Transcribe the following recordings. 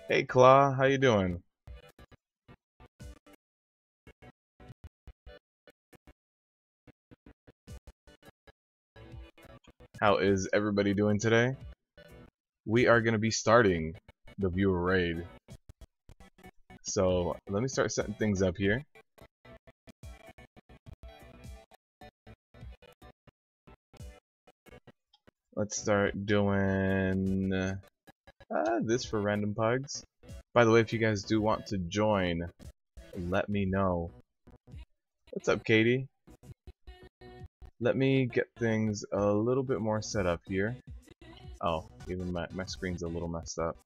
Hey Claw, how you doing? How is everybody doing today? We are going to be starting the viewer raid. So let me start setting things up here. Let's start doing this for random pugs. By the way, if you guys do want to join, let me know. What's up, Katie? Let me get things a little bit more set up here. Oh, even my screen's a little messed up.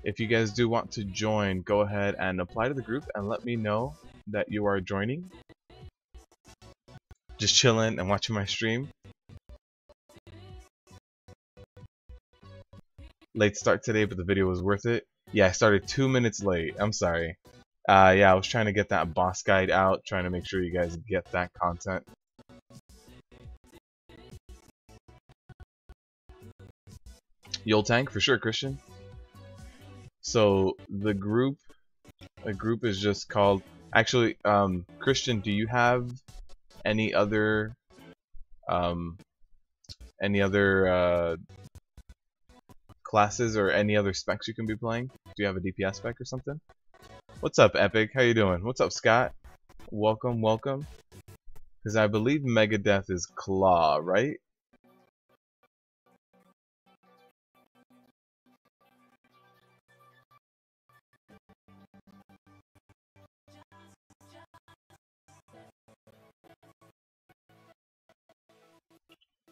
If you guys do want to join, go ahead and apply to the group and let me know that you are joining. Just chilling and watching my stream. Late start today, but the video was worth it. Yeah, I started 2 minutes late. I'm sorry. Yeah, I was trying to get that boss guide out, trying to make sure you guys get that content. You'll tank for sure, Christian. So the group, a group is just called. Actually, Christian, do you have any other classes or any other specs you can be playing? Do you have a DPS spec or something? What's up, Epic? How you doing? What's up, Scott? Welcome, welcome. Because I believe Megadeth is Claw, right?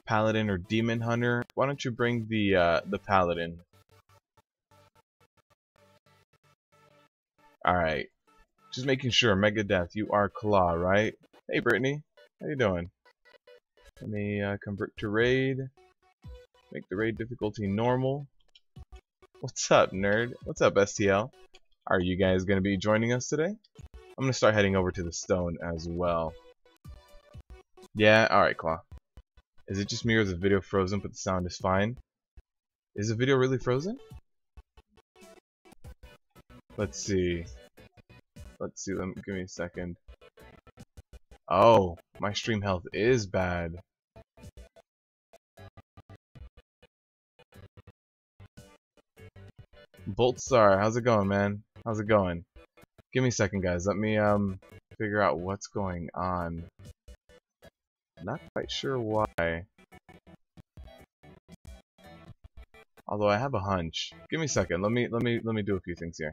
Paladin or Demon Hunter? Why don't you bring the Paladin? Alright. Just making sure, Megadeth, you are Claw, right? Hey, Brittany. How you doing? Let me convert to raid. Make the raid difficulty normal. What's up, nerd? What's up, STL? Are you guys going to be joining us today? I'm going to start heading over to the stone as well. Yeah? Alright, Claw. Is it just me or is the video frozen but the sound is fine? Is the video really frozen? Let's see. Let's see, give me a second. Oh, my stream health is bad. Boltstar, how's it going, man? How's it going? Give me a second, guys. Let me figure out what's going on. Not quite sure why. Although I have a hunch. Give me a second. Let me do a few things here.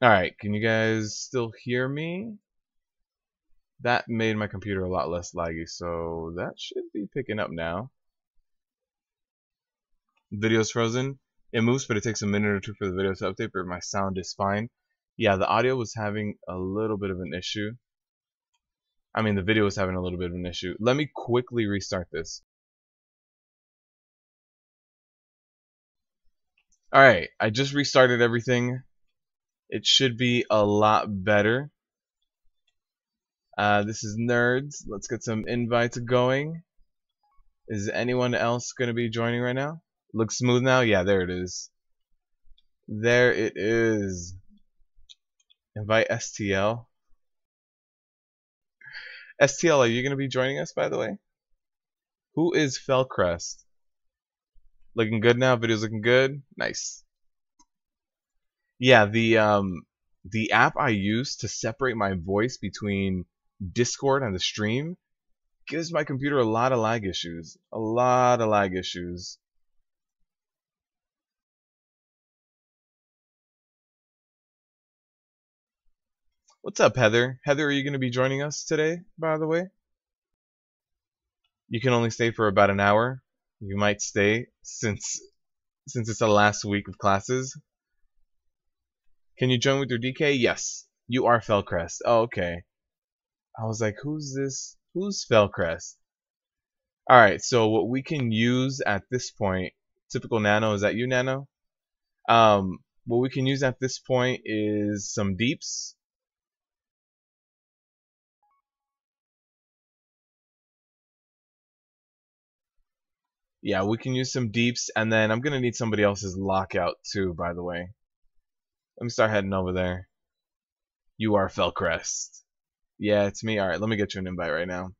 Alright, can you guys still hear me? That made my computer a lot less laggy, so that should be picking up now. Video's frozen. It moves, but it takes a minute or two for the video to update, but my sound is fine. Yeah, the audio was having a little bit of an issue. I mean, the video was having a little bit of an issue. Let me quickly restart this. Alright, I just restarted everything. It should be a lot better. This is Nerds. Let's get some invites going. Is anyone else going to be joining right now? Looks smooth now? Yeah, there it is. There it is. Invite STL. STL, are you going to be joining us, by the way? Who is Fellcrest? Looking good now? Video's looking good? Nice. Yeah, the app I use to separate my voice between Discord and the stream gives my computer a lot of lag issues. A lot of lag issues. What's up, Heather? Heather, are you going to be joining us today, by the way? You can only stay for about an hour. You might stay since it's the last week of classes. Can you join with your DK? Yes. You are Felcrest. Oh, okay. I was like, who's this? Who's Felcrest? Alright, so what we can use at this point, typical Nano, is that you, Nano? What we can use at this point is some deeps. Yeah, we can use some deeps, and then I'm gonna need somebody else's lockout too, by the way. Let me start heading over there. You are Felcrest. Yeah, it's me. Alright, let me get you an invite right now.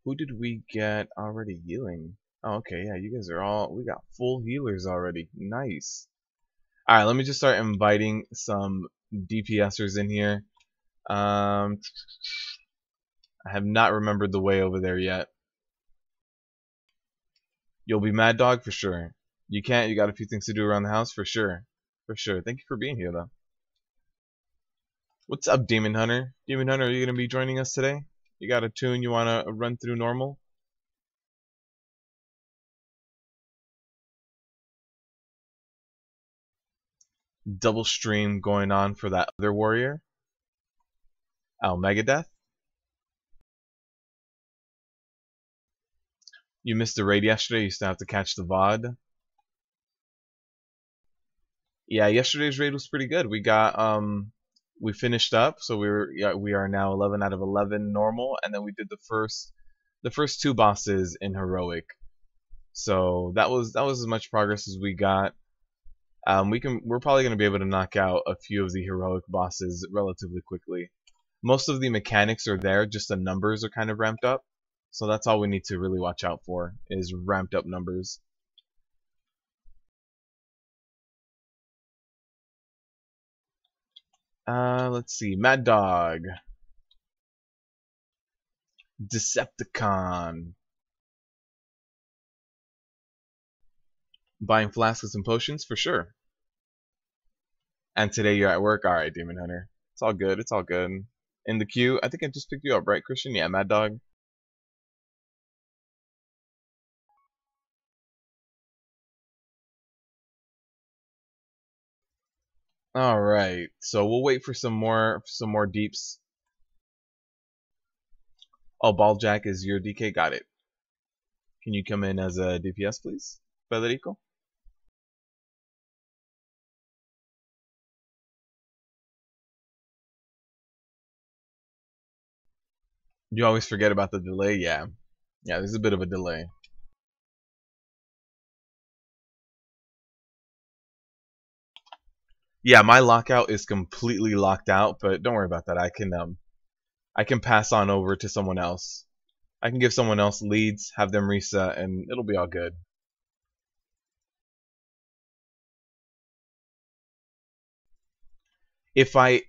Who did we get already healing? Oh, okay, yeah, you guys are all... We got full healers already. Nice. Alright, let me just start inviting some DPSers in here. I have not remembered the way over there yet. You'll be Mad Dog for sure. You can't, you got a few things to do around the house for sure. For sure. Thank you for being here though. What's up, Demon Hunter? Demon Hunter, are you going to be joining us today? You got a tune you want to run through normal? Double stream going on for that other warrior. Oh, Megadeth? You missed the raid yesterday, you still have to catch the VOD. Yeah, yesterday's raid was pretty good. We got we finished up, so we are now 11 out of 11 normal, and then we did the first two bosses in heroic. So that was as much progress as we got. We're probably going to be able to knock out a few of the heroic bosses relatively quickly. Most of the mechanics are there, just the numbers are kind of ramped up. So that's all we need to really watch out for, is ramped up numbers. Let's see. Mad Dog. Decepticon. Buying flasks and potions for sure. And today you're at work? Alright, Demon Hunter. It's all good, it's all good. In the queue, I think I just picked you up, right, Christian? Yeah, Mad Dog. Alright, so we'll wait for some more deeps. Oh, Balljack is your DK, got it. Can you come in as a DPS, please, Federico? You always forget about the delay? Yeah. Yeah, there's a bit of a delay. Yeah, my lockout is completely locked out, but don't worry about that. I can pass on over to someone else. I can give someone else leads, have them reset, and it'll be all good.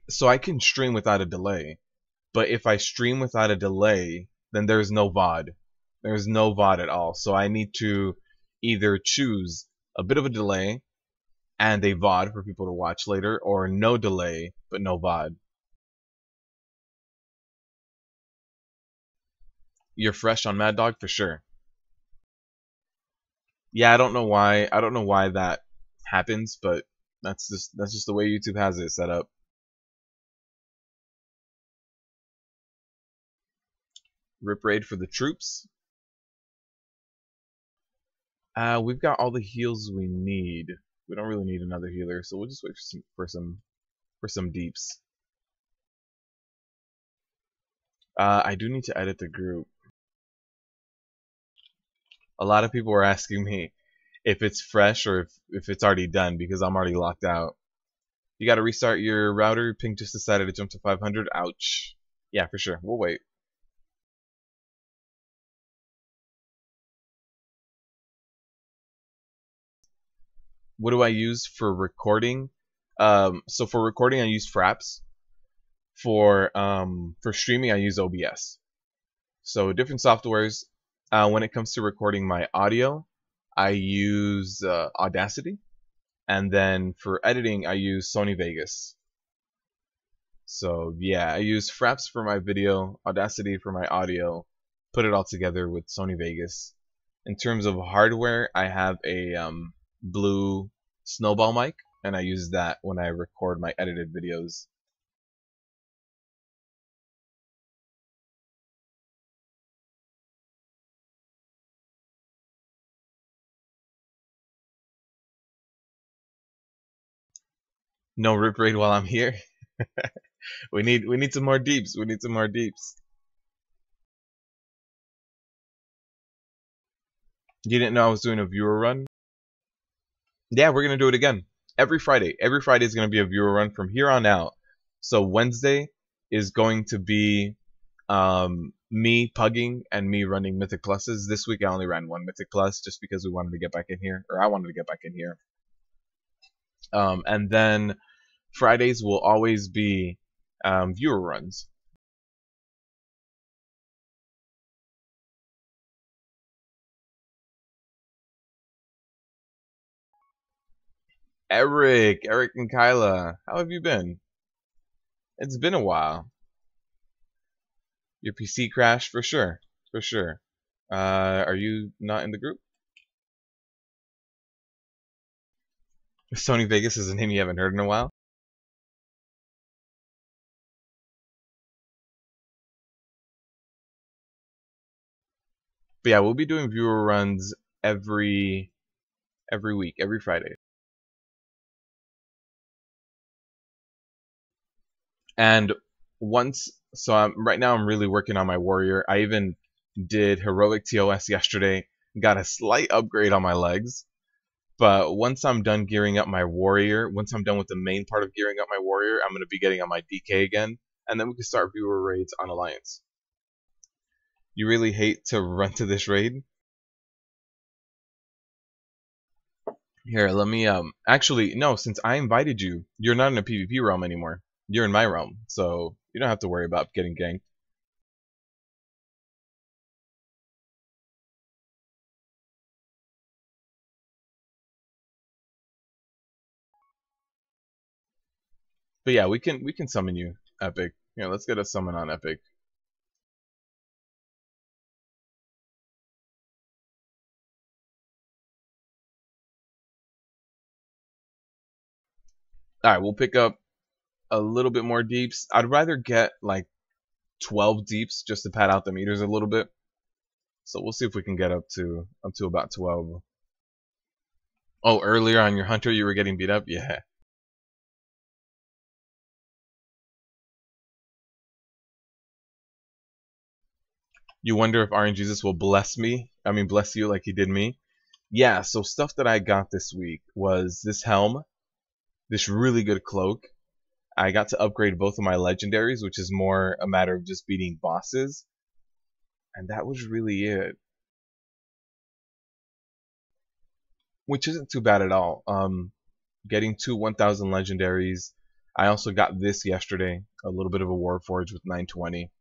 So I can stream without a delay, but if I stream without a delay, then there's no VOD. There's no VOD at all. So I need to either choose a bit of a delay and a VOD for people to watch later, or no delay but no VOD. You're fresh on Mad Dog for sure. Yeah, I don't know why that happens, but that's just the way YouTube has it set up. Rip raid for the troops. We've got all the heals we need. We don't really need another healer, so we'll just wait for some deeps. I do need to edit the group. A lot of people are asking me if it's fresh or if it's already done, because I'm already locked out. You gotta restart your router. Ping just decided to jump to 500. Ouch. Yeah, for sure. We'll wait. What do I use for recording? So for recording, I use Fraps. For streaming, I use OBS. So different softwares. When it comes to recording my audio, I use Audacity, and then for editing, I use Sony Vegas. So yeah, I use Fraps for my video, Audacity for my audio, put it all together with Sony Vegas. In terms of hardware, I have a blue snowball mic, and I use that when I record my edited videos. No rip raid while I'm here. we need some more deeps. We need some more deeps. You didn't know I was doing a viewer run? Yeah, we're gonna do it again every Friday. Every Friday is gonna be a viewer run from here on out. So Wednesday is going to be me pugging and me running Mythic Pluses. This week I only ran one Mythic Plus just because we wanted to get back in here, or I wanted to get back in here. And then Fridays will always be viewer runs. Eric and Kyla, how have you been? It's been a while. Your PC crashed for sure, for sure. Are you not in the group? Sony Vegas is a name you haven't heard in a while. But yeah, we'll be doing viewer runs every week, every Friday. And so right now I'm really working on my warrior. I even did heroic TOS yesterday, got a slight upgrade on my legs. But once I'm done gearing up my warrior, once I'm done with the main part of gearing up my warrior, I'm going to be getting on my DK again, and then we can start viewer raids on Alliance. You really hate to run to this raid? Here, let me actually no, since I invited you, you're not in a PvP realm anymore. You're in my realm, so you don't have to worry about getting ganked. But yeah, we can summon you, Epic. Here, let's get a summon on Epic. Alright, we'll pick up a little bit more deeps. I'd rather get like 12 deeps just to pad out the meters a little bit. So we'll see if we can get up to about 12. Oh, earlier on your hunter you were getting beat up? Yeah. You wonder if RNGesus will bless you like he did me? Yeah, so stuff that I got this week was this helm, this really good cloak. I got to upgrade both of my legendaries, which is more a matter of just beating bosses. And that was really it. Which isn't too bad at all. Getting 2 1000 legendaries. I also got this yesterday, a little bit of a Warforge with 920.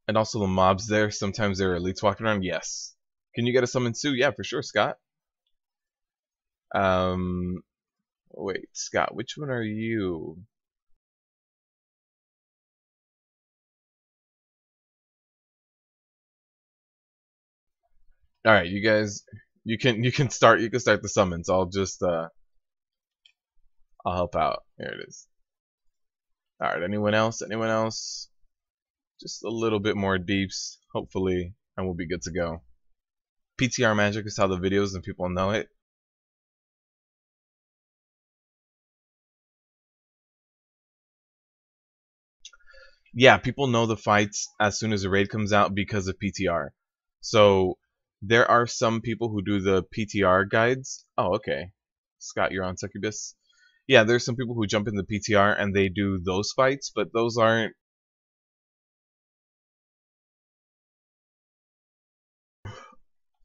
And also the mobs there, sometimes there are elites walking around. Yes. Can you get a summon Sue? Yeah, for sure, Scott. Wait, Scott, which one are you? All right, you guys, you can start the summons. I'll just I'll help out. Here it is. All right, anyone else? Anyone else? Just a little bit more deeps, hopefully, and we'll be good to go. PTR magic is how the videos and people know it. Yeah, people know the fights as soon as the raid comes out because of PTR. So there are some people who do the PTR guides. Oh, okay. Scott, you're on Succubus. Yeah, there's some people who jump in the PTR and they do those fights, but those aren't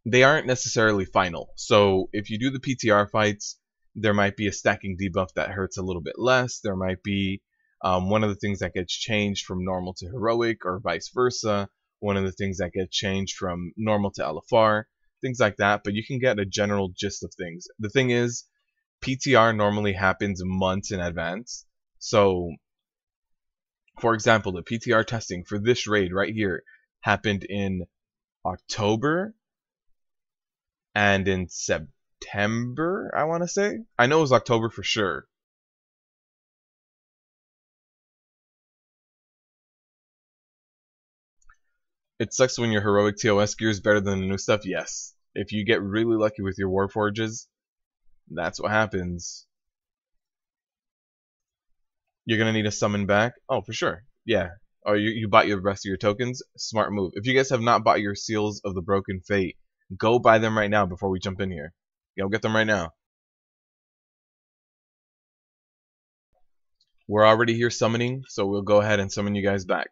necessarily final. So if you do the PTR fights, there might be a stacking debuff that hurts a little bit less. There might be one of the things that gets changed from normal to heroic or vice versa. One of the things that gets changed from normal to LFR. Things like that. But you can get a general gist of things. The thing is, PTR normally happens months in advance. So, for example, the PTR testing for this raid right here happened in October and in September, I want to say. I know it was October for sure. It sucks when your heroic TOS gear is better than the new stuff. Yes. If you get really lucky with your Warforges, that's what happens. You're gonna need a summon back. Oh, for sure. Yeah. Oh, you bought your rest of your tokens. Smart move. If you guys have not bought your Seals of the Broken Fate, go buy them right now before we jump in here. Go get them right now. We're already here summoning, so we'll go ahead and summon you guys back.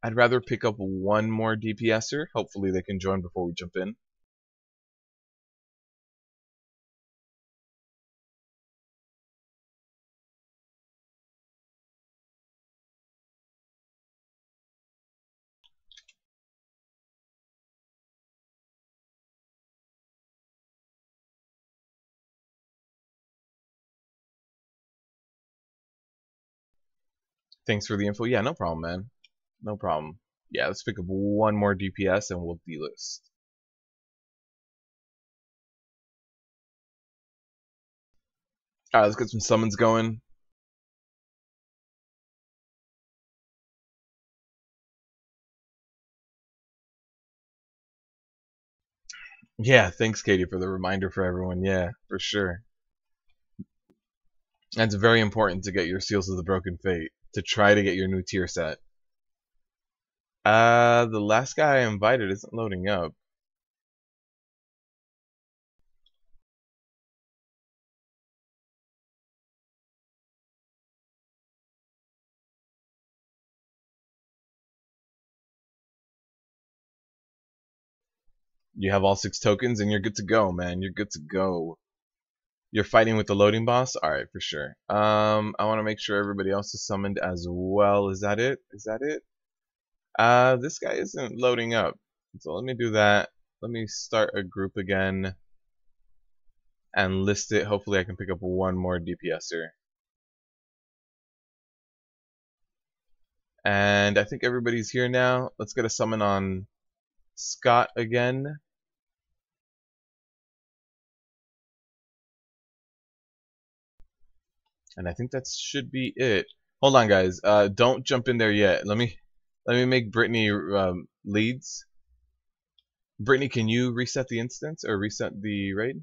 I'd rather pick up one more DPSer. Hopefully they can join before we jump in. Thanks for the info. Yeah, no problem, man. No problem. Yeah, let's pick up one more DPS and we'll delist. Alright, let's get some summons going. Yeah, thanks, Katie, for the reminder for everyone. Yeah, for sure. And it's very important to get your Seals of the Broken Fate to try to get your new tier set. The last guy I invited isn't loading up. You have all 6 tokens and you're good to go, man. You're good to go. You're fighting with the loading boss? Alright, for sure. I want to make sure everybody else is summoned as well. Is that it? Is that it? This guy isn't loading up. So let me do that. Let me start a group again and list it. Hopefully I can pick up one more DPSer. And I think everybody's here now. Let's get a summon on Scott again. And I think that should be it. Hold on, guys. Don't jump in there yet. Let me make Brittany leads. Brittany, can you reset the instance or reset the raid?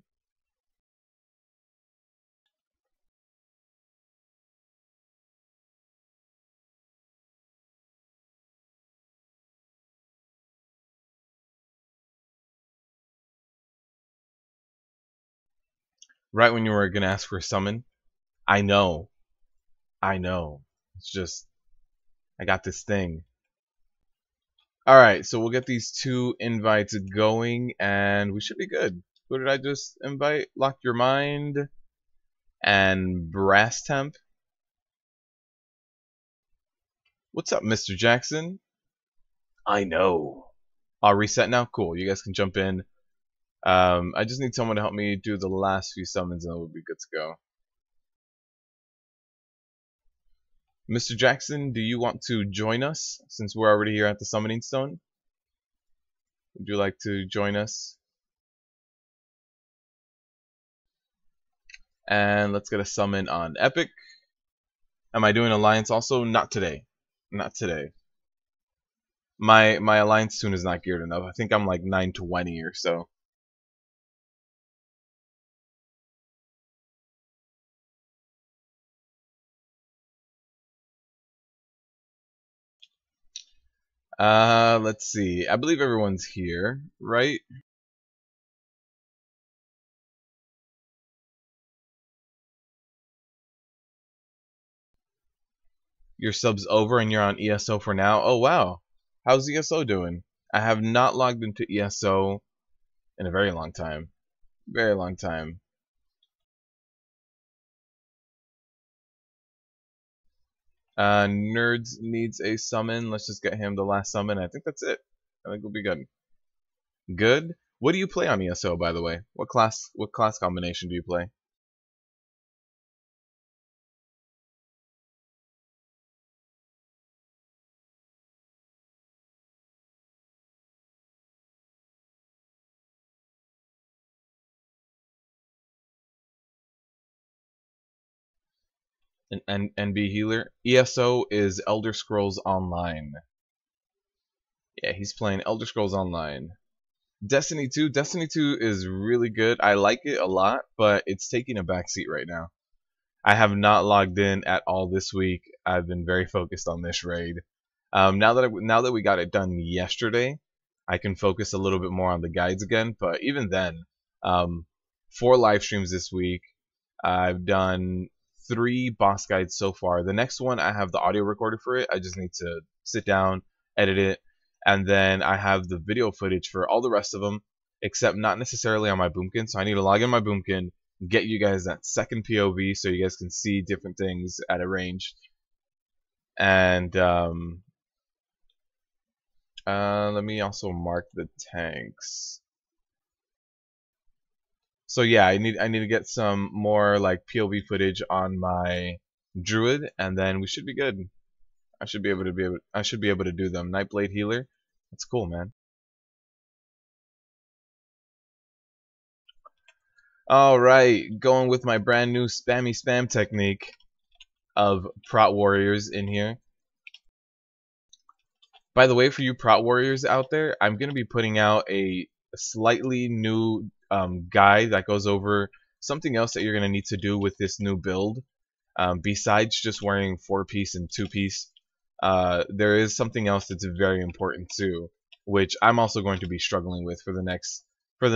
Right when you were gonna ask for a summon. I know. I know. It's just I got this thing. Alright, so we'll get these 2 invites going and we should be good. Who did I just invite? Lock Your Mind and Brass Temp. What's up, Mr. Jackson? I know. I'll reset now? Cool. You guys can jump in. I just need someone to help me do the last few summons and then we'll be good to go. Mr. Jackson, do you want to join us since we're already here at the Summoning Stone? Would you like to join us? And let's get a summon on Epic. Am I doing Alliance also? Not today. Not today. My Alliance tune is not geared enough. I think I'm like 920 or so. Let's see. I believe everyone's here, right? Your sub's over and you're on ESO for now? Oh, wow. How's ESO doing? I have not logged into ESO in a very long time. Very long time. Nerds needs a summon. Let's just get him the last summon. I think that's it. I think we'll be good. Good. What do you play on ESO, by the way? What class combination do you play? An NB healer. ESO is Elder Scrolls Online. Yeah, he's playing Elder Scrolls Online. Destiny 2. Destiny 2 is really good. I like it a lot, but it's taking a backseat right now. I have not logged in at all this week. I've been very focused on this raid. Now that we got it done yesterday, I can focus a little bit more on the guides again. But even then, 4 live streams this week. I've done 3 boss guides so far. The next one, I have the audio recorded for it. I just need to sit down, edit it, and then I have the video footage for all the rest of them, except not necessarily on my Boomkin. So I need to log in my Boomkin, get you guys that second POV so you guys can see different things at a range. And let me also mark the tanks. So yeah, I need to get some more like POV footage on my Druid, and then we should be good. I should be able to do them. Nightblade healer. That's cool, man. All right, going with my brand new spammy spam technique of prot warriors in here. By the way, for you prot warriors out there, I'm gonna be putting out a slightly new guide that goes over something else that you're gonna need to do with this new build. Besides just wearing 4-piece and 2-piece, there is something else that's very important too, which I'm also going to be struggling with for the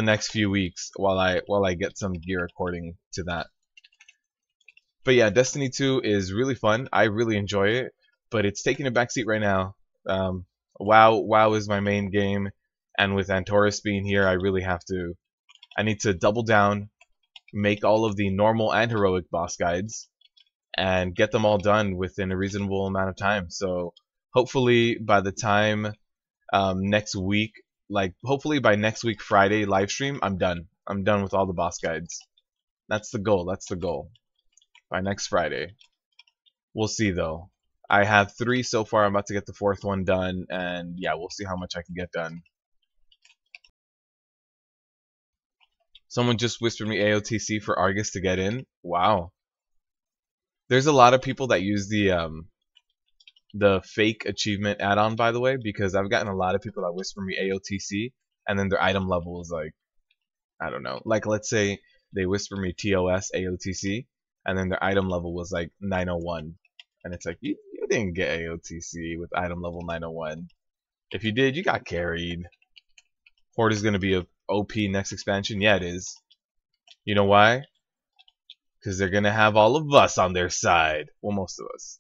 next few weeks while I get some gear according to that. But yeah, Destiny 2 is really fun. I really enjoy it, but it's taking a backseat right now. WoW is my main game, and with Antorus being here, I need to double down, make all of the normal and heroic boss guides, and get them all done within a reasonable amount of time. So hopefully by the time next week, hopefully by next week Friday live stream, I'm done. I'm done with all the boss guides. That's the goal. That's the goal. By next Friday. We'll see though. I have 3 so far. I'm about to get the 4th one done, and yeah, we'll see how much I can get done. Someone just whispered me AOTC for Argus to get in. Wow. There's a lot of people that use the fake achievement add-on, by the way, because I've gotten a lot of people that whisper me AOTC, and then their item level is like, I don't know. Like, let's say they whisper me TOS AOTC, and then their item level was like 901. And it's like, you didn't get AOTC with item level 901. If you did, you got carried. Horde is going to be a OP next expansion. Yeah, it is. You know why? Because they're going to have all of us on their side. Well, most of us.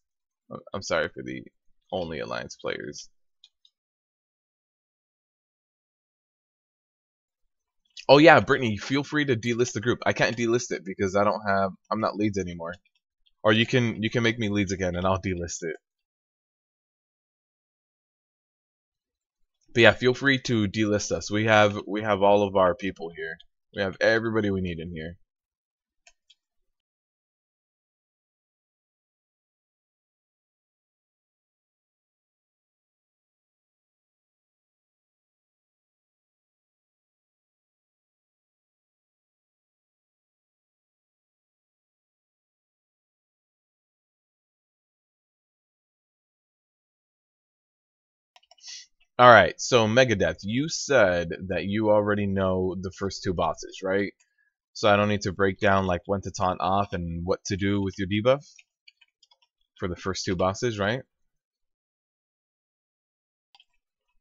I'm sorry for the only Alliance players. Oh yeah, Brittany, feel free to delist the group. I can't delist it because I'm not leads anymore. Or you can make me leads again and I'll delist it. But yeah, feel free to delist us. We have all of our people here. We have everybody we need in here. Alright, so Megadeth, you said that you already know the first 2 bosses, right? So I don't need to break down like when to taunt off and what to do with your debuff for the first 2 bosses, right?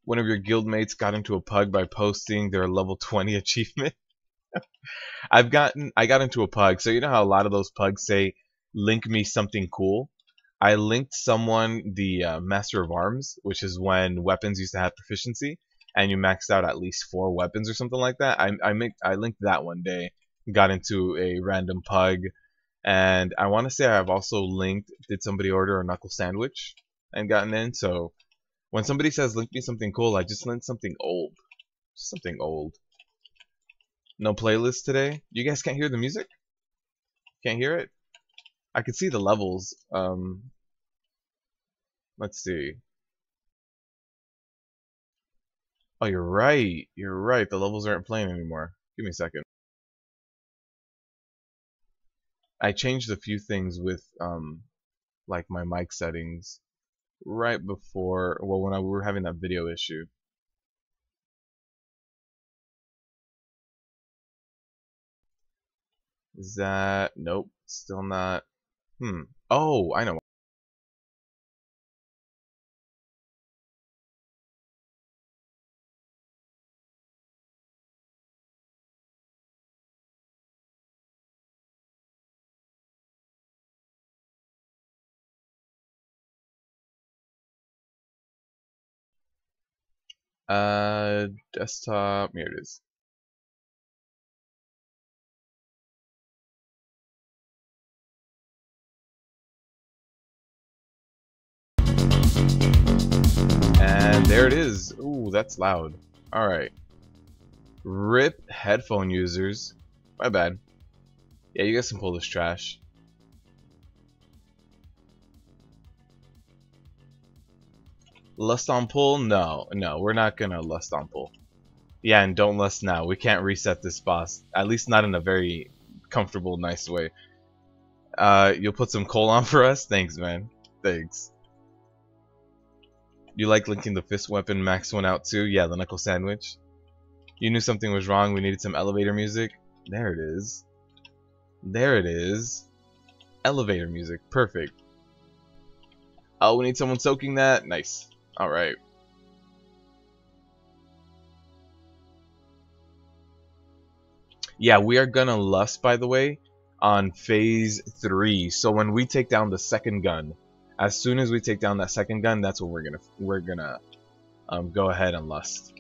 One of your guildmates got into a pug by posting their level 20 achievement. I got into a pug, so you know how a lot of those pugs say, link me something cool? I linked someone the Master of Arms, which is when weapons used to have proficiency, and you maxed out at least 4 weapons or something like that. I linked that one day, got into a random pug, And I want to say I've also linked, did somebody order a knuckle sandwich and gotten in? So when somebody says link me something cool, I just link something old. Something old. No playlist today? You guys can't hear the music? Can't hear it? I can see the levels. Let's see. Oh, you're right. You're right. The levels aren't playing anymore. Give me a second. I changed a few things with like my mic settings right before, well, when we were having that video issue. Is that, nope, still not. Oh, I know. Desktop, here it is. And there it is. Ooh, that's loud. Alright. RIP headphone users. My bad. Yeah, you guys can pull this trash. Lust on pull? No, we're not gonna lust on pull. Yeah, and don't lust now. We can't reset this boss. At least not in a very comfortable, nice way. You'll put some coal on for us? Thanks, man. Thanks. You like linking the fist weapon max one out too? Yeah, the knuckle sandwich. You knew something was wrong. We needed some elevator music. There it is. There it is. Elevator music. Perfect. Oh, we need someone soaking that? Nice. Alright. Yeah, we are gonna lust, by the way, on phase 3. So when we take down the second gun, as soon as we take down that second gun, that's when we're gonna go ahead and lust.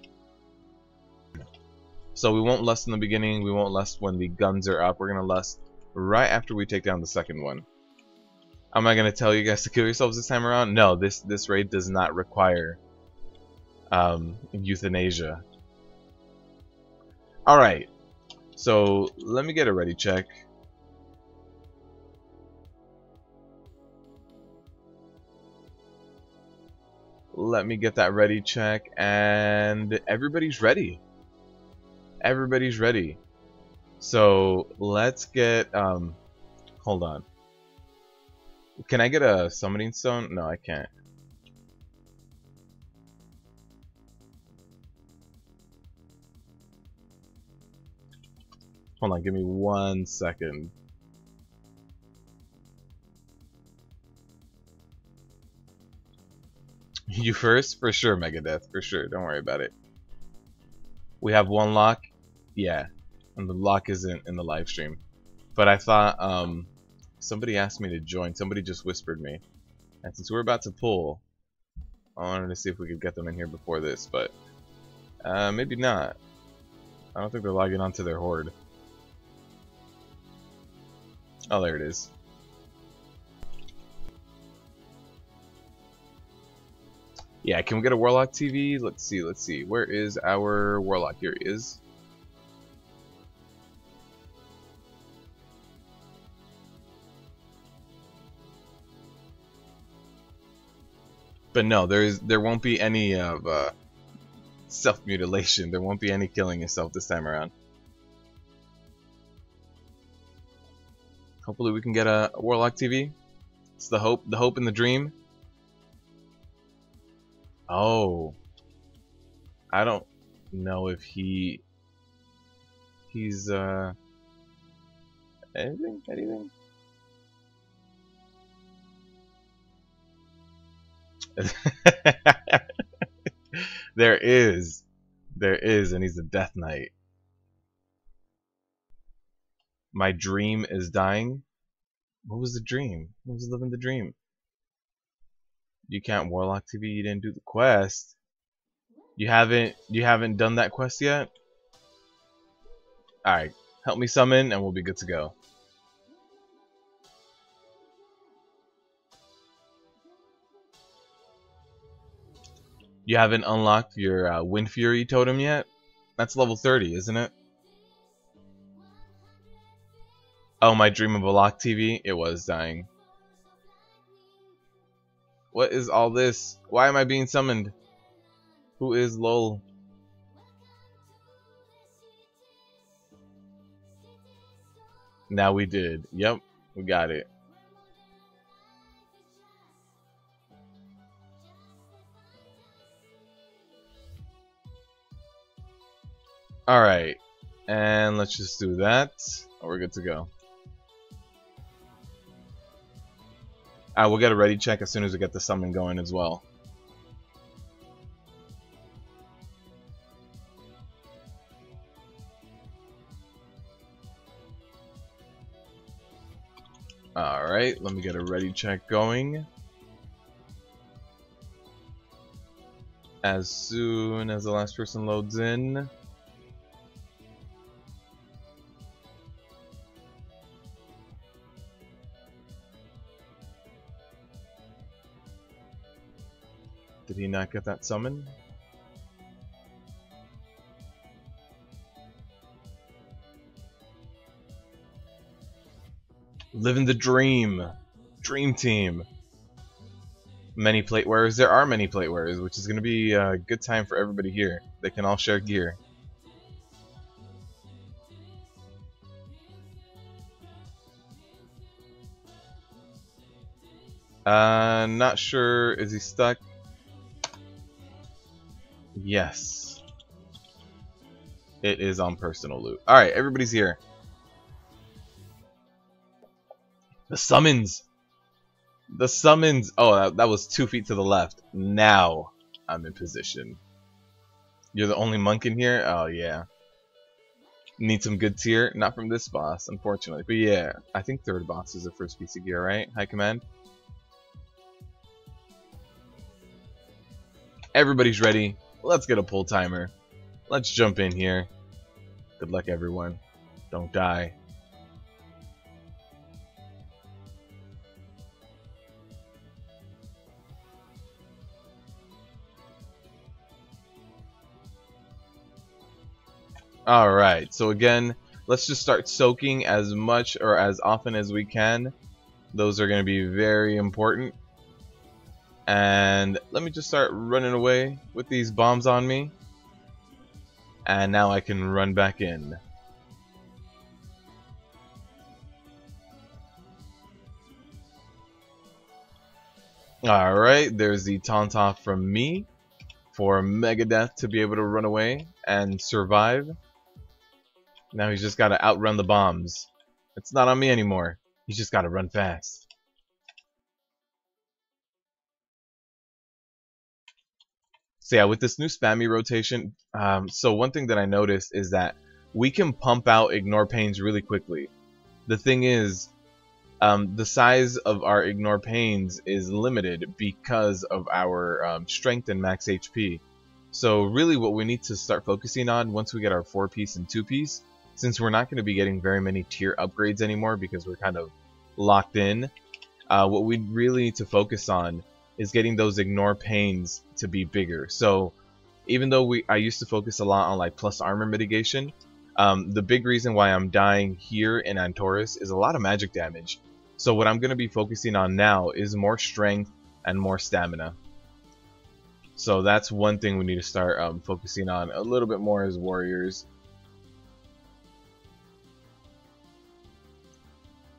So we won't lust in the beginning. We won't lust when the guns are up. We're gonna lust right after we take down the second one. Am I gonna tell you guys to kill yourselves this time around? No, this raid does not require euthanasia. All right. So let me get a ready check. Let me get that ready check, and everybody's ready. Everybody's ready. So let's get hold on. Can I get a summoning stone? No, I can't. Hold on, give me 1 second. You first? For sure, Megadeth. For sure. Don't worry about it. We have one lock. Yeah. And the lock isn't in the live stream. But I thought, somebody asked me to join. Somebody just whispered me. And since we're about to pull, I wanted to see if we could get them in here before this, but maybe not. I don't think they're logging onto their Horde. Oh, there it is. Yeah, can we get a Warlock TV? Let's see, let's see. Where is our Warlock? Here he is. But no, there won't be any of self-mutilation. There won't be any killing yourself this time around. Hopefully we can get a Warlock TV. It's the hope and the dream. Oh, I don't know if he's anything. There is, and he's a Death Knight. My dream is dying. What was the dream? What was living the dream? You can't Warlock TV. You didn't do the quest. You haven't done that quest yet. All right, help me summon, and we'll be good to go. You haven't unlocked your Wind Fury totem yet? That's level 30, isn't it? Oh, my dream of a lock TV? It was dying. What is all this? Why am I being summoned? Who is LOL? Now we did. Yep, we got it. Alright, and let's just do that. Oh, we're good to go. We'll get a ready check as soon as we get the summon going as well. Alright, let me get a ready check going. As soon as the last person loads in. Did he not get that summon? Living the dream. Dream team. Many plate wearers. There are many plate wearers, which is going to be a good time for everybody here. They can all share gear. Not sure. Is he stuck? Yes. It is on personal loot. Alright, everybody's here. The summons! The summons! Oh, that was 2 feet to the left. Now I'm in position. You're the only monk in here? Oh, yeah. Need some good tier? Not from this boss, unfortunately. But yeah, I think third boss is the first piece of gear, right? High command? Everybody's ready. Let's get a pull timer. Let's jump in here. Good luck, everyone. Don't die. Alright, so again, let's just start soaking as much or as often as we can. Those are going to be very important. And let me just start running away with these bombs on me. And now I can run back in. Alright, there's the taunt off from me for Megadeth to be able to run away and survive. Now he's just got to outrun the bombs. It's not on me anymore. He's just got to run fast. So yeah, with this new spammy rotation, so one thing that I noticed is that we can pump out Ignore Pains really quickly. The thing is, the size of our Ignore Pains is limited because of our strength and max HP. So really what we need to start focusing on once we get our 4-piece and 2-piece, since we're not going to be getting very many tier upgrades anymore because we're kind of locked in, what we really need to focus on is getting those Ignore Pains to be bigger. So even though I used to focus a lot on like plus armor mitigation, the big reason why I'm dying here in Antorus is a lot of magic damage. So what I'm going to be focusing on now is more strength and more stamina. So that's one thing we need to start focusing on a little bit more as warriors.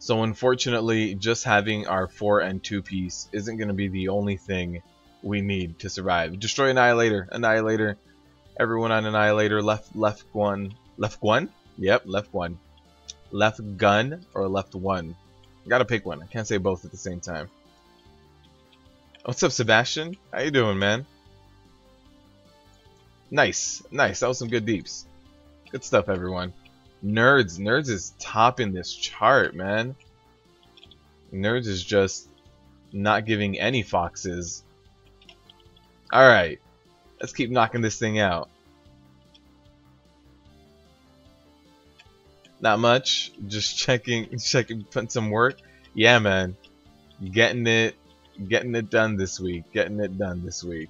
So unfortunately, just having our 4 and 2-piece isn't going to be the only thing we need to survive. Destroy Annihilator. Annihilator. Everyone on Annihilator. Left one. Left one? Yep, left one. Left gun or left one. Gotta pick one. I can't say both at the same time. What's up, Sebastian? How you doing, man? Nice. Nice. That was some good deeps. Good stuff, everyone. Nerds. Nerds is topping this chart, man. Nerds is just not giving any foxes. Alright. Let's keep knocking this thing out. Not much. Just checking, putting some work. Yeah, man. Getting it done this week. Getting it done this week.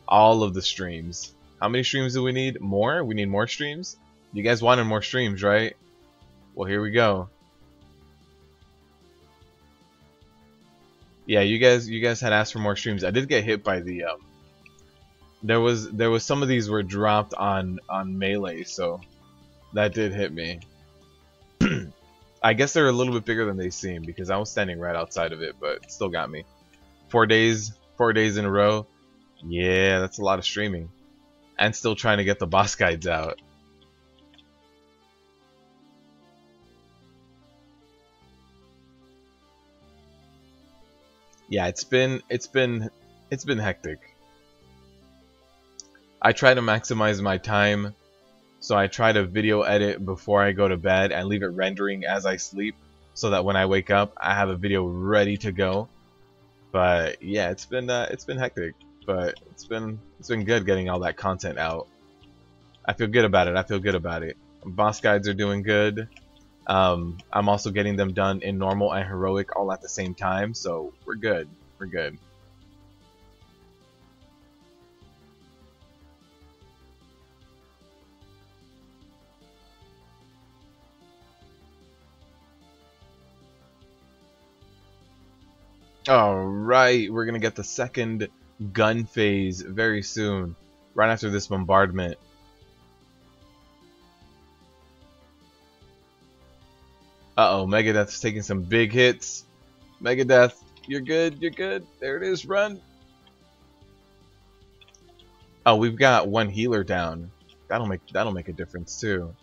All of the streams. How many streams do we need? More? We need more streams? You guys wanted more streams, right? Well, here we go. Yeah, you guys had asked for more streams. I did get hit by the there was some of these were dropped on melee, so that did hit me. I guess they're a little bit bigger than they seem because I was standing right outside of it, but it still got me. 4 days in a row. Yeah, that's a lot of streaming. And still trying to get the boss guides out. Yeah, it's been hectic. I try to maximize my time, so I try to video edit before I go to bed and leave it rendering as I sleep, so that when I wake up, I have a video ready to go. But yeah, it's been hectic, but it's been good getting all that content out. I feel good about it. Boss guides are doing good. I'm also getting them done in normal and heroic all at the same time, so we're good. We're good. Alright, we're gonna get the second gun phase very soon, right after this bombardment. Uh-oh, Megadeth's taking some big hits. Megadeth, you're good, you're good. There it is, run. Oh, we've got one healer down. That'll make a difference too.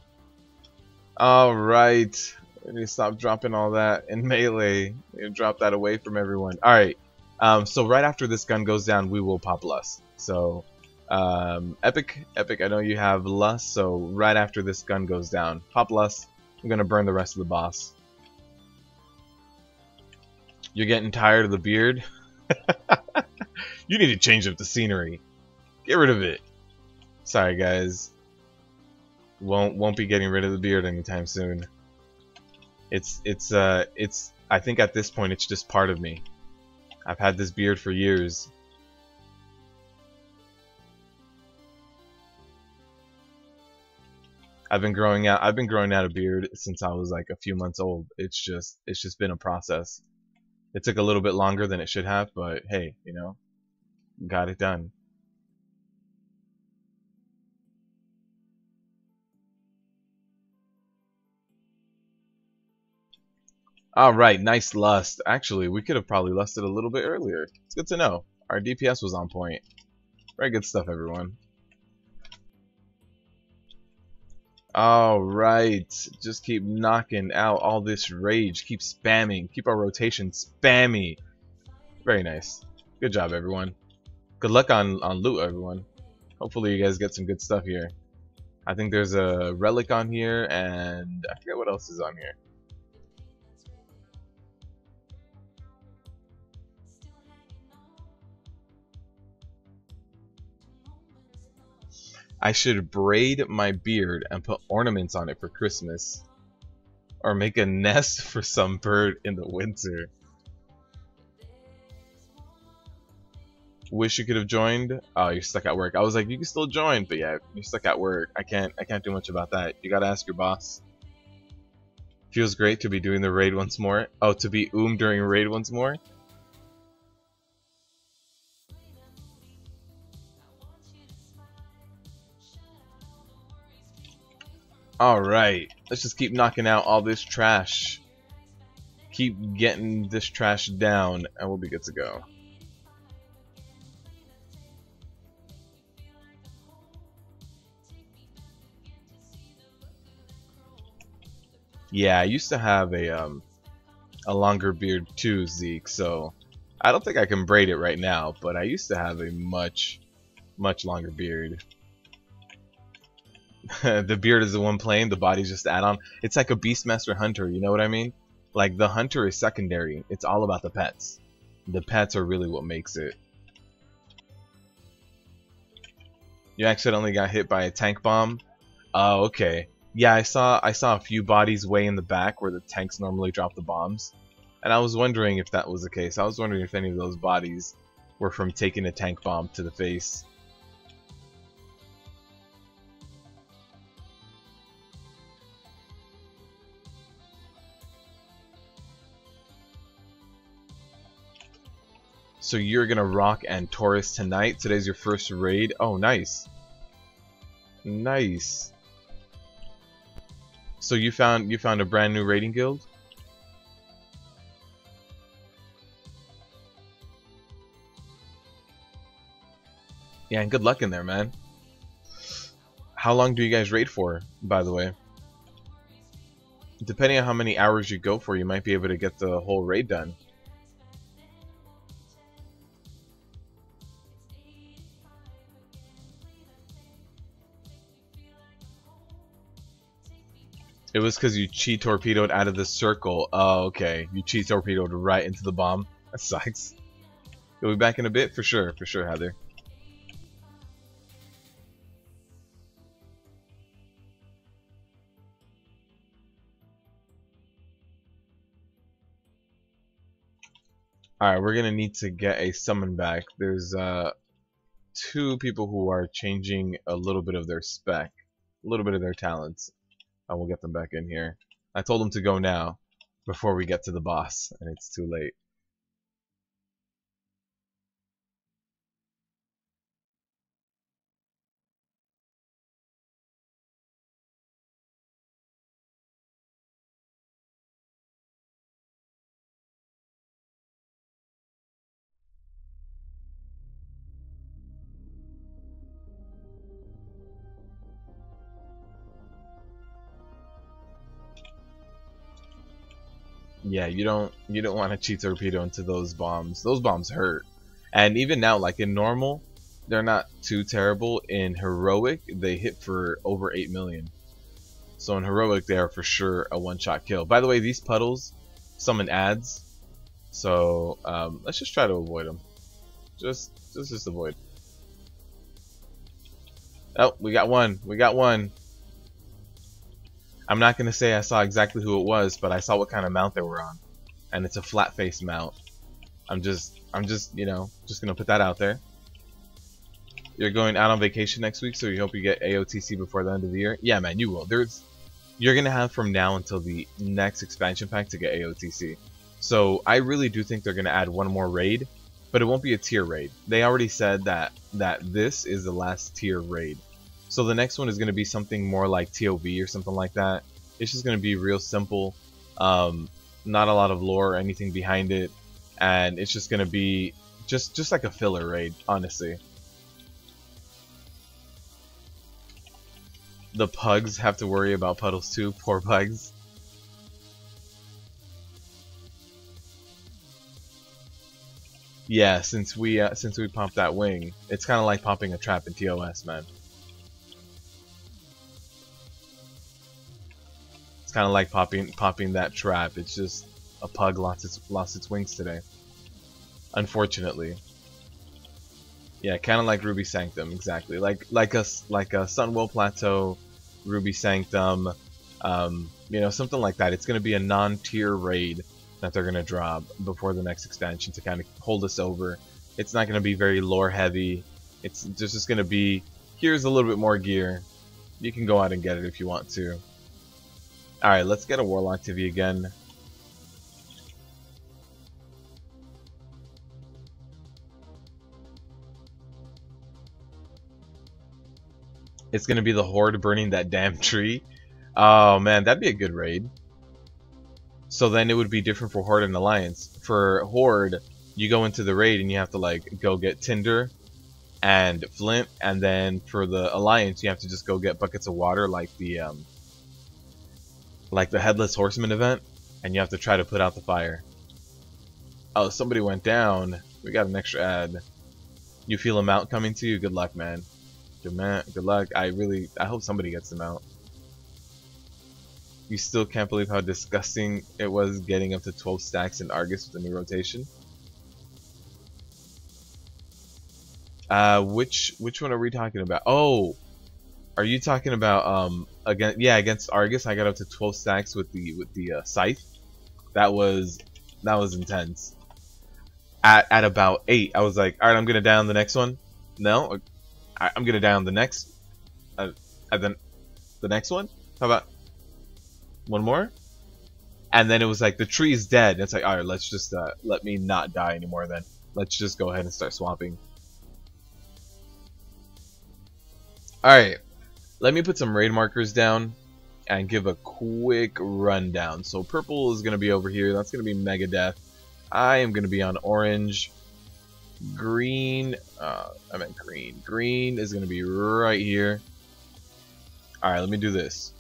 Alright. We need to stop dropping all that in melee. We need to drop that away from everyone. Alright. So right after this gun goes down, we will pop Lust. So Epic, I know you have Lust, so right after this gun goes down, pop Lust. I'm gonna burn the rest of the boss. You're getting tired of the beard? You need to change up the scenery. Get rid of it. Sorry guys. Won't be getting rid of the beard anytime soon. It's I think at this point it's just part of me. I've had this beard for years. I've been growing out a beard since I was like a few months old. It's just been a process. It took a little bit longer than it should have, but hey, you know, got it done. Alright, nice lust. Actually, we could have probably lusted a little bit earlier. It's good to know. Our DPS was on point. Very good stuff, everyone. Alright, just keep knocking out all this rage. Keep spamming. Keep our rotation spammy. Very nice. Good job, everyone. Good luck on loot, everyone. Hopefully you guys get some good stuff here. I think there's a relic on here, and I forget what else is on here. I should braid my beard and put ornaments on it for Christmas. Or make a nest for some bird in the winter. Wish you could have joined. Oh, you're stuck at work. I was like, you can still join, but yeah, you're stuck at work. I can't do much about that. You gotta ask your boss. Feels great to be doing the raid once more. Oh, to be during raid once more? Alright, let's just keep knocking out all this trash. Keep getting this trash down, and we'll be good to go. Yeah, I used to have a longer beard too, Zeke, so I don't think I can braid it right now, but I used to have a much longer beard. The beard is the one playing, the body's just add-on. It's like a Beastmaster Hunter, you know what I mean? Like, the Hunter is secondary. It's all about the pets. The pets are really what makes it. You accidentally got hit by a tank bomb? Oh, okay. Yeah, I saw a few bodies way in the back where the tanks normally drop the bombs. And I was wondering if that was the case. I was wondering if any of those bodies were from taking a tank bomb to the face. So you're gonna rock Antorus tonight. Today's your first raid. Oh, nice. Nice. So you found a brand new raiding guild? Yeah, and good luck in there, man. How long do you guys raid for, by the way? Depending on how many hours you go for, you might be able to get the whole raid done. It was because you cheat torpedoed out of the circle. Oh, okay. You cheat torpedoed right into the bomb. That sucks. You'll be back in a bit? For sure, Heather. Alright, we're gonna need to get a summon back. There's two people who are changing a little bit of their spec, a little bit of their talents. I will get them back in here. I told them to go now, before we get to the boss, and it's too late. Yeah, you don't want to cheat torpedo into those bombs. Those bombs hurt. And even now, like in normal, they're not too terrible. In heroic, they hit for over 8 million. So in heroic, they are for sure a one-shot kill. By the way, these puddles summon ads, so let's just try to avoid them. Just avoid. Oh, we got one. We got one. I'm not gonna say I saw exactly who it was, but I saw what kind of mount they were on, and it's a flat face mount. I'm just you know, just gonna put that out there. You're going out on vacation next week, so you hope you get AOTC before the end of the year. Yeah, man, you will. You're gonna have from now until the next expansion pack to get AOTC. So I really do think they're gonna add one more raid, but it won't be a tier raid. They already said that this is the last tier raid. So the next one is going to be something more like TOV or something like that. It's just going to be real simple, not a lot of lore or anything behind it, and it's just going to be just like a filler raid, honestly. The pugs have to worry about puddles too. Poor pugs. Yeah, since we popped that wing, it's kind of like popping a trap in TOS, man. Kind of like popping that trap. It's just a pug lost its wings today, unfortunately. Yeah, kind of like Ruby Sanctum, exactly. Like a Sunwell Plateau, Ruby Sanctum, you know, something like that. It's gonna be a non-tier raid that they're gonna drop before the next expansion to kind of hold us over. It's not gonna be very lore heavy. It's just gonna be, here's a little bit more gear. You can go out and get it if you want to. Alright, let's get a Warlock TV again. It's gonna be the Horde burning that damn tree. Oh man, that'd be a good raid. So then it would be different for Horde and Alliance. For Horde, you go into the raid and you have to like go get Tinder and Flint, and then for the Alliance you have to just go get buckets of water like the Headless Horseman event, and you have to try to put out the fire. Oh, somebody went down. We got an extra ad. You feel a mount coming to you? Good luck, man. Good luck. I hope somebody gets them out. You still can't believe how disgusting it was getting up to 12 stacks in Argus with the new rotation. Which one are we talking about? Oh, are you talking about against Argus? I got up to 12 stacks with the scythe. That was intense. At about 8, I was like, all right, I'm gonna down the next one. No, I'm gonna down the next. And then the next one. How about one more? And then it was like the tree is dead. And it's like, all right, let's just let me not die anymore then. let's just go ahead and start swapping. Alright, let me put some raid markers down and give a quick rundown. So purple is going to be over here. That's going to be Megadeth. I am going to be on orange. Green, I meant green. Green is going to be right here. Alright, let me do this.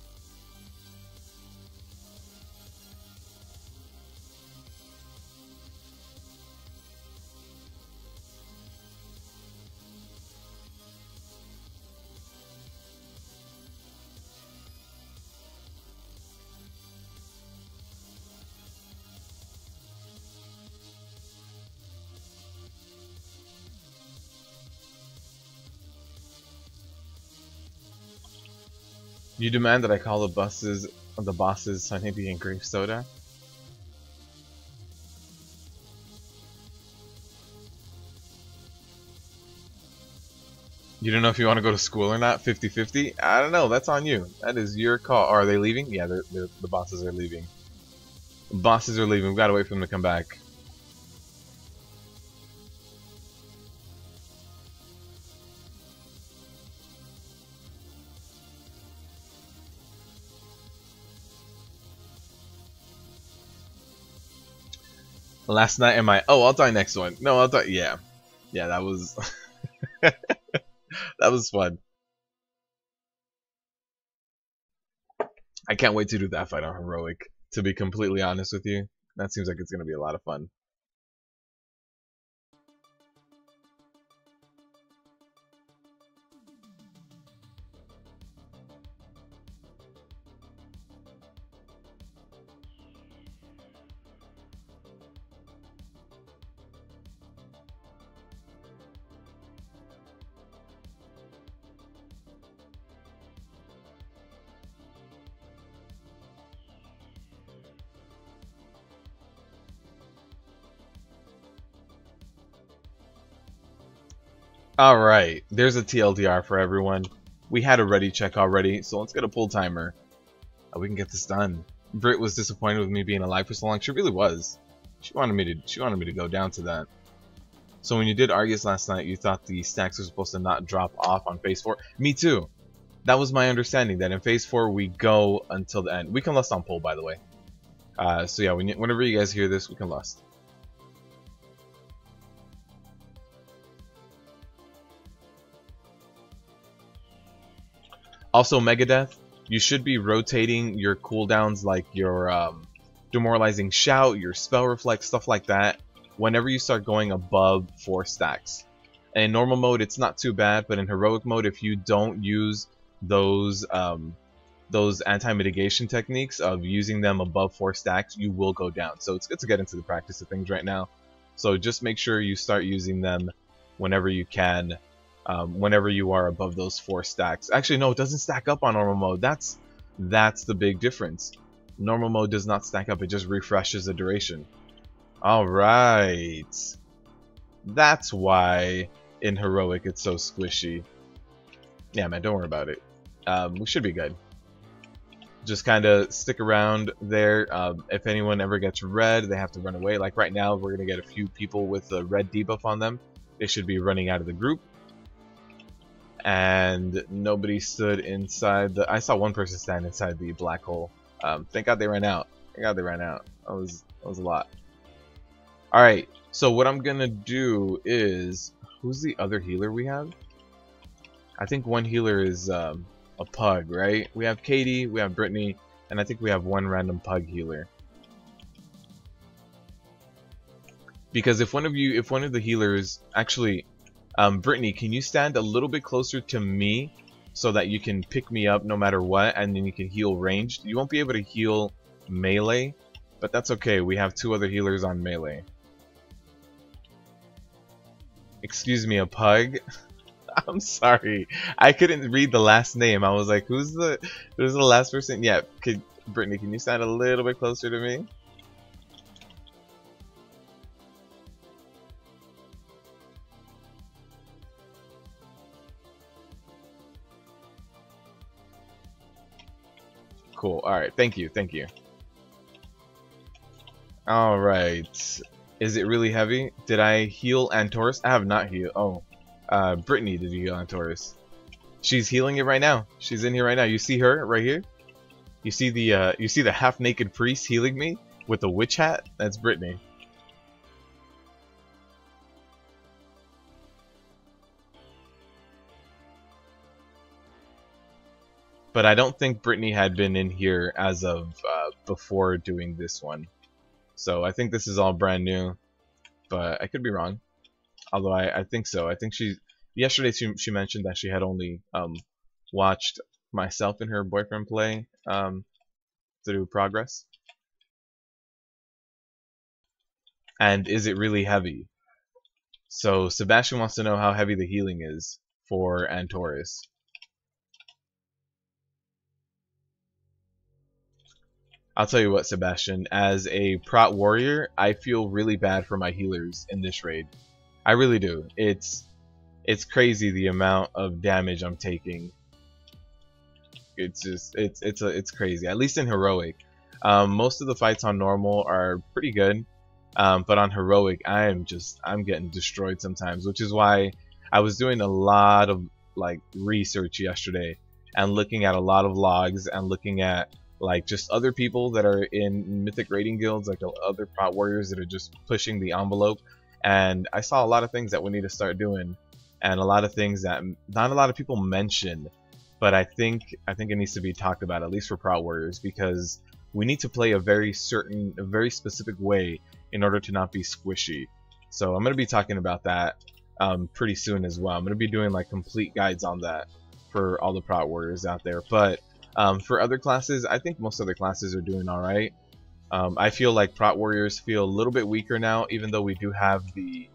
You demand that I call the bosses Sunny and Grape Soda? You don't know if you want to go to school or not? 50-50? I don't know. That's on you. That is your call. Are they leaving? Yeah, the bosses are leaving. The bosses are leaving. We've got to wait for them to come back. Last night in my... Oh, I'll die next one. No, I'll die... Yeah. Yeah, that was... that was fun. I can't wait to do that fight on Heroic, to be completely honest with you. That seems like it's going to be a lot of fun. Alright, there's a TLDR for everyone. We had a ready check already, so let's get a pull timer. We can get this done. Britt was disappointed with me being alive for so long. She really was. She wanted me to go down to that. So when you did Argus last night, you thought the stacks were supposed to not drop off on phase 4? Me too. That was my understanding, that in phase 4 we go until the end. We can lust on pull, by the way. So yeah, whenever you guys hear this, we can lust. Also, Megadeth, you should be rotating your cooldowns, like your Demoralizing Shout, your Spell Reflect, stuff like that, whenever you start going above 4 stacks. And in normal mode, it's not too bad, but in heroic mode, if you don't use those anti-mitigation techniques of using them above 4 stacks, you will go down. So it's good to get into the practice of things right now. So just make sure you start using them whenever you can. Whenever you are above those 4 stacks. Actually, no, it doesn't stack up on normal mode. That's the big difference. Normal mode does not stack up. It just refreshes the duration. Alright. That's why in Heroic it's so squishy. Yeah, man, don't worry about it. We should be good. Just kind of stick around there. If anyone ever gets red, they have to run away. Like right now, we're going to get a few people with the red debuff on them. They should be running out of the group. And nobody stood inside the... I saw one person stand inside the black hole. Thank God they ran out. Thank God they ran out. That was a lot. Alright, so what I'm gonna do is... Who's the other healer we have? I think one healer is a pug, right? We have Katie, we have Brittany, and I think we have one random pug healer. Because if one of the healers... Actually... Brittany, can you stand a little bit closer to me so that you can pick me up no matter what, and then you can heal ranged? You won't be able to heal melee, but that's okay. We have 2 other healers on melee. Excuse me, a pug? I'm sorry. I couldn't read the last name. I was like, who's the last person? Yeah, Brittany, can you stand a little bit closer to me? Cool. Alright, thank you. Alright. Is it really heavy? Did I heal Antorus? I have not healed. Oh, Brittany, did you heal Antorus? She's healing it right now. She's in here right now. You see her right here? You see the half-naked priest healing me with a witch hat? That's Brittany. But I don't think Brittany had been in here as of before doing this one. So I think this is all brand new. But I could be wrong. Although I think so. I think yesterday she mentioned that she had only watched myself and her boyfriend play through progress. And is it really heavy? So Sebastian wants to know how heavy the healing is for Antorus. I'll tell you what, Sebastian, as a prot warrior, I feel really bad for my healers in this raid. I really do. It's crazy the amount of damage I'm taking. It's crazy. At least in heroic. Most of the fights on normal are pretty good. But on heroic, I'm getting destroyed sometimes, which is why I was doing a lot of like research yesterday and looking at a lot of logs and looking at like just other people that are in mythic raiding guilds, like other prot warriors that are just pushing the envelope. And I saw a lot of things that we need to start doing, and a lot of things that not a lot of people mention, but I think it needs to be talked about, at least for prot warriors, because we need to play a very specific way in order to not be squishy. So I'm going to be talking about that pretty soon as well. I'm going to be doing like complete guides on that for all the prot warriors out there. But for other classes, I think most other classes are doing alright. I feel like prot warriors feel a little bit weaker now, even though we do have the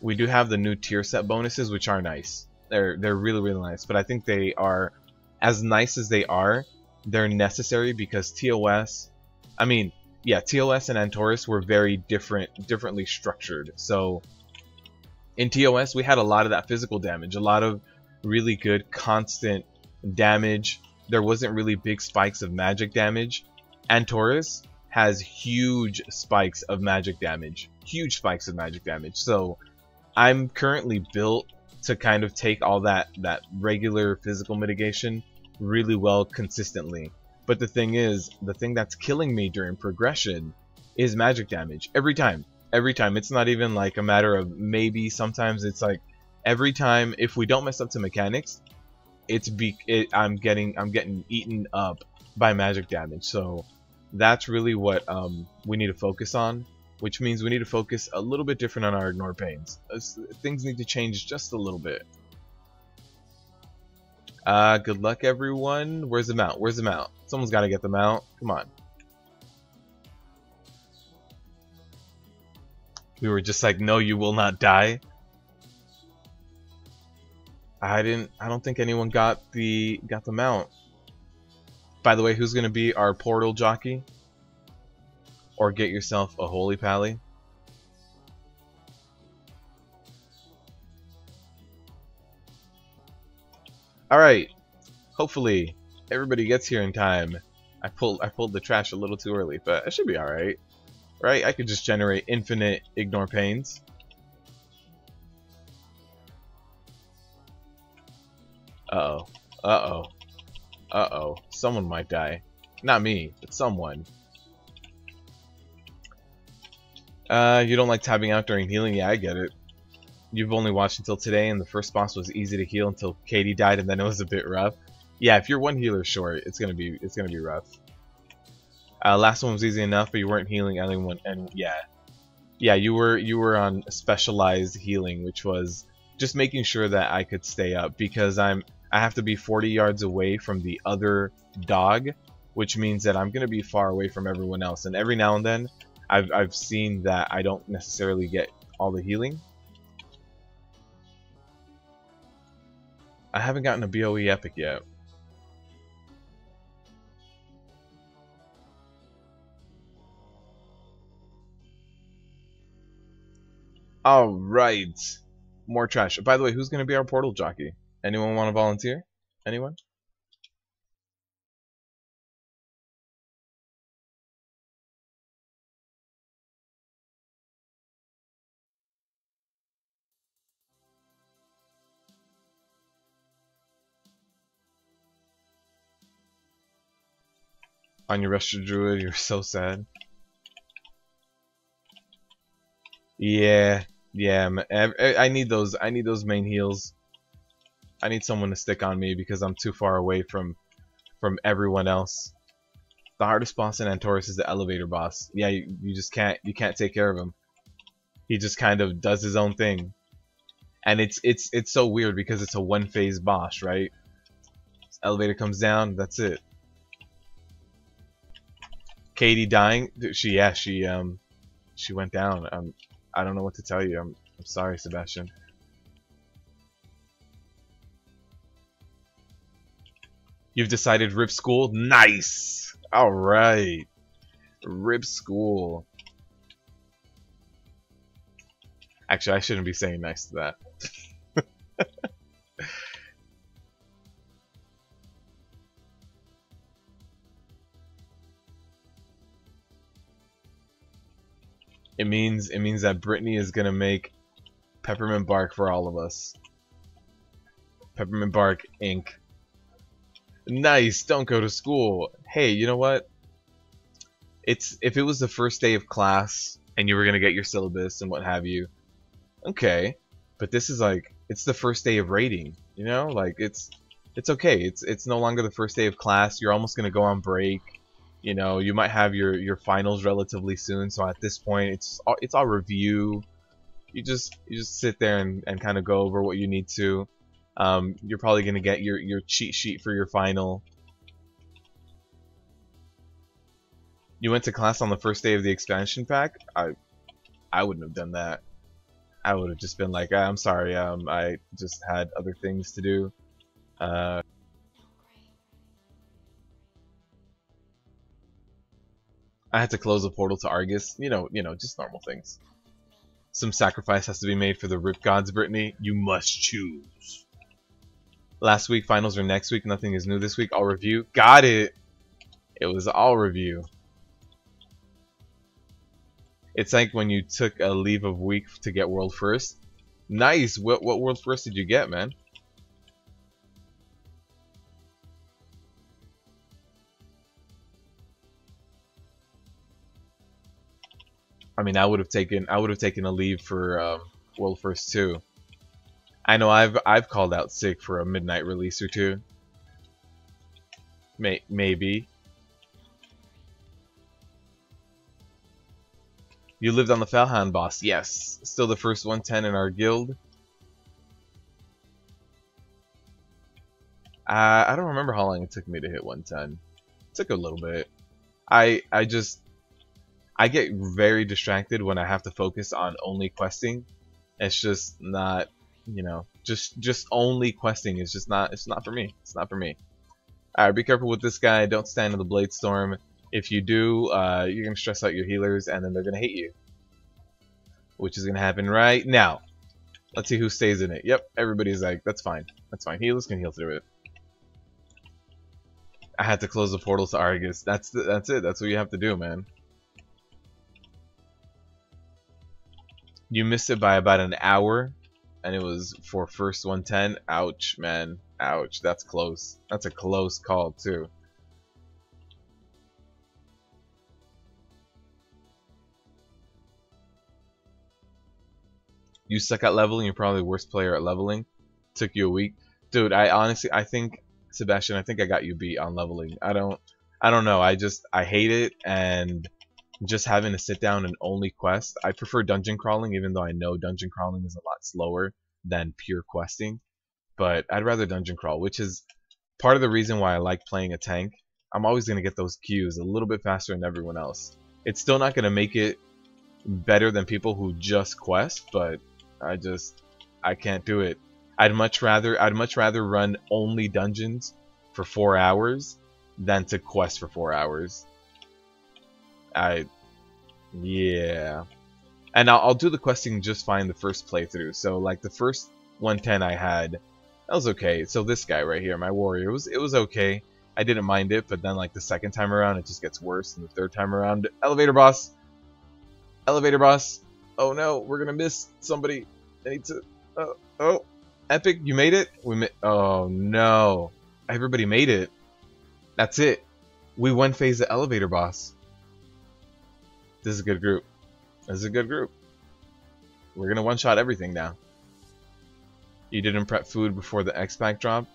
new tier set bonuses, which are nice. They're really nice. But I think they are, as nice as they are, they're necessary because TOS, I mean, yeah, TOS and Antorus were very differently structured. So in TOS, we had a lot of that physical damage, a lot of really good constant damage. There wasn't really big spikes of magic damage. Antorus has huge spikes of magic damage. So I'm currently built to kind of take all that regular physical mitigation really well consistently. But the thing is, the thing that's killing me during progression is magic damage. Every time. It's not even like a matter of maybe. Sometimes it's like every time, if we don't mess up to mechanics, I'm getting eaten up by magic damage. So that's really what we need to focus on, which means we need to focus a little bit different on our ignore pains. Things need to change just a little bit. Good luck, everyone. Where's the mount? Someone's got to get the mount. Come on. We were just like, no, you will not die. I don't think anyone got the mount. By the way, who's gonna be our portal jockey? Or get yourself a holy pally? Alright. Hopefully everybody gets here in time. I pulled the trash a little too early, but it should be alright. Right? I could just generate infinite ignore pains. Uh-oh. Someone might die. Not me, but someone. You don't like tabbing out during healing? Yeah, I get it. You've only watched until today, and the first boss was easy to heal until Katie died, and then it was a bit rough. Yeah, if you're one healer short, it's gonna be rough. Last one was easy enough, but you weren't healing anyone, and yeah, you were on specialized healing, which was just making sure that I could stay up, because I have to be 40 yards away from the other dog, which means that I'm gonna be far away from everyone else, and every now and then I've seen that I don't necessarily get all the healing. I haven't gotten a BOE epic yet. Alright. More trash. By the way, who's going to be our portal jockey? Anyone want to volunteer? Anyone? On your Rusted Druid, you're so sad. Yeah, yeah. I need those. I need those main heals. I need someone to stick on me because I'm too far away from everyone else. The hardest boss in Antorus is the elevator boss. Yeah, you just can't take care of him. He just kind of does his own thing, and it's so weird because it's a one-phase boss, right? This elevator comes down, that's it. Katie dying. She went down. I don't know what to tell you. I'm sorry, Sebastian. You've decided rip school? Nice! Alright. Rip school. Actually, I shouldn't be saying nice to that. It means that Brittany is gonna make peppermint bark for all of us. Peppermint bark ink. Nice, don't go to school. Hey, you know what? If it was the first day of class and you were gonna get your syllabus and what have you, okay. But this is like it's the first day of raiding, you know? Like it's okay. It's no longer the first day of class. You're almost gonna go on break. You know, you might have your finals relatively soon. So at this point, it's all review. You just sit there and kind of go over what you need to. You're probably gonna get your cheat sheet for your final. You went to class on the first day of the expansion pack. I wouldn't have done that. I would have just been like, I'm sorry. I just had other things to do. I had to close a portal to Argus. You know, just normal things. Some sacrifice has to be made for the Rip Gods, Brittany. You must choose. Last week, finals are next week. Nothing is new this week. All review. Got it. It was all review. It's like when you took a leave of week to get world first. Nice. What world first did you get, man? I mean, I would have taken a leave for world first too. I know I've called out sick for a midnight release or two. Maybe. You lived on the Felhound boss. Yes. Still the first 110 in our guild. I don't remember how long it took me to hit 110. It took a little bit. I get very distracted when I have to focus on only questing. It's just not, you know, just only questing is just not. It's not for me. It's not for me. All right, be careful with this guy. Don't stand in the blade storm. If you do, you're gonna stress out your healers, and then they're gonna hate you, which is gonna happen right now. Let's see who stays in it. Yep, everybody's like, that's fine. That's fine. Healers can heal through it. I had to close the portal to Argus. That's it. That's what you have to do, man. You missed it by about an hour, and it was for first 110. Ouch, man. Ouch. That's close. That's a close call, too. You suck at leveling. You're probably the worst player at leveling. Took you a week. Dude, I think, Sebastian, I think I got you beat on leveling. I don't know. I hate it, and just having to sit down and only quest. I prefer dungeon crawling, even though I know dungeon crawling is a lot slower than pure questing. But I'd rather dungeon crawl, which is part of the reason why I like playing a tank. I'm always going to get those queues a little bit faster than everyone else. It's still not going to make it better than people who just quest, but I can't do it. I'd much rather run only dungeons for 4 hours than to quest for 4 hours. Yeah. And I'll do the questing just fine the first playthrough. So like the first 110 I had, that was okay. So this guy right here, my warrior, it was okay. I didn't mind it, but then like the second time around it just gets worse, and the third time around, elevator boss. Elevator boss. Oh no, we're gonna miss somebody. I need to oh, Epic, you made it? Oh no. Everybody made it. That's it. We one phase the elevator boss. This is a good group. This is a good group. We're gonna one-shot everything now. You didn't prep food before the X-Pack drop?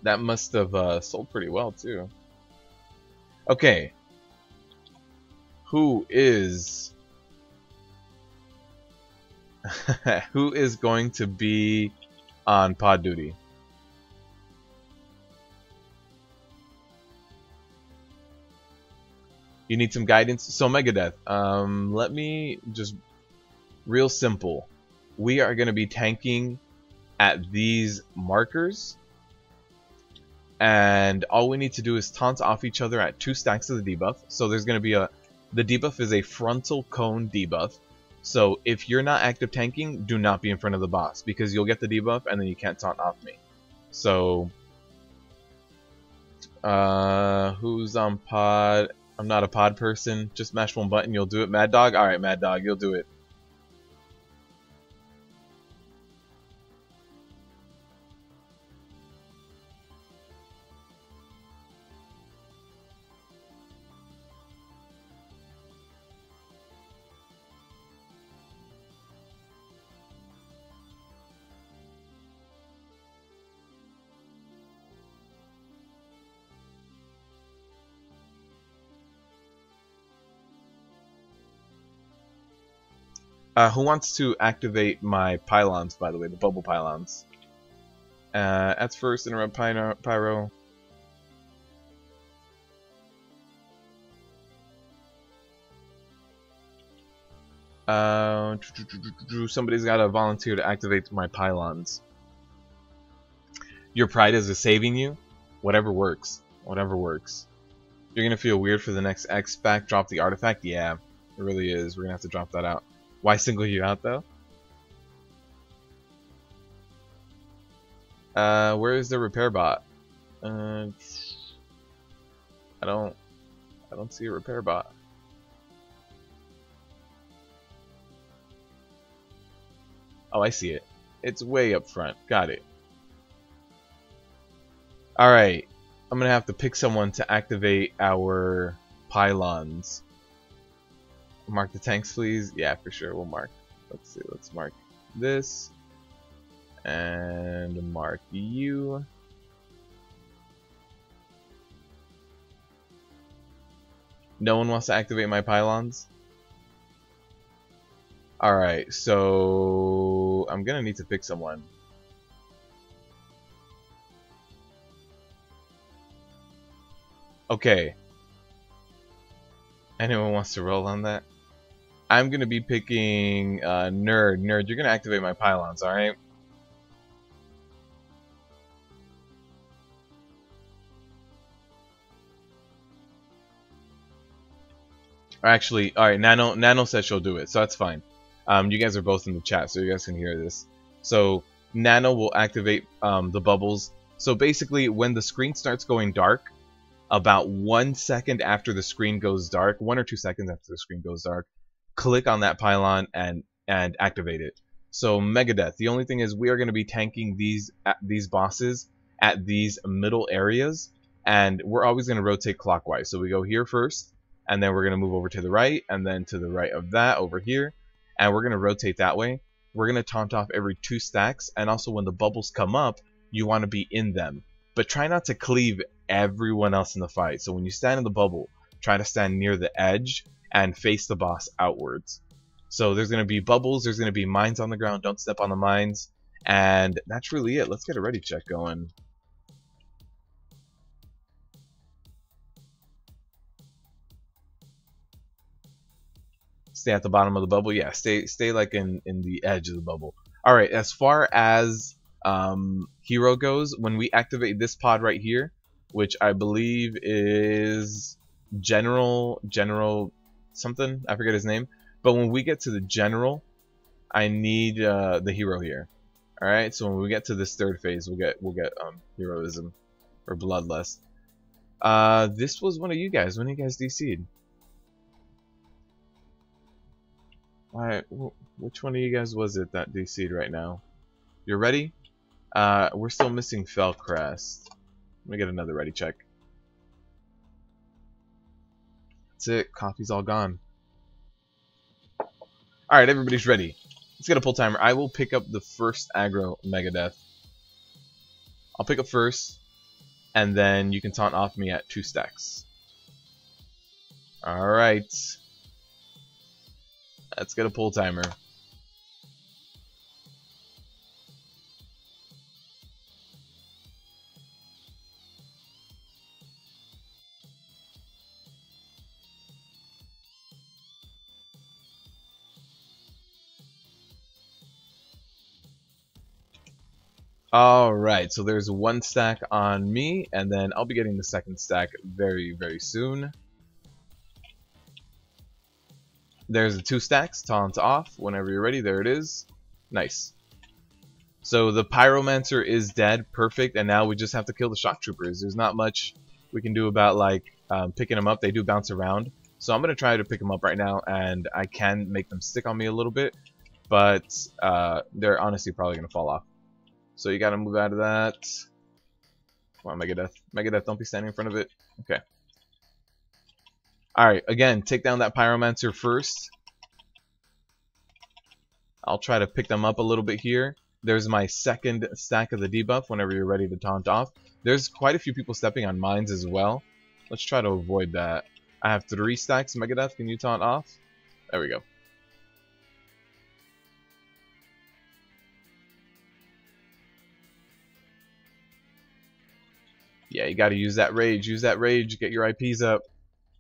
That must have sold pretty well, too. Okay. Who is... who is going to be on pod duty? You need some guidance? So, Megadeth, let me just... Real simple. We are going to be tanking at these markers. And all we need to do is taunt off each other at 2 stacks of the debuff. So there's going to be the debuff is a frontal cone debuff. So if you're not active tanking, do not be in front of the boss, because you'll get the debuff and then you can't taunt off me. So, who's on pod? I'm not a pod person. Just mash one button, you'll do it. Mad Dog? Alright, Mad Dog, you'll do it. Who wants to activate my pylons, by the way, the bubble pylons? That's first, interrupt pyro. Somebody's got to volunteer to activate my pylons. Your pride is saving you? Whatever works. Whatever works. You're going to feel weird for the next X-Pack. Drop the artifact? Yeah, it really is. We're going to have to drop that out. Why single you out, though? Where is the repair bot? I don't see a repair bot. Oh, I see it. It's way up front. Got it. Alright. I'm gonna have to pick someone to activate our pylons. Mark the tanks, please. Yeah, for sure. We'll mark. Let's see. Let's mark this. And mark you. No one wants to activate my pylons? Alright, so I'm gonna need to pick someone. Okay. Anyone wants to roll on that? I'm gonna be picking Nerd. Nerd, you're gonna activate my pylons, alright? Actually, alright, Nano said she'll do it, so that's fine. You guys are both in the chat, so you guys can hear this. So, Nano will activate the bubbles. So basically, when the screen starts going dark, about 1 second after the screen goes dark, 1 or 2 seconds after the screen goes dark, click on that pylon and activate it. So Megadeth, the only thing is we are going to be tanking these bosses at these middle areas, and we're always going to rotate clockwise. So we go here first, and then we're going to move over to the right, and then to the right of that over here, and we're going to rotate that way. We're going to taunt off every 2 stacks, and also when the bubbles come up, you want to be in them. But try not to cleave everyone else in the fight. So when you stand in the bubble, try to stand near the edge and face the boss outwards. So there's going to be bubbles, there's going to be mines on the ground, don't step on the mines, and that's really it. Let's get a ready check going. Stay at the bottom of the bubble. Yeah, stay like in the edge of the bubble. Alright, as far as hero goes, when we activate this pod right here, which I believe is General something, I forget his name, but when we get to the General, I need the hero here. Alright, so when we get to this 3rd phase, we'll get heroism or bloodlust. This was one of you guys. When you guys DC'd? Alright, which one of you guys was it that DC'd right now? You're ready? We're still missing Fellcrest. Let me get another ready check. That's it. Coffee's all gone. Alright, everybody's ready. Let's get a pull timer. I will pick up the first aggro Megadeth. I'll pick up first, and then you can taunt off me at 2 stacks. Alright. Let's get a pull timer. Alright, so there's 1 stack on me, and then I'll be getting the 2nd stack very, very soon. There's the 2 stacks, taunt off, whenever you're ready, there it is. Nice. So the Pyromancer is dead, perfect, and now we just have to kill the Shock Troopers. There's not much we can do about, like, picking them up. They do bounce around. So I'm going to try to pick them up right now, and I can make them stick on me a little bit, but they're honestly probably going to fall off. So you gotta move out of that. Come on, Megadeth. Megadeth, don't be standing in front of it. Okay. Alright, again, take down that Pyromancer first. I'll try to pick them up a little bit here. There's my 2nd stack of the debuff whenever you're ready to taunt off. There's quite a few people stepping on mines as well. Let's try to avoid that. I have 3 stacks. Megadeth, can you taunt off? There we go. Yeah, you gotta use that rage. Use that rage. Get your IPs up.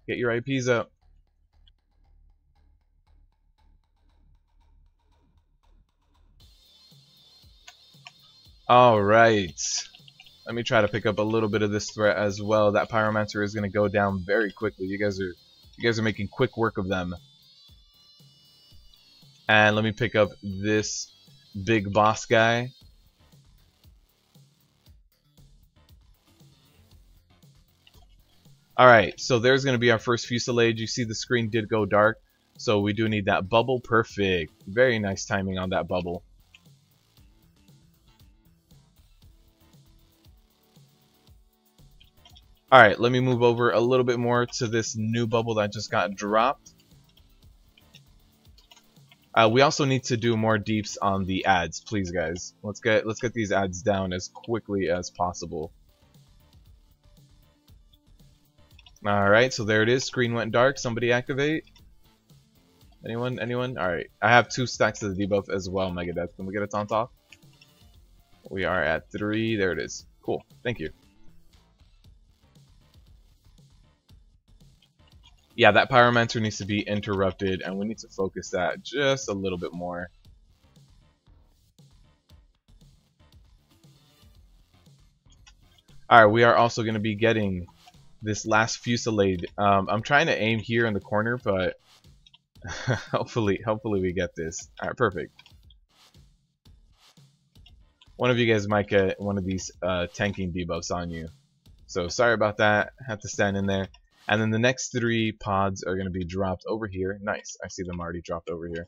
Get your IPs up. Alright. Let me try to pick up a little bit of this threat as well. That Pyromancer is gonna go down very quickly. You guys are making quick work of them. And let me pick up this big boss guy. Alright, so there's going to be our first Fusillade. You see the screen did go dark, so we do need that bubble. Perfect. Very nice timing on that bubble. Alright, let me move over a little bit more to this new bubble that just got dropped. We also need to do more deeps on the ads, please guys. Let's get these ads down as quickly as possible. Alright, so there it is. Screen went dark. Somebody activate. Anyone? Anyone? Alright. I have 2 stacks of the debuff as well, Megadeth. Can we get a taunt off? We are at 3. There it is. Cool. Thank you. Yeah, that Pyromancer needs to be interrupted, and we need to focus that just a little bit more. Alright, we are also going to be getting this last Fusillade. I'm trying to aim here in the corner, but hopefully we get this. Alright, perfect. One of you guys might get one of these tanking debuffs on you. So sorry about that. Had to stand in there. And then the next 3 pods are going to be dropped over here. Nice. I see them already dropped over here.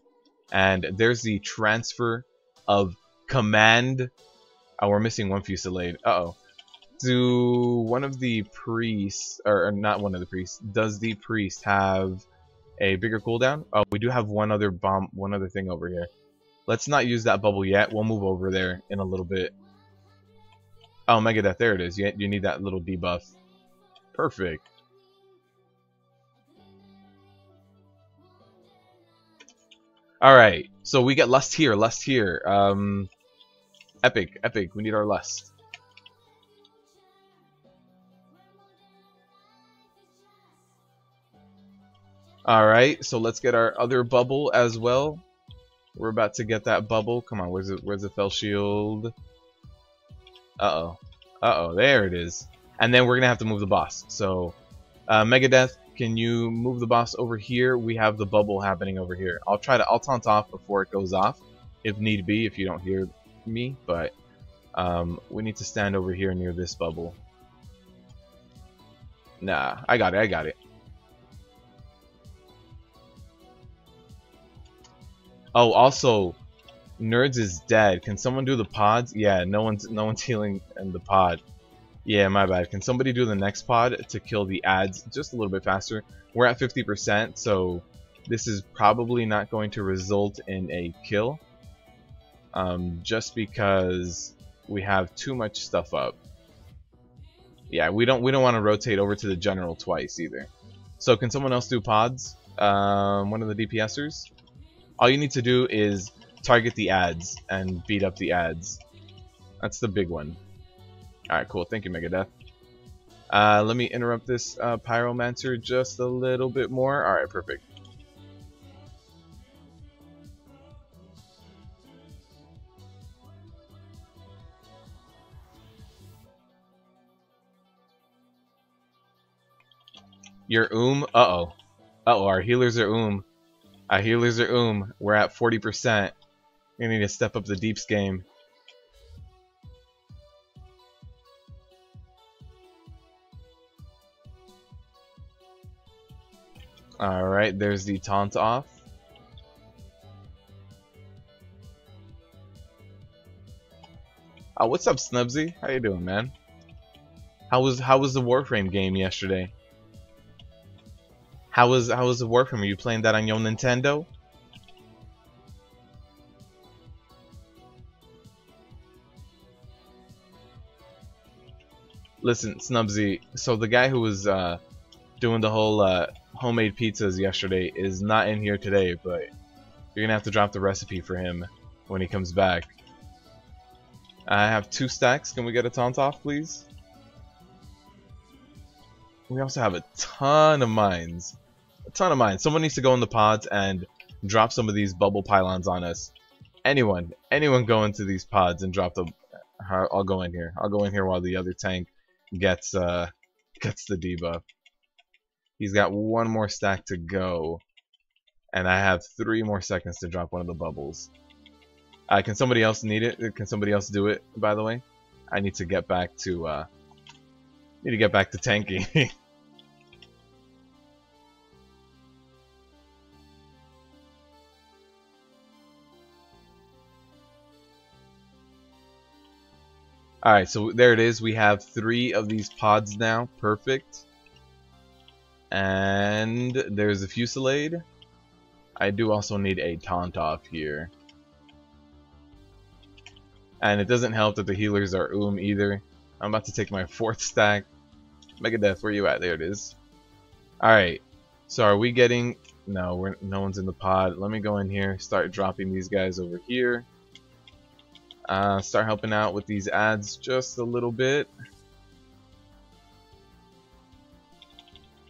And there's the transfer of command. Oh, we're missing 1 Fusillade. Uh-oh. Do one of the priests, or not one of the priests, does the priest have a bigger cooldown? Oh, we do have one other thing over here. Let's not use that bubble yet. We'll move over there in a little bit. Oh, Megadeth, there it is. You need that little debuff. Perfect. Alright, so we get lust here, Epic, we need our lust. Alright, so let's get our other bubble as well. We're about to get that bubble. Come on, where's the fell shield? Uh-oh, there it is. And then we're gonna have to move the boss. So, Megadeth, can you move the boss over here? We have the bubble happening over here. I'll taunt off before it goes off, if need be, if you don't hear me, but we need to stand over here near this bubble. Nah, I got it. Oh, also, Nerds is dead. Can someone do the pods? Yeah, no one's healing in the pod. Yeah, my bad. Can somebody do the next pod to kill the ads just a little bit faster? We're at 50%, so this is probably not going to result in a kill. Just because we have too much stuff up. Yeah, we don't want to rotate over to the general twice either. So can someone else do pods? One of the DPSers? All you need to do is target the ads and beat up the ads. That's the big one. Alright, cool. Thank you, Megadeth. Let me interrupt this Pyromancer just a little bit more. Alright, perfect. Your Uh-oh. Uh-oh, our healers are Our healers are We're at 40%. We need to step up the deeps game. Alright, there's the taunt off. Oh, what's up, Snubsy? How you doing, man? How was the Warframe game yesterday? How was the Warframe? Are you playing that on your Nintendo? Listen, Snubsy, so the guy who was doing the whole homemade pizzas yesterday is not in here today, but you're gonna have to drop the recipe for him when he comes back. I have 2 stacks. Can we get a taunt off, please? We also have a ton of mines. A ton of mines. Someone needs to go in the pods and drop some of these bubble pylons on us. Anyone go into these pods and drop them. I'll go in here. I'll go in here while the other tank gets the debuff. He's got 1 more stack to go, and I have 3 more seconds to drop one of the bubbles. Can somebody else need it? Can somebody else do it? By the way, I need to get back to tanking. Alright, so there it is. We have 3 of these pods now. Perfect. And there's a Fusillade. I do also need a taunt off here. And it doesn't help that the healers are either. I'm about to take my 4th stack. Megadeth, where you at? There it is. Alright. So are we getting... No, no one's in the pod. Let me go in here, start dropping these guys over here. Start helping out with these ads just a little bit.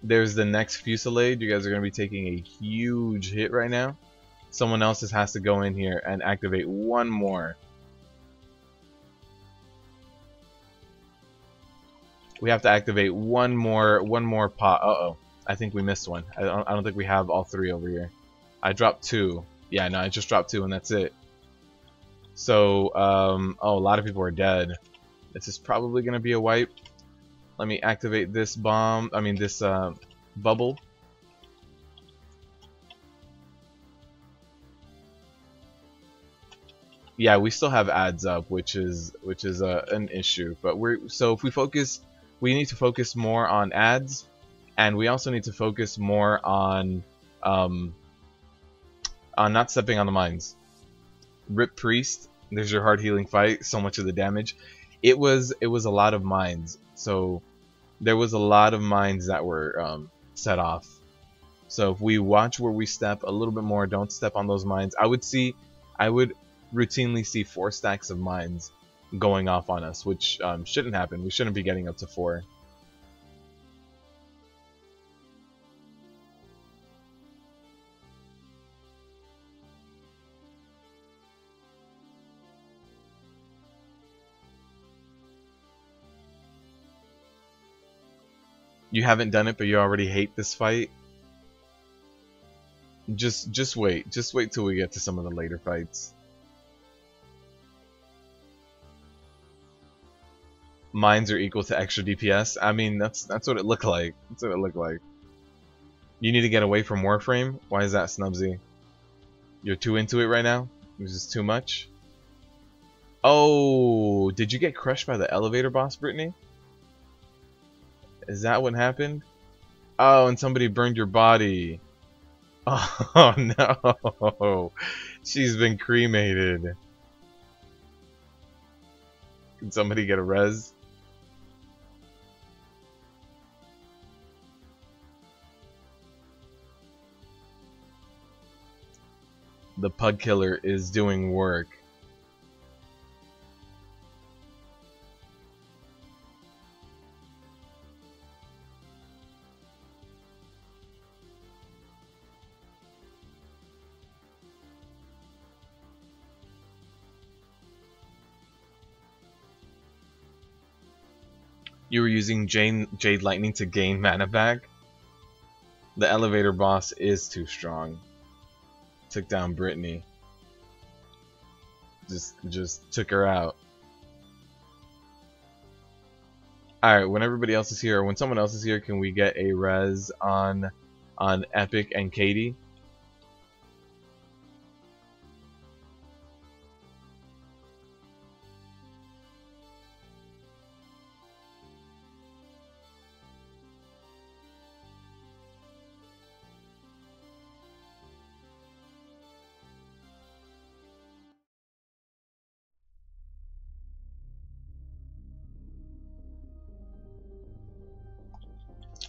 There's the next Fusillade. You guys are going to be taking a huge hit right now. Someone else has to go in here and activate 1 more. We have to activate one more pot. Uh-oh. I think we missed one. I don't think we have all 3 over here. I dropped 2. Yeah, no, I just dropped 2 and that's it. So, oh, a lot of people are dead. This is probably going to be a wipe. Let me activate this bomb. I mean, this bubble. Yeah, we still have ads up, which is an issue. But if we focus, we need to focus more on ads, and we also need to focus more on not stepping on the mines. Rip Priest, there's your hard healing fight. So much of the damage. It was a lot of mines. So there was a lot of mines that were set off. So if we watch where we step a little bit more, don't step on those mines. I would routinely see 4 stacks of mines going off on us, which shouldn't happen. We shouldn't be getting up to 4. You haven't done it, but you already hate this fight. Just wait. Just wait till we get to some of the later fights. Mines are equal to extra DPS. I mean, that's what it looked like. That's what it looked like. You need to get away from Warframe. Why is that, Snubsy? You're too into it right now? This is too much? Oh, did you get crushed by the elevator boss, Brittany? Is that what happened? Oh, and somebody burned your body. Oh no. She's been cremated. Can somebody get a res? The pug killer is doing work. You were using Jade Lightning to gain mana back? The elevator boss is too strong. Took down Brittany. Just took her out. Alright, when everybody else is here, or when someone else is here, can we get a res on Epic and Katie?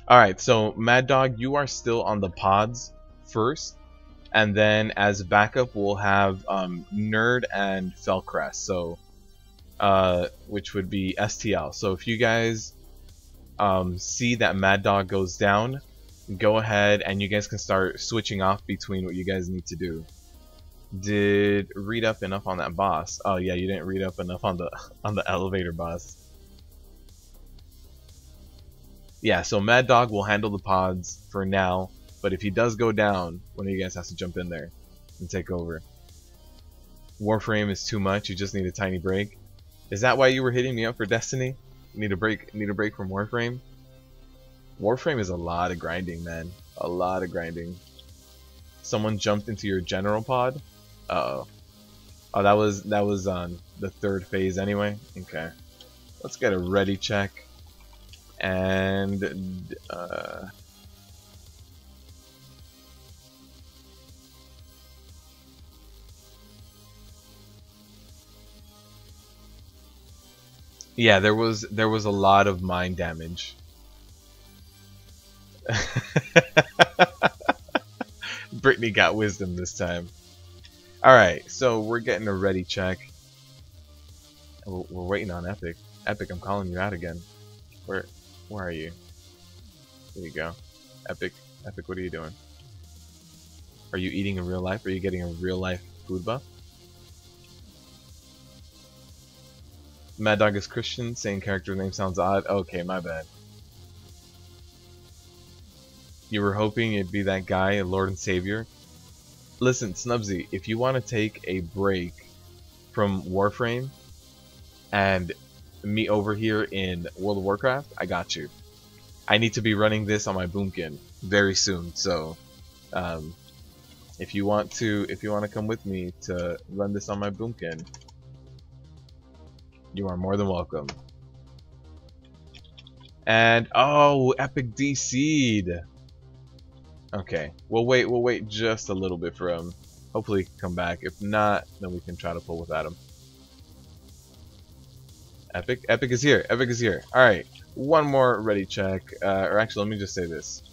Alright, so Mad Dog, you are still on the pods first, and then as backup we'll have Nerd and Felcrest, so which would be STL. So if you guys see that Mad Dog goes down, go ahead and you guys can start switching off between what you guys need to do. Did read up enough on that boss? Oh yeah, you didn't read up enough on the elevator boss. Yeah, so Mad Dog will handle the pods for now, but if he does go down, one of you guys has to jump in there and take over. Warframe is too much, you just need a tiny break. Is that why you were hitting me up for Destiny? Need a break from Warframe? Warframe is a lot of grinding, man. A lot of grinding. Someone jumped into your general pod? Uh-oh. Oh, that was on the 3rd phase anyway? Okay. Let's get a ready check. And yeah, there was a lot of mind damage. Brittany got wisdom this time. Alright, so we're getting a ready check. We're waiting on Epic. Epic, I'm calling you out again. Where are you? There you go. Epic, what are you doing? Are you eating in real life? Are you getting a real life food buff? Mad Dog is Christian, saying character name sounds odd. Okay, my bad. You were hoping it'd be that guy, Lord and Savior? Listen, Snubsy, if you want to take a break from Warframe and me over here in World of Warcraft, I got you. I need to be running this on my Boomkin very soon, so if you want to come with me to run this on my Boomkin, you are more than welcome. And oh, Epic DC'd. Okay, we'll wait just a little bit for him. Hopefully he can come back. If not, then we can try to pull without him. Epic is here. Epic is here. Alright, one more ready check. Or actually, let me just say this.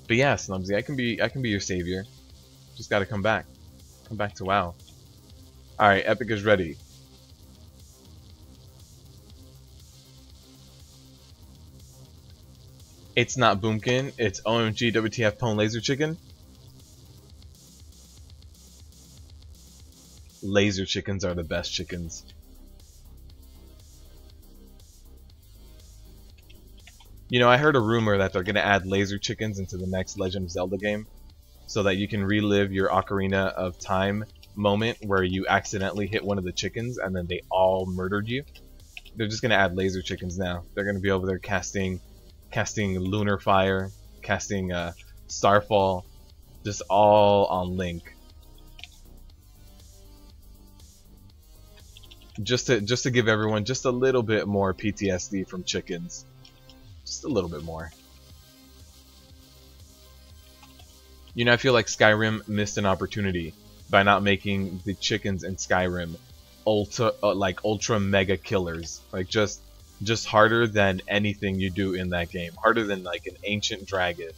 But yeah, Snubsy, I can be your savior. Just gotta come back. Come back to WoW. Alright, Epic is ready. It's not Boomkin, it's OMG WTF Pwn Laser Chicken. Laser chickens are the best chickens. You know, I heard a rumor that they're gonna add laser chickens into the next Legend of Zelda game, so that you can relive your Ocarina of Time moment where you accidentally hit one of the chickens and then they all murdered you. They're just gonna add laser chickens now. They're gonna be over there casting Lunar Fire, casting Starfall, just all on Link. Just to give everyone just a little bit more PTSD from chickens. Just a little bit more. You know, I feel like Skyrim missed an opportunity by not making the chickens in Skyrim ultra mega killers. Like just harder than anything you do in that game. Harder than like an ancient dragon.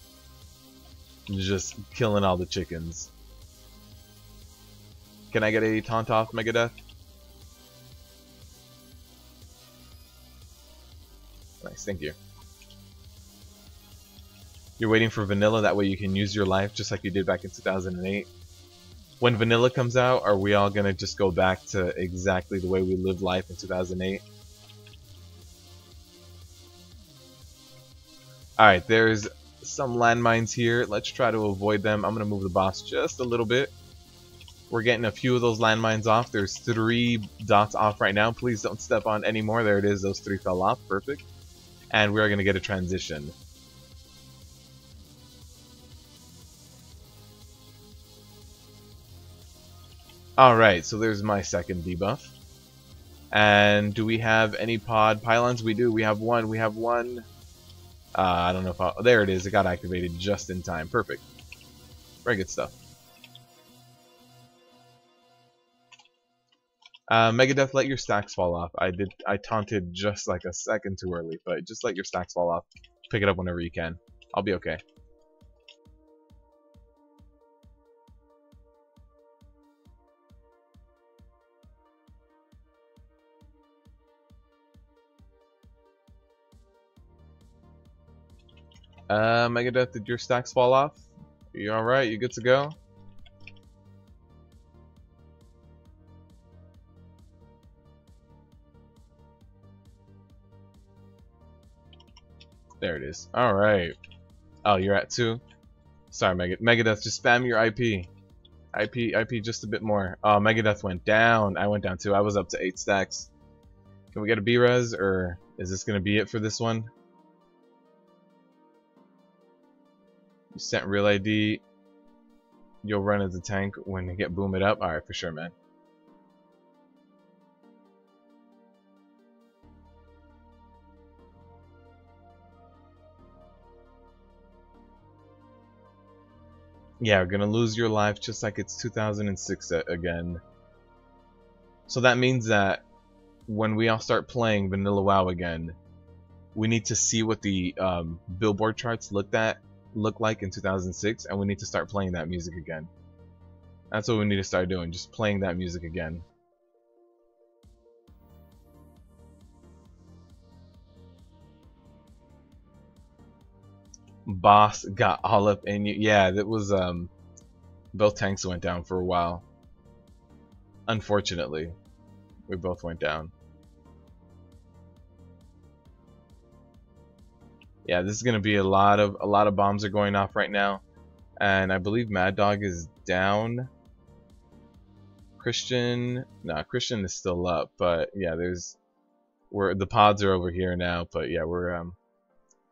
Just killing all the chickens. Can I get a taunt off Megadeth? Nice, thank you. You're waiting for vanilla, that way you can use your life just like you did back in 2008. When vanilla comes out, are we all gonna just go back to exactly the way we lived life in 2008? Alright, there's some landmines here. Let's try to avoid them. I'm gonna move the boss just a little bit. We're getting a few of those landmines off. There's 3 dots off right now. Please don't step on any more. There it is. Those 3 fell off. Perfect. And we are going to get a transition. Alright, so there's my second debuff. And do we have any pod pylons? We do. We have one. We have one. I don't know if I'll... There it is. It got activated just in time. Perfect. Very good stuff. Megadeth, let your stacks fall off. I taunted just like a second too early, but just let your stacks fall off. Pick it up whenever you can. I'll be okay. Megadeth, did your stacks fall off? Are you alright? You good to go? There it is. Alright. Oh, you're at 2? Sorry, Megadeth, just spam your IP. IP just a bit more. Oh, Megadeth went down. I went down too. I was up to 8 stacks. Can we get a B-res, or is this going to be it for this one? You sent real ID. You'll run as a tank when you get boom it up. Alright, for sure, man. Yeah, we're gonna lose your life just like it's 2006 again. So that means that when we all start playing Vanilla WoW again, we need to see what the billboard charts look like in 2006, and we need to start playing that music again. That's what we need to start doing, just playing that music again. Boss got all up in you. Yeah, that was both tanks went down for a while. Unfortunately, we both went down. Yeah, this is gonna be a lot of bombs are going off right now, and I believe Mad Dog is down. Christian is still up, but yeah, the pods are over here now, but yeah, we're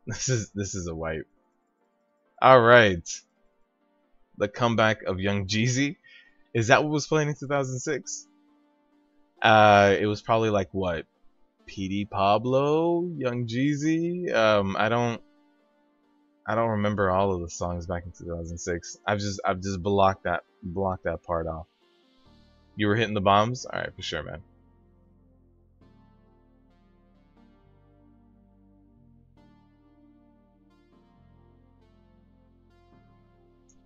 this is a wipe. Alright. The comeback of Young Jeezy. Is that what was playing in 2006? It was probably like what? PD Pablo, Young Jeezy. I don't remember all of the songs back in 2006. I've just blocked that part off. You were hitting the bombs? Alright, for sure, man.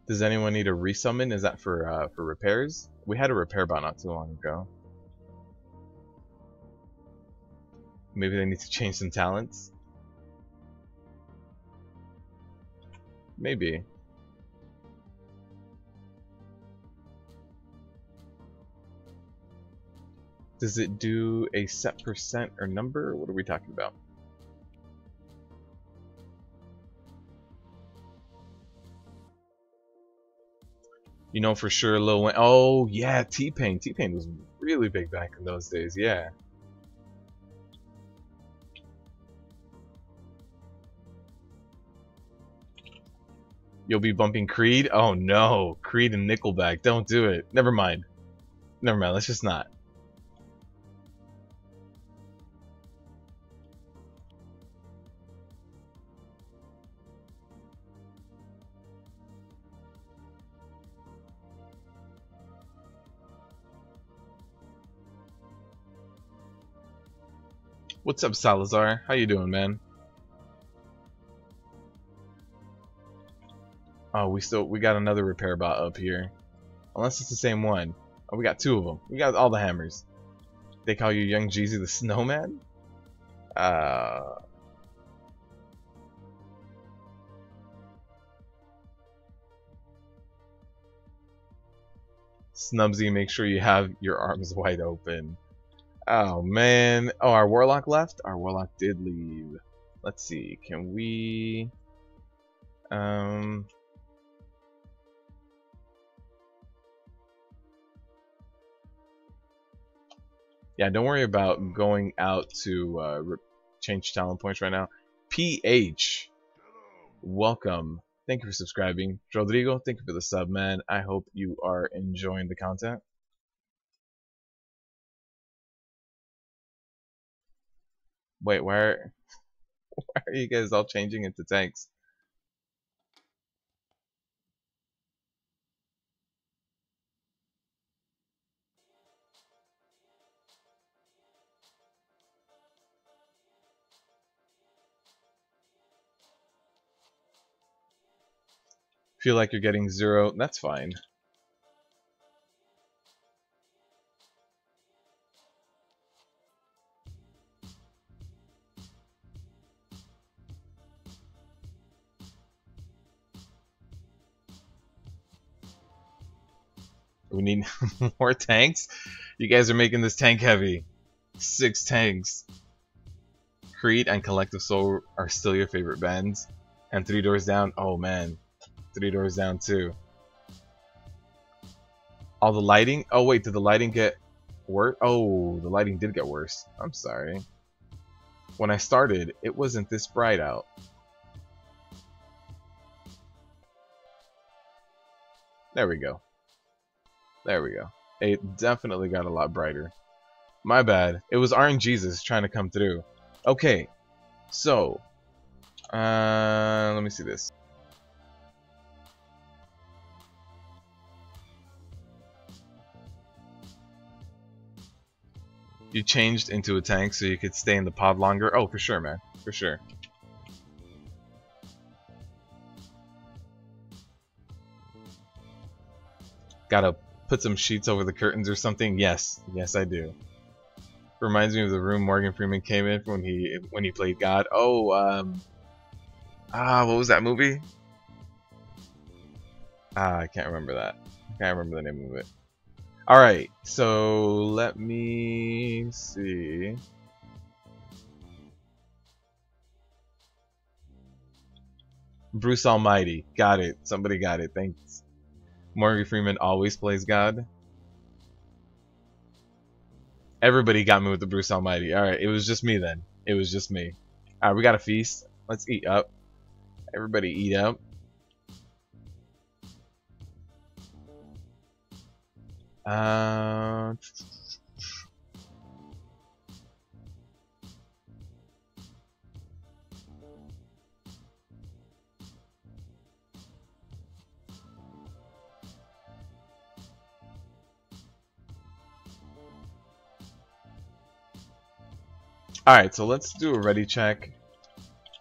Does anyone need a resummon? Is that for repairs? We had a repair bot not too long ago. Maybe they need to change some talents? Maybe. Does it do a set percent or number? What are we talking about? You know for sure Lil Wayne. Oh yeah, T-Pain. T-Pain was really big back in those days, yeah. You'll be bumping Creed? Oh no, Creed and Nickelback. Don't do it. Never mind. Never mind, let's just not. What's up, Salazar? How you doing, man? Oh, we got another repair bot up here. Unless it's the same one. Oh, we got two of them. We got all the hammers. They call you Young Jeezy the Snowman? Snubsy, make sure you have your arms wide open. Oh, man. Oh, our Warlock left? Our Warlock did leave. Let's see. Can we... Yeah, don't worry about going out to change talent points right now. PH, welcome. Thank you for subscribing. Rodrigo, thank you for the sub, man. I hope you are enjoying the content. Wait, why are you guys all changing into tanks? Feel like you're getting 0? That's fine. We need more tanks? You guys are making this tank heavy. 6 tanks. Creed and Collective Soul are still your favorite bands. And 3 Doors Down, oh man. 3 Doors Down too. All the lighting? Oh wait, did the lighting get worse? Oh, the lighting did get worse. I'm sorry. When I started, it wasn't this bright out. There we go. There we go. It definitely got a lot brighter. My bad. It was RNGesus trying to come through. Okay. So. Let me see this. You changed into a tank so you could stay in the pod longer? Oh, for sure, man. For sure. Gotta put some sheets over the curtains or something? Yes. Yes, I do. Reminds me of the room Morgan Freeman came in when he played God. Oh, what was that movie? I can't remember that. I can't remember the name of it. Alright, so let me see. Bruce Almighty. Got it. Somebody got it. Thanks. Morgan Freeman always plays God. Everybody got me with the Bruce Almighty. Alright, it was just me then. It was just me. Alright, we got a feast. Let's eat up. Everybody eat up. Alright, so let's do a ready check.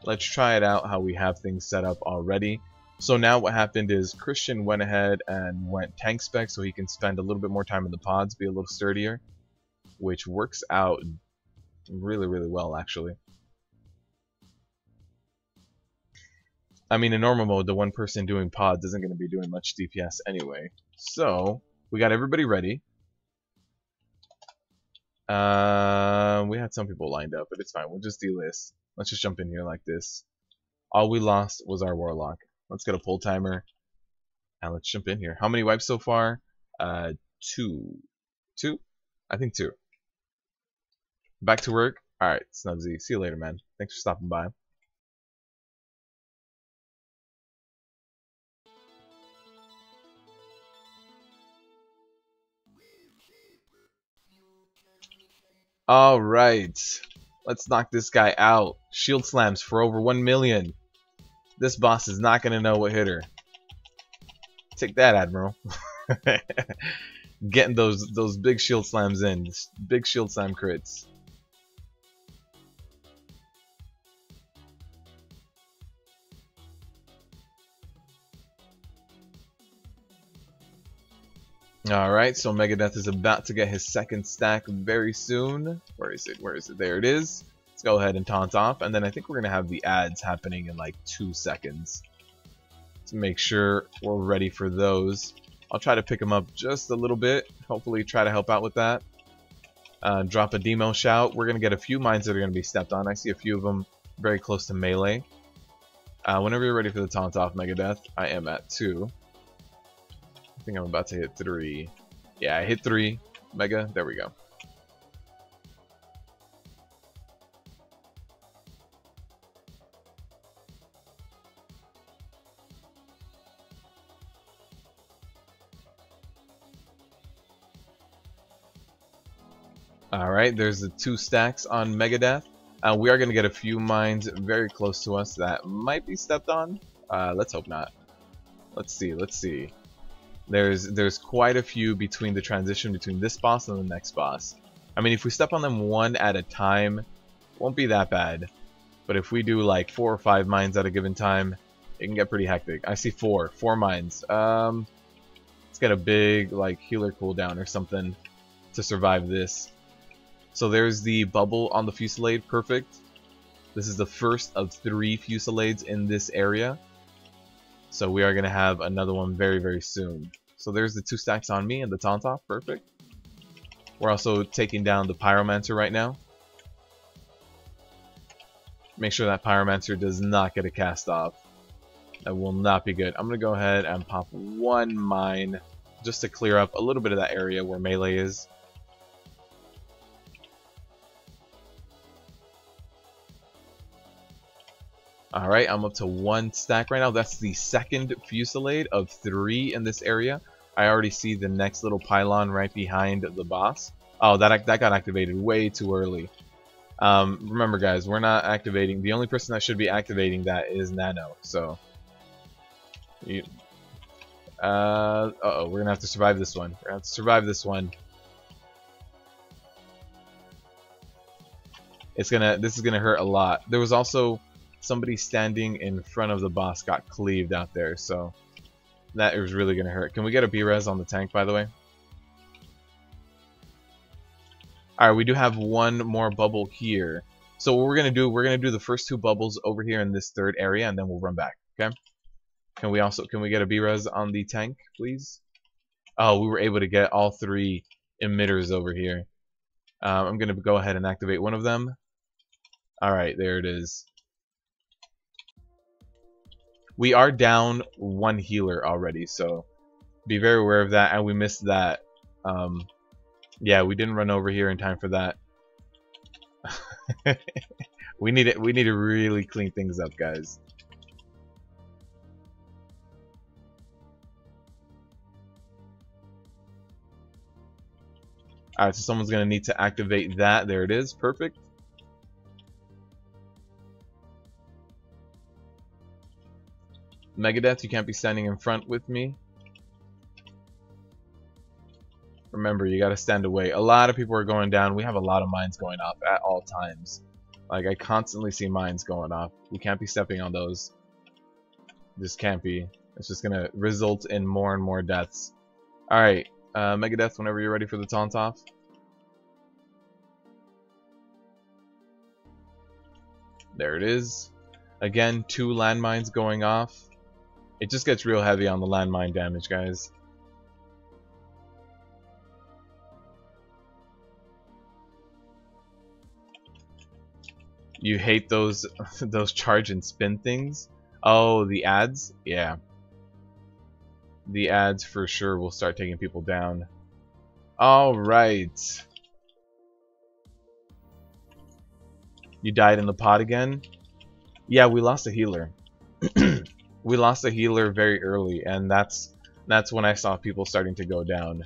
Let's try it out how we have things set up already. So now what happened is Christian went ahead and went tank spec so he can spend a little bit more time in the pods, be a little sturdier, which works out really, really well actually. I mean, in normal mode, the one person doing pods isn't going to be doing much DPS anyway. So, we got everybody ready. We had some people lined up, but it's fine. We'll just delist. Let's just jump in here like this. All we lost was our Warlock. Let's get a pull timer. And let's jump in here. How many wipes so far? 2. 2? I think 2. Back to work. Alright, Snubsy. See you later, man. Thanks for stopping by. Alright. Let's knock this guy out. Shield slams for over 1 million. This boss is not going to know what hit her. Take that, Admiral. Getting those big shield slams in. Big shield slam crits. Alright, so Megadeth is about to get his second stack very soon. Where is it? Where is it? There it is. Let's go ahead and taunt off, and then I think we're going to have the ads happening in like 2 seconds. To make sure we're ready for those. I'll try to pick them up just a little bit. Hopefully try to help out with that. Drop a demo shout. We're going to get a few mines that are going to be stepped on. I see a few of them very close to melee. Whenever you're ready for the taunt off, Megadeth, I am at 2. I think I'm about to hit 3. Yeah, I hit 3. Mega, there we go. Alright, there's the 2 stacks on Megadeth. We are going to get a few mines very close to us that might be stepped on. Let's hope not. Let's see. There's quite a few between the transition between this boss and the next boss. I mean, if we step on them one at a time, it won't be that bad. But if we do like 4 or 5 mines at a given time, it can get pretty hectic. I see 4 mines. Let's get a big like healer cooldown or something to survive this. So there's the bubble on the Fusillade, perfect. This is the first of 3 Fusillades in this area. So we are going to have another one very, very soon. So there's the 2 stacks on me and the taunt off, perfect. We're also taking down the Pyromancer right now. Make sure that Pyromancer does not get a cast off. That will not be good. I'm going to go ahead and pop 1 mine just to clear up a little bit of that area where melee is. Alright, I'm up to 1 stack right now. That's the second Fusillade of 3 in this area. I already see the next little pylon right behind the boss. Oh, that got activated way too early. Remember guys, we're not activating. The only person that should be activating that is Nano. So, uh-oh, we're gonna have to survive this one. We're gonna have to survive this one. This is gonna hurt a lot. There was also somebody standing in front of the boss got cleaved out there, so that is really gonna hurt. Can we get a B-res on the tank, by the way? Alright, we do have 1 more bubble here. So what we're gonna do the first 2 bubbles over here in this 3rd area, and then we'll run back. Okay? Can we get a B-res on the tank, please? Oh, we were able to get all 3 emitters over here. I'm gonna go ahead and activate one of them. Alright, there it is. We are down 1 healer already, so be very aware of that. And we missed that. Yeah, we didn't run over here in time for that. we need to really clean things up, guys. Alright, so someone's gonna need to activate that. There it is, perfect. Megadeth, you can't be standing in front with me. Remember, you gotta stand away. A lot of people are going down. We have a lot of mines going off at all times. Like, I constantly see mines going off. We can't be stepping on those. This can't be. It's just gonna result in more and more deaths. Alright, Megadeth, whenever you're ready for the taunt off. There it is. Again, 2 landmines going off. It just gets real heavy on the landmine damage, guys. You hate those those charge and spin things? Oh, the ads? Yeah. The ads for sure will start taking people down. Alright. You died in the pod again? Yeah, we lost a healer. We lost a healer very early, and that's when I saw people starting to go down.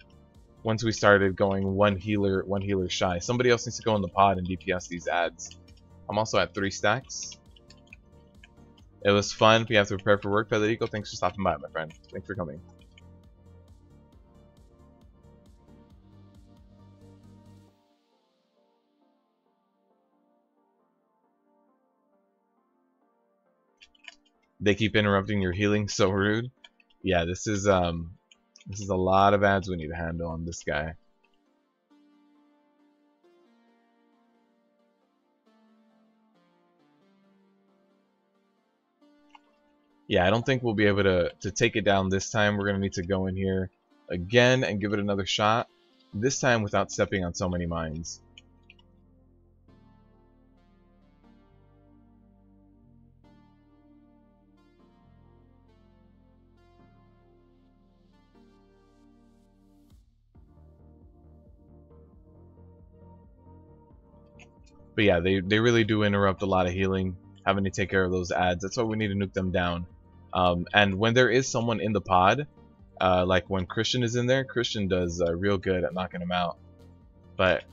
Once we started going one healer shy. Somebody else needs to go in the pod and DPS these ads. I'm also at 3 stacks. It was fun. We have to prepare for work. Federico, thanks for stopping by, my friend. Thanks for coming. They keep interrupting your healing. So rude. Yeah, this is This is a lot of ads we need to handle on this guy. Yeah, I don't think we'll be able to take it down this time. We're going to need to go in here again and give it another shot. This time without stepping on so many mines. But yeah, they really do interrupt a lot of healing, having to take care of those ads. That's why we need to nuke them down. And when there is someone in the pod, like when Christian is in there, Christian does real good at knocking them out. But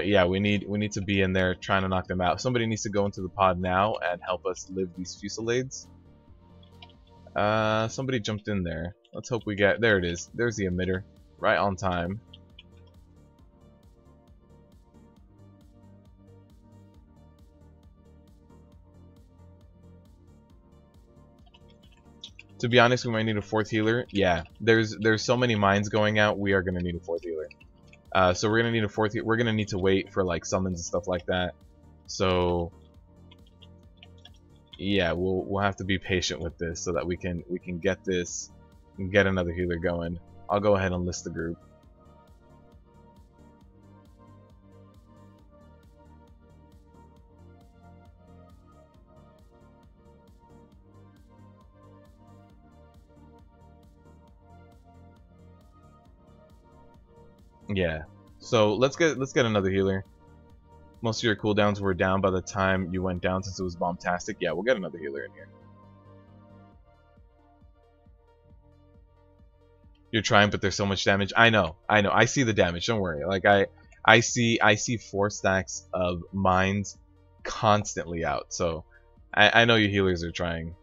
yeah, we need to be in there trying to knock them out. Somebody needs to go into the pod now and help us live these fusillades. Somebody jumped in there. Let's hope we get... There it is. There's the emitter. Right on time. To be honest, we might need a fourth healer. Yeah, there's so many mines going out, we are going to need a fourth healer. So we're going to need a fourth healer. We're going to need to wait for like summons and stuff like that. So yeah, we'll have to be patient with this so that we can get this and get another healer going. I'll go ahead and list the group. Yeah. So let's get another healer. Most of your cooldowns were down by the time you went down since it was bombastic. Yeah, we'll get another healer in here. You're trying, but there's so much damage. I know. I see the damage. Don't worry. Like I see 4 stacks of mines constantly out. So I know your healers are trying.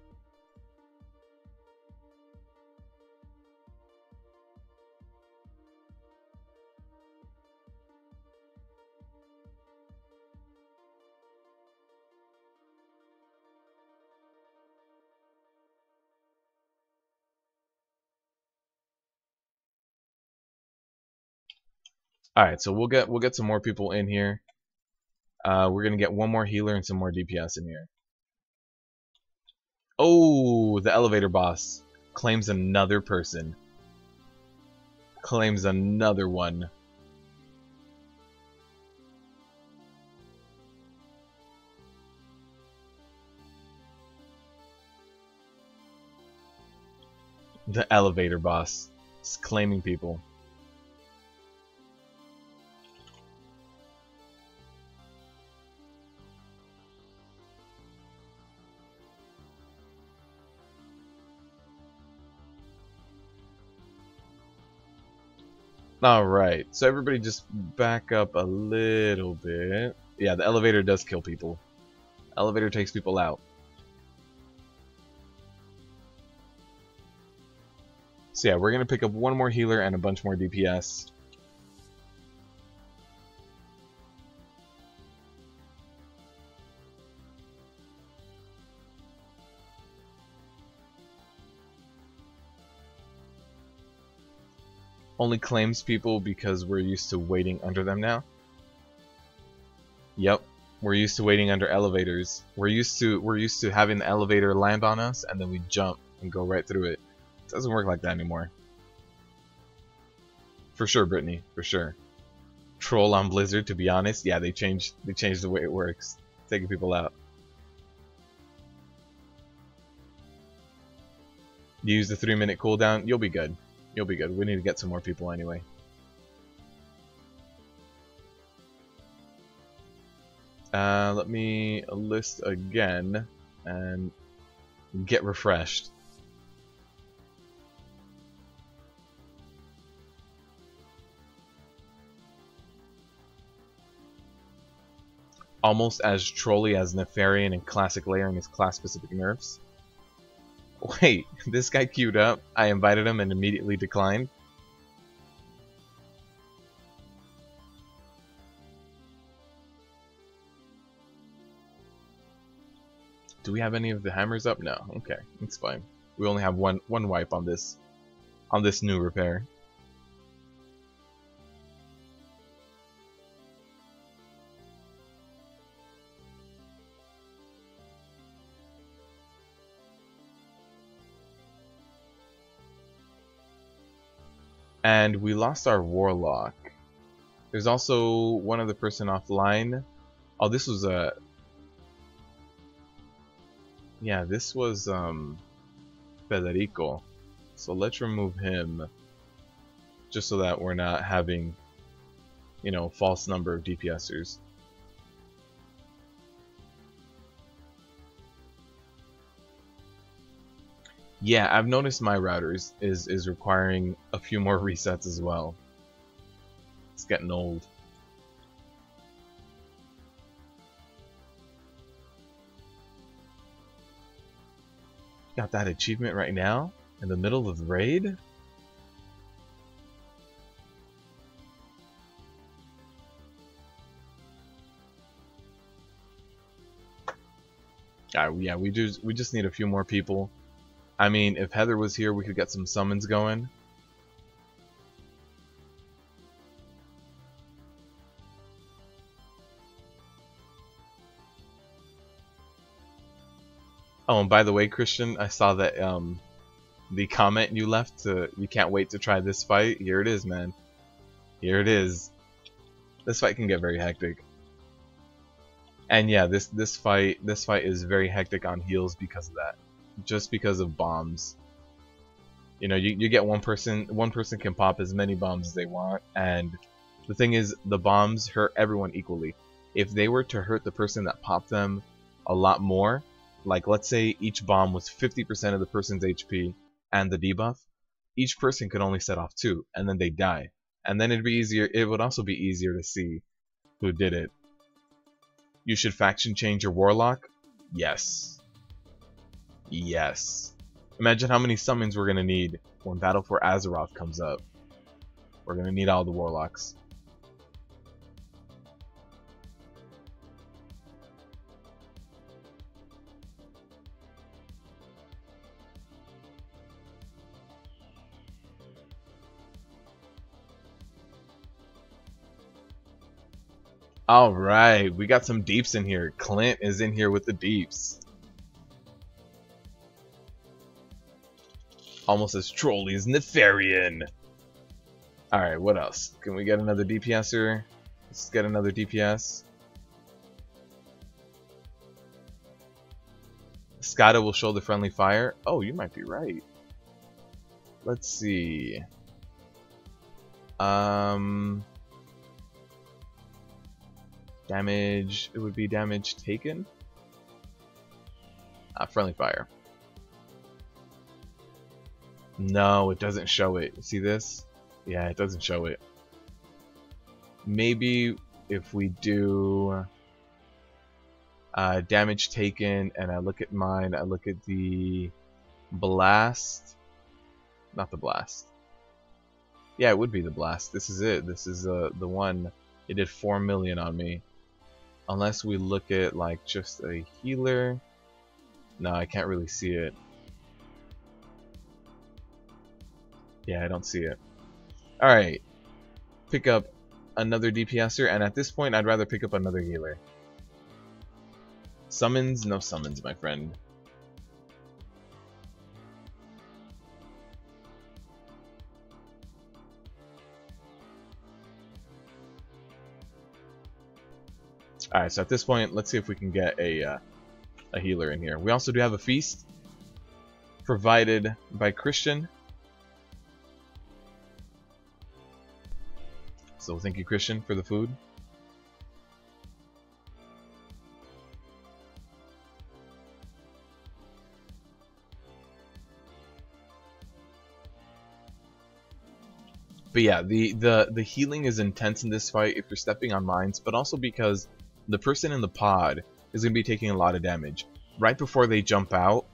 Alright, so we'll get some more people in here. We're gonna get one more healer and some more DPS in here. Oh, the elevator boss claims another person. Claims another one. The elevator boss is claiming people. Alright, so everybody just back up a little bit. Yeah, the elevator does kill people. Elevator takes people out. So yeah, we're gonna pick up one more healer and a bunch more DPS. Only claims people because we're used to waiting under them now. Yep, we're used to waiting under elevators. We're used to having the elevator land on us and then we jump and go right through it. It doesn't work like that anymore. For sure, Brittany, for sure. Troll on Blizzard, to be honest, yeah, they changed the way it works, taking people out. You use the 3-minute cooldown, you'll be good. You'll be good. We need to get some more people anyway. Let me list again and get refreshed. Almost as trolly as Nefarian and Classic layering his class-specific nerfs. Wait, this guy queued up. I invited him and immediately declined. Do we have any of the hammers up? No. Okay, it's fine. We only have one wipe on this. on this new repair. And we lost our warlock. There's also one other person offline. Oh, this was a... yeah, this was Federico. So let's remove him, just so that we're not having, you know, false number of DPSers. Yeah, I've noticed my router is requiring a few more resets as well. It's getting old. Got that achievement right now? In the middle of the raid? Yeah, we just need a few more people. I mean, if Heather was here, we could get some summons going. Oh, and by the way, Christian, I saw that the comment you left you can't wait to try this fight. Here it is, man. Here it is. This fight can get very hectic. And yeah, this fight is very hectic on heals because of that. Just because of bombs. You know, you get one person can pop as many bombs as they want, and the thing is, the bombs hurt everyone equally. If they were to hurt the person that popped them a lot more, like let's say each bomb was 50% of the person's HP and the debuff, each person could only set off 2, and then they die. And then it'd be easier. It would also be easier to see who did it. You should faction change your warlock? Yes. Yes. Imagine how many summons we're gonna need when Battle for Azeroth comes up. We're gonna need all the warlocks. Alright, we got some deeps in here. Clint is in here with the deeps. Almost as trolly as Nefarian. Alright, what else? Can we get another DPSer? Let's get another DPS. Skada will show the friendly fire. Oh, you might be right. Let's see. Damage, it would be damage taken. Friendly fire. No, it doesn't show it. See this? Yeah, it doesn't show it. Maybe if we do damage taken, and I look at mine, I look at the blast. Not the blast. Yeah, it would be the blast. This is it. This is the one. It did 4 million on me. Unless we look at like just a healer. No, I can't really see it. Yeah, I don't see it. Alright. Pick up another DPSer, and at this point I'd rather pick up another healer. Summons? No summons, my friend. Alright, so at this point, let's see if we can get a healer in here. We also do have a feast provided by Christian. So thank you, Christian, for the food. But yeah, the healing is intense in this fight if you're stepping on mines, but also because the person in the pod is going to be taking a lot of damage right before they jump out.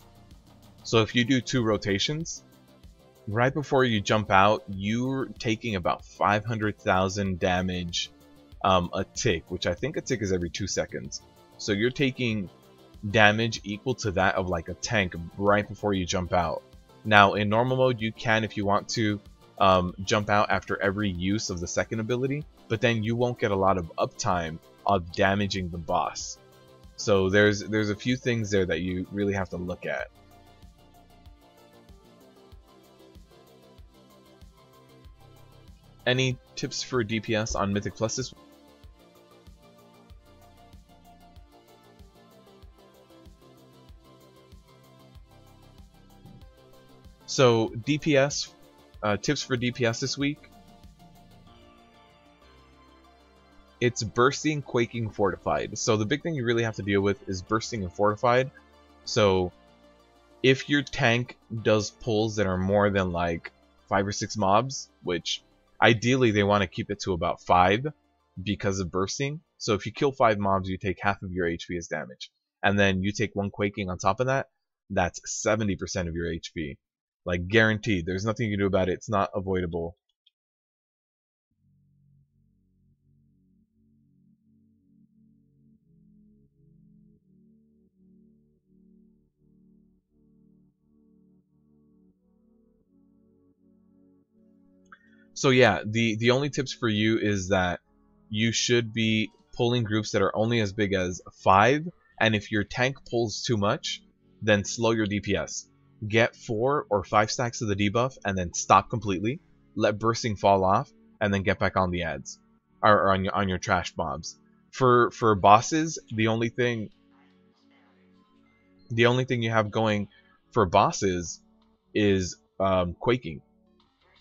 So if you do 2 rotations, right before you jump out, you're taking about 500,000 damage a tick, which I think a tick is every 2 seconds. So you're taking damage equal to that of like a tank right before you jump out. Now in normal mode you can, if you want to, jump out after every use of the second ability, but then you won't get a lot of uptime of damaging the boss. So there's a few things there that you really have to look at. Any tips for DPS on Mythic Plus this week? So DPS, tips for DPS this week. It's bursting, quaking, fortified. So the big thing you really have to deal with is bursting and fortified. So if your tank does pulls that are more than like 5 or 6 mobs, which ideally they want to keep it to about 5 because of bursting. So if you kill 5 mobs, you take half of your HP as damage. And then you take 1 quaking on top of that, that's 70% of your HP. Like guaranteed. There's nothing you can do about it. It's not avoidable. So yeah, the only tips for you is that you should be pulling groups that are only as big as 5, and if your tank pulls too much, then slow your DPS. Get 4 or 5 stacks of the debuff and then stop completely. Let bursting fall off and then get back on the ads or on your trash mobs. For bosses, the only thing you have going for bosses is quaking.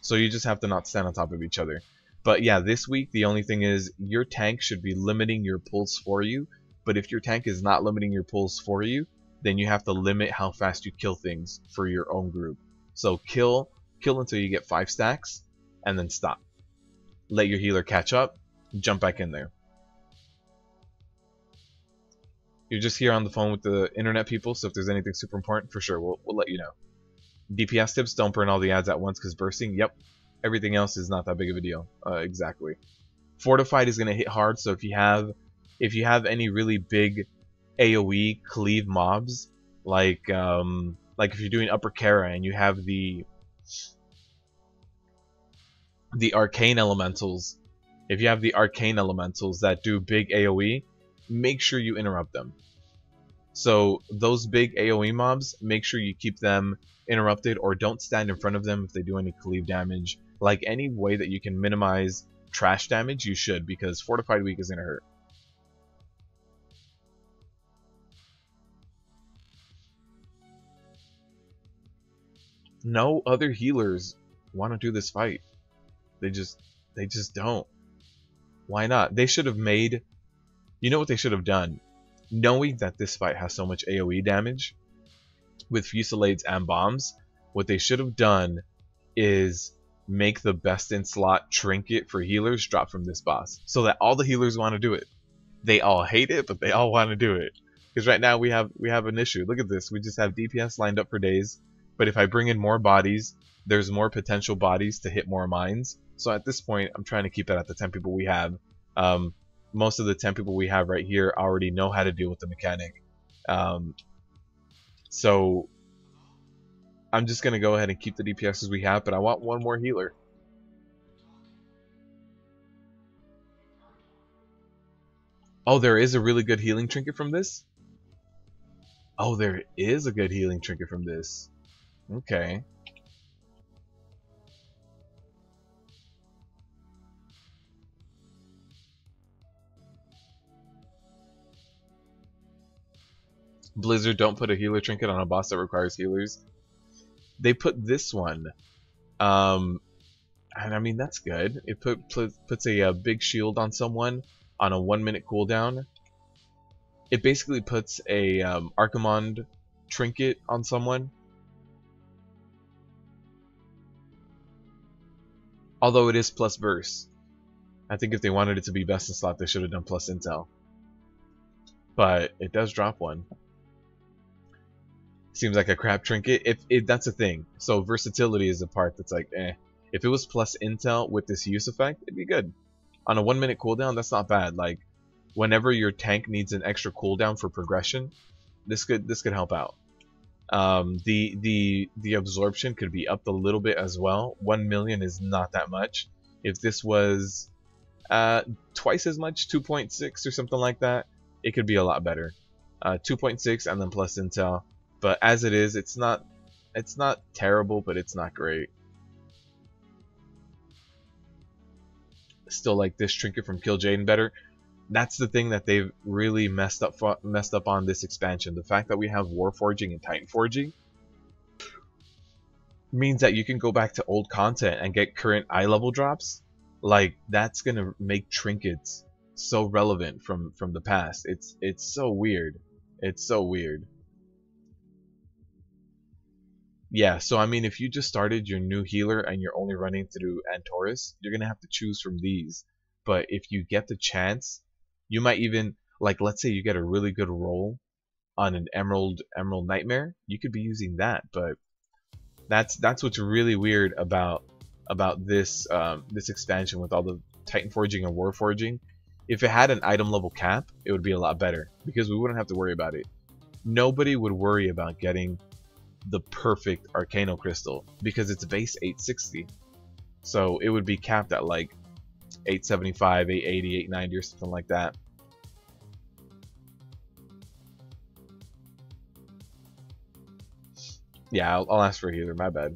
So you just have to not stand on top of each other. But yeah, this week the only thing is your tank should be limiting your pulls for you. But if your tank is not limiting your pulls for you, then you have to limit how fast you kill things for your own group. So kill until you get 5 stacks, and then stop. Let your healer catch up, jump back in there. You're just here on the phone with the internet people, so if there's anything super important, for sure, we'll let you know. DPS tips, don't burn all the ads at once because bursting, yep. Everything else is not that big of a deal. Exactly. Fortified is going to hit hard, so if you have any really big AoE cleave mobs, like if you're doing Upper Kara and you have the arcane elementals, if you have the arcane elementals that do big AoE, make sure you interrupt them. So those big AoE mobs, make sure you keep them interrupted or don't stand in front of them if they do any cleave damage. Like any way that you can minimize trash damage, you should, because Fortified Weak is going to hurt. No other healers want to do this fight. They just don't. Why not? They should have made... You know what they should have done? Knowing that this fight has so much AoE damage with fusillades and bombs, what they should have done is make the best in slot trinket for healers drop from this boss, so that all the healers want to do it. They all hate it, but they all want to do it. Because right now we have an issue. Look at this. We just have DPS lined up for days, but if I bring in more bodies, there's more potential bodies to hit more mines. So at this point, I'm trying to keep it at the 10 people we have. Most of the 10 people we have right here already know how to deal with the mechanic. So I'm just going to go ahead and keep the DPS as we have, but I want one more healer. Oh, there is a really good healing trinket from this? Oh, there is a good healing trinket from this. Okay. Blizzard, don't put a healer trinket on a boss that requires healers. They put this one. And I mean, that's good. It puts a big shield on someone on a 1-minute cooldown. It basically puts a Archimond trinket on someone. Although it is plus burst. I think if they wanted it to be best in slot, they should have done plus intel. But it does drop one. Seems like a crap trinket. That's a thing. So versatility is the part that's like, eh. If it was plus intel with this use effect, it'd be good. On a 1-minute cooldown, that's not bad. Like, whenever your tank needs an extra cooldown for progression, this could help out. The absorption could be upped a little bit as well. 1 million is not that much. If this was twice as much, 2.6 or something like that, it could be a lot better. 2.6 and then plus intel. But as it is, it's not terrible, but it's not great. Still like this trinket from Kill Jaden better. That's the thing that they've really messed up on this expansion. The fact that we have Warforging and Titan Forging means that you can go back to old content and get current eye level drops. Like, that's gonna make trinkets so relevant from the past. It's so weird. It's so weird. Yeah, so I mean, if you just started your new healer and you're only running through Antorus, you're gonna have to choose from these. But if you get the chance, you might even, like, let's say you get a really good roll on an Emerald Nightmare, you could be using that. But that's what's really weird about this this expansion with all the Titan Forging and War Forging. If it had an item level cap, it would be a lot better because we wouldn't have to worry about it. Nobody would worry about getting the perfect Arcano Crystal because it's base 860. So it would be capped at like 875, 880, 890 or something like that. Yeah, I'll ask for a healer, my bad.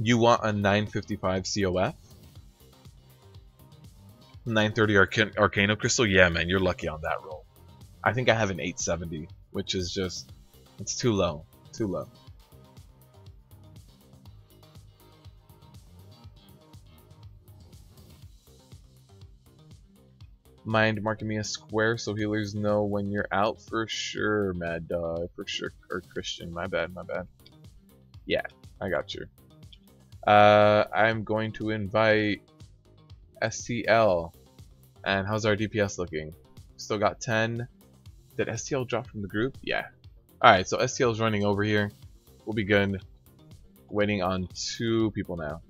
You want a 955 COF? 930 Arcano Crystal? Yeah, man, you're lucky on that roll. I think I have an 870, which is just, it's too low. Too low. Mind marking me a square so healers know when you're out? For sure, Mad Dog. For sure. Or Christian. My bad, my bad. Yeah, I got you. I'm going to invite STL. And how's our DPS looking? Still got 10. Did STL drop from the group? Yeah. Alright, so STL's running over here. We'll be good. Waiting on 2 people now.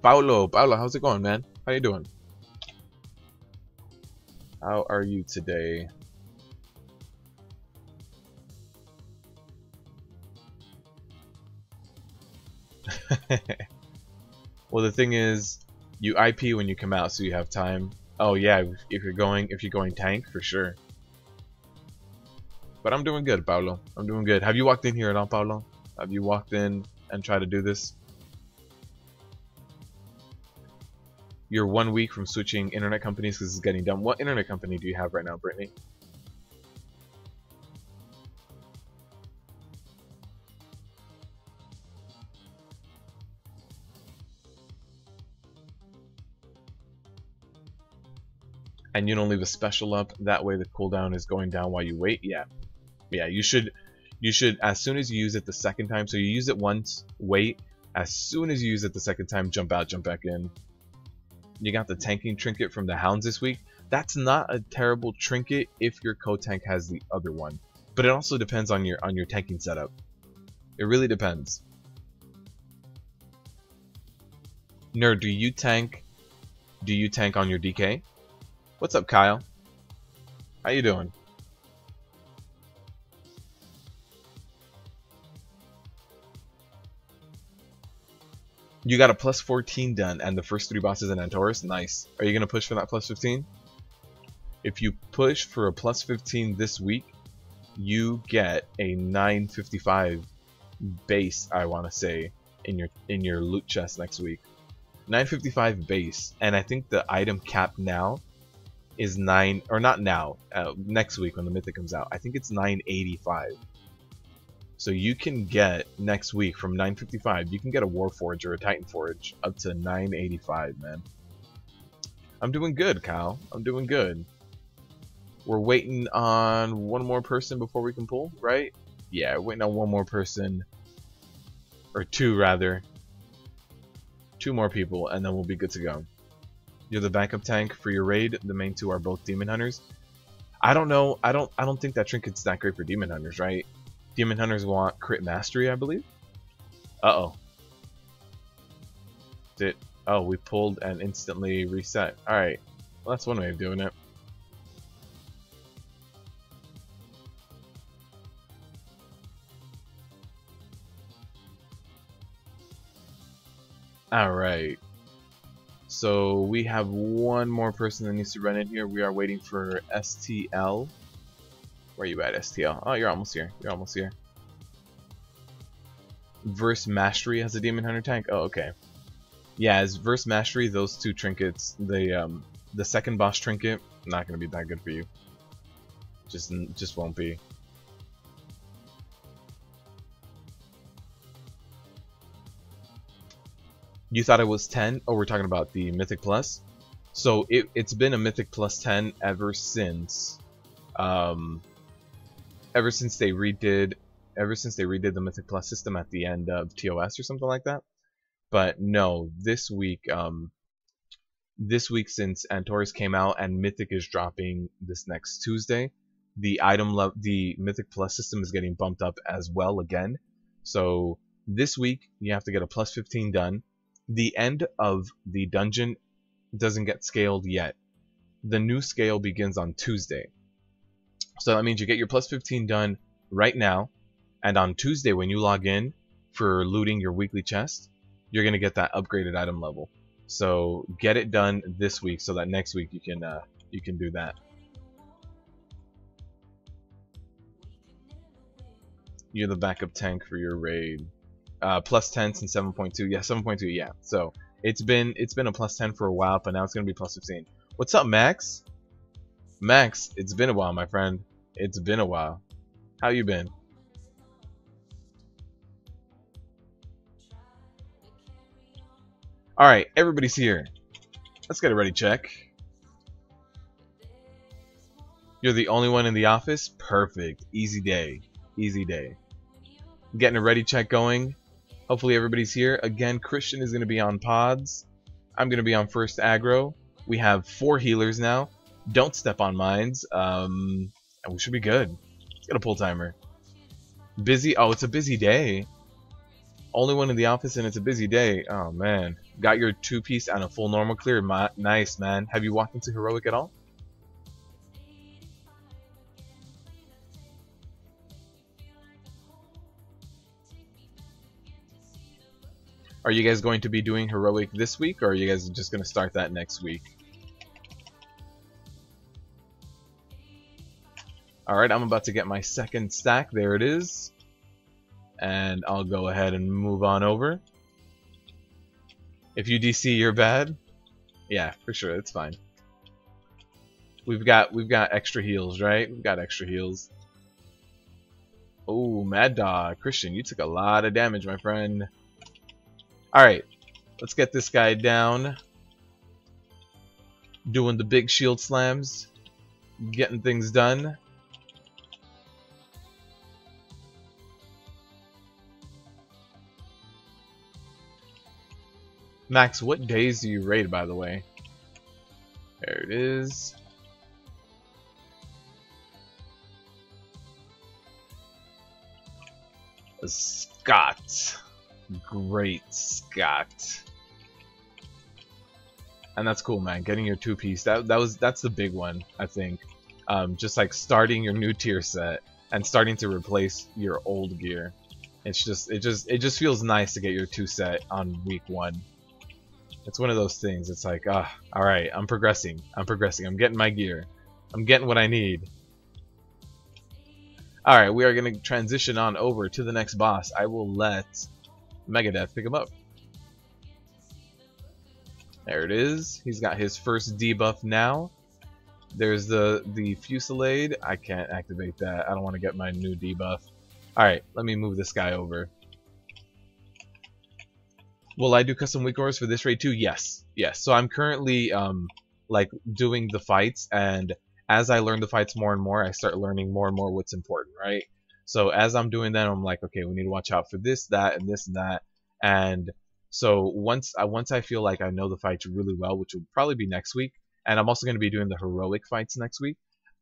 Paulo, how's it going, man? How you doing? How are you today? Well, the thing is, you IP when you come out, so you have time. Oh yeah, if you're going tank, for sure. But I'm doing good, Paulo. I'm doing good. Have you walked in here at all, Paulo? Have you walked in and tried to do this? You're 1 week from switching internet companies because it's getting done. What internet company do you have right now, Brittany? And you don't leave a special up. That way the cooldown is going down while you wait. Yeah. Yeah, you should as soon as you use it the second time. So you use it once, wait. As soon as you use it the second time, jump out, jump back in. You got the tanking trinket from the hounds this week. That's not a terrible trinket if your co-tank has the other one. But it also depends on your tanking setup. It really depends. Nerd, do you tank on your DK? What's up, Kyle? How you doing? You got a plus 14 done and the first 3 bosses in Antorus? Nice. Are you going to push for that plus 15? If you push for a plus 15 this week, you get a 955 base, I want to say, in your loot chest next week. 955 base, and I think the item cap now is 9, or not now, next week when the Mythic comes out. I think it's 985. So you can get, next week, from 955, you can get a Warforge or a Titan Forge up to 985, man. I'm doing good, Kyle. I'm doing good. We're waiting on one more person before we can pull, right? Yeah, we're waiting on one more person. Or two, rather. Two more people, and then we'll be good to go. You're the backup tank for your raid. The main two are both demon hunters. I don't know. I don't think that trinket's that great for demon hunters, right? Demon hunters want crit mastery, I believe. Uh-oh. Oh, we pulled and instantly reset. Alright. Well, that's one way of doing it. Alright. So we have one more person that needs to run in here. We are waiting for STL. Where are you at, STL? Oh, you're almost here. You're almost here. Verse Mastery has a Demon Hunter tank? Oh, okay. Yeah, as Verse Mastery, those two trinkets, the second boss trinket, not gonna be that good for you. Just won't be. You thought it was 10? Oh, we're talking about the Mythic Plus. So it's been a Mythic Plus 10 ever since they redid the Mythic Plus system at the end of TOS or something like that. But no, this week since Antorus came out and Mythic is dropping this next Tuesday, the Mythic Plus system is getting bumped up as well again. So this week you have to get a plus 15 done. The end of the dungeon doesn't get scaled yet. The new scale begins on Tuesday. So that means you get your plus 15 done right now, and on Tuesday when you log in for looting your weekly chest, you're gonna get that upgraded item level. So get it done this week so that next week you can do that. You're the backup tank for your raid. Plus 10 since 7.2. Yeah, 7.2. Yeah. So it's been a plus 10 for a while, but now it's gonna be plus 15. What's up, Max? Max, it's been a while, my friend. It's been a while. How you been? All right, everybody's here. Let's get a ready check. You're the only one in the office? Perfect. Easy day. Easy day. Getting a ready check going. Hopefully everybody's here. Again, Christian is going to be on pods. I'm going to be on first aggro. We have 4 healers now. Don't step on mines. And we should be good. Let's get a pull timer. Busy? Oh, it's a busy day. Only one in the office and it's a busy day. Oh, man. Got your 2-piece and a full normal clear. Nice, man. Have you walked into Heroic at all? Are you guys going to be doing Heroic this week, or are you guys just going to start that next week? Alright, I'm about to get my second stack. There it is. And I'll go ahead and move on over. If you DC, you're bad. Yeah, for sure, it's fine. We've got extra heals, right? We've got extra heals. Oh, Mad Dog. Christian, you took a lot of damage, my friend. Alright, let's get this guy down. Doing the big shield slams. Getting things done. Max, what days do you raid, by the way? There it is. Scott. Great Scott. And that's cool, man. Getting your 2-piece. That's the big one, I think. Just like starting your new tier set and starting to replace your old gear. It just feels nice to get your 2 set on week 1. It's one of those things. It's like, alright, I'm progressing. I'm getting my gear. I'm getting what I need. Alright, we are going to transition on over to the next boss. I will let Megadeth pick him up. There it is. He's got his first debuff now. There's the Fusillade. I can't activate that. I don't want to get my new debuff. Alright, let me move this guy over. Will I do custom week orders for this raid too? Yes. Yes. So I'm currently like doing the fights, and as I learn the fights more and more, I start learning more and more what's important, right? So as I'm doing that, I'm like, okay, we need to watch out for this, that, and this and that. And so once I feel like I know the fights really well, which will probably be next week, and I'm also going to be doing the heroic fights next week.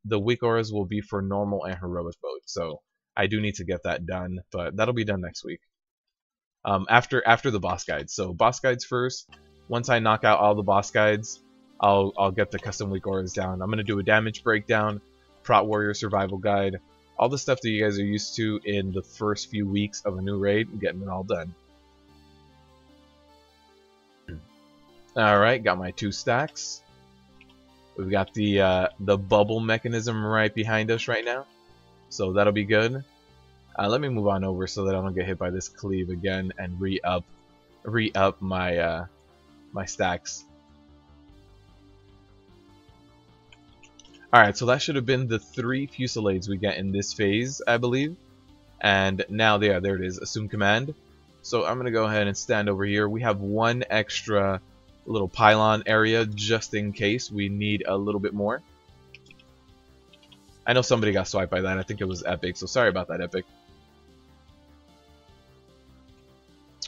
The weak auras will be for normal and heroic mode, so I do need to get that done, but that'll be done next week. After the boss guides. So boss guides first. Once I knock out all the boss guides, I'll get the custom weak auras down. I'm gonna do a damage breakdown, Prot Warrior survival guide, all the stuff that you guys are used to in the first few weeks of a new raid, getting it all done. Alright, got my 2 stacks. We've got the bubble mechanism right behind us right now, so that'll be good. Let me move on over so that I don't get hit by this cleave again and re-up my my stacks. Alright, so that should have been the 3 fusillades we get in this phase, I believe. And now there it is, assume command. So I'm gonna go ahead and stand over here. We have 1 extra little pylon area just in case we need a little bit more. I know somebody got swiped by that. I think it was Epic, so sorry about that, Epic.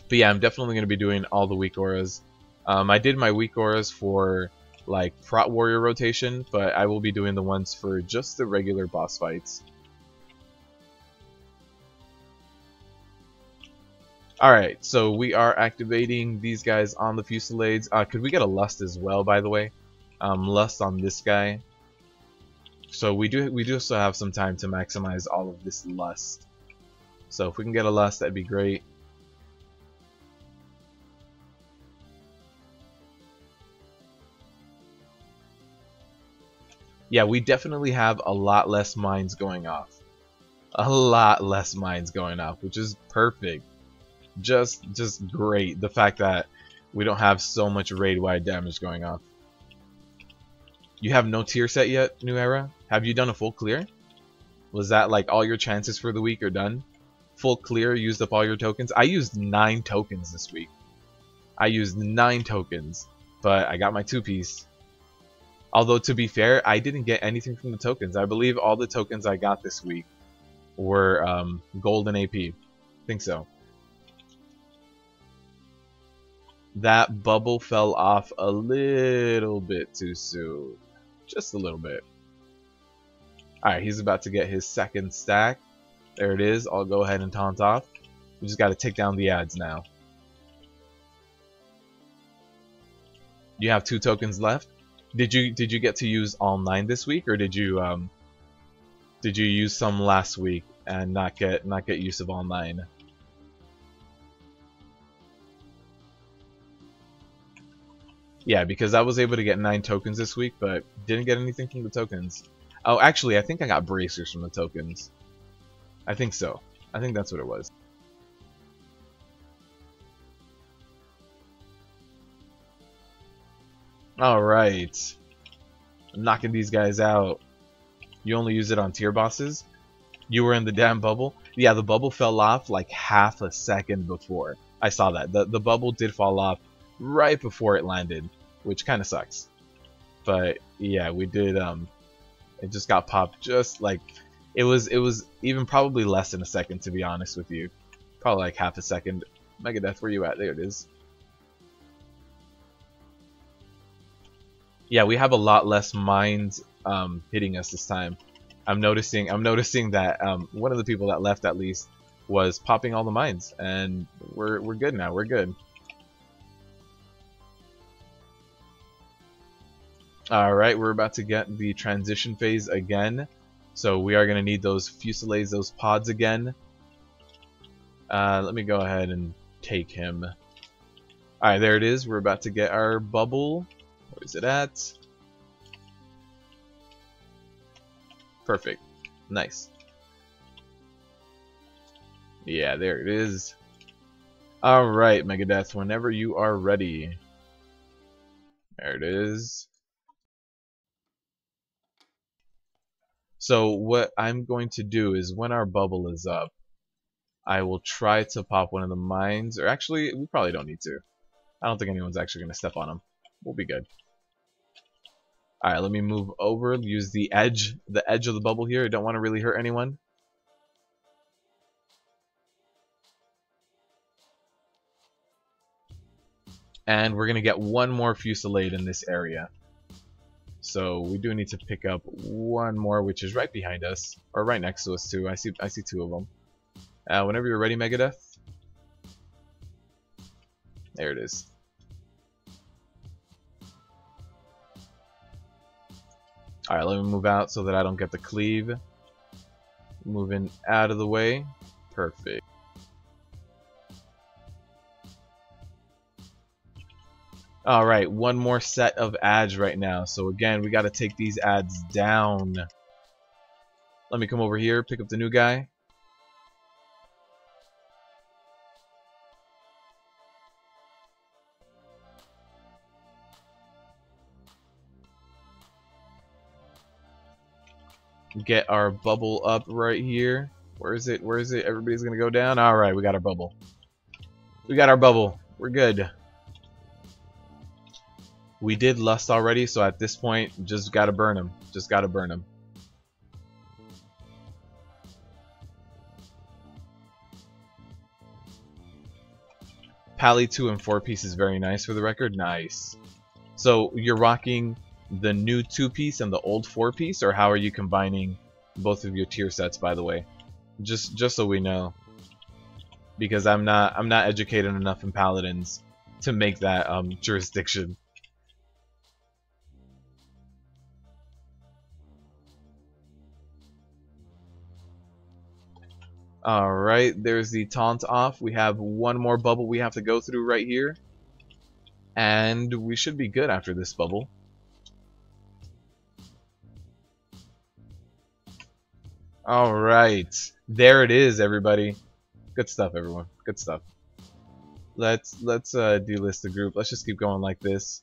But yeah, I'm definitely going to be doing all the weak auras. I did my weak auras for like Prot Warrior rotation, but I will be doing the ones for just the regular boss fights. Alright, so we are activating these guys on the fusillades. Could we get a lust as well, by the way? Lust on this guy. So we do still have some time to maximize all of this lust. So if we can get a lust, that'd be great. Yeah, we definitely have a lot less mines going off. A lot less mines going off, which is perfect. Just great. The fact that we don't have so much raid-wide damage going off. You have no tier set yet, New Era? Have you done a full clear? Was that like all your chances for the week are done? Full clear, used up all your tokens? I used 9 tokens this week. I used 9 tokens, but I got my 2-piece. Although, to be fair, I didn't get anything from the tokens. I believe all the tokens I got this week were gold and AP. I think so. That bubble fell off a little bit too soon. Just a little bit. Alright, he's about to get his 2nd stack. There it is. I'll go ahead and taunt off. We just got to take down the ads now. You have 2 tokens left. Did you get to use all 9 this week, or did you use some last week and not get use of all 9? Yeah, because I was able to get 9 tokens this week, but didn't get anything from the tokens. Oh, actually, I think I got bracers from the tokens. I think so. I think that's what it was. Alright. I'm knocking these guys out. You only use it on tier bosses? You were in the damn bubble? Yeah, the bubble fell off like half a second before. I saw that. The bubble did fall off right before it landed, which kind of sucks. But yeah, we did it just got popped just like it was even probably less than a second, to be honest with you. Probably like half a second. Megadeth, where you at? There it is. Yeah, we have a lot less mines hitting us this time. I'm noticing that one of the people that left at least was popping all the mines, and we're good now. We're good. Alright, we're about to get the transition phase again. So we are going to need those fusillades, those pods again. Let me go ahead and take him. Alright, there it is. We're about to get our bubble. Where is it at? Perfect. Nice. Yeah, there it is. Alright, Megadeth, whenever you are ready. There it is. So what I'm going to do is when our bubble is up, I will try to pop one of the mines, or actually, we probably don't need to. I don't think anyone's actually going to step on them. We'll be good. Alright, let me move over, use the edge of the bubble here. I don't want to really hurt anyone. And we're going to get one more Fusillade in this area. So we do need to pick up one more, which is right behind us. Or right next to us too. I see two of them. Whenever you're ready, Megadeth. There it is. Alright, let me move out so that I don't get the cleave. Moving out of the way. Perfect. Alright, one more set of ads right now. So again, we gotta take these ads down. Let me come over here, pick up the new guy. Get our bubble up right here. Where is it? Where is it? Everybody's gonna go down. Alright, we got our bubble. We got our bubble. We're good. We did lust already, so at this point, just gotta burn him. Just gotta burn him. Pally 2 and 4 piece is very nice for the record. Nice. So you're rocking the new 2-piece and the old 4-piece, or how are you combining both of your tier sets, by the way? Just so we know. Because I'm not educated enough in paladins to make that jurisdiction. Alright, there's the taunt off. We have one more bubble we have to go through right here. And we should be good after this bubble. Alright, there it is, everybody. Good stuff, everyone. Good stuff. Let's delist the group. Let's just keep going like this.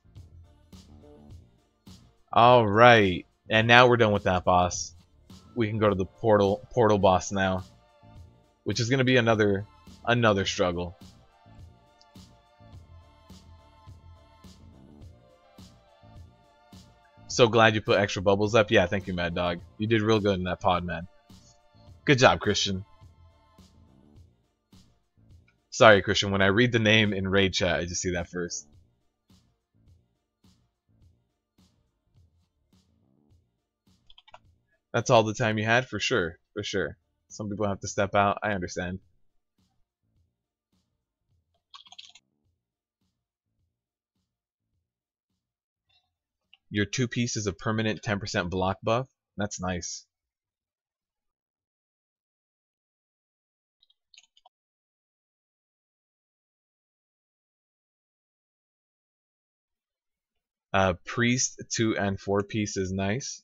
Alright, and now we're done with that boss. We can go to the portal boss now, which is going to be another struggle. So glad you put extra bubbles up. Yeah, thank you, Mad Dog. You did real good in that pod, man. Good job, Christian. Sorry, Christian. When I read the name in raid chat, I just see that first. That's all the time you had? For sure. For sure. Some people have to step out. I understand. Your 2-piece is a permanent 10% block buff. That's nice. Priest 2 and 4-piece is nice.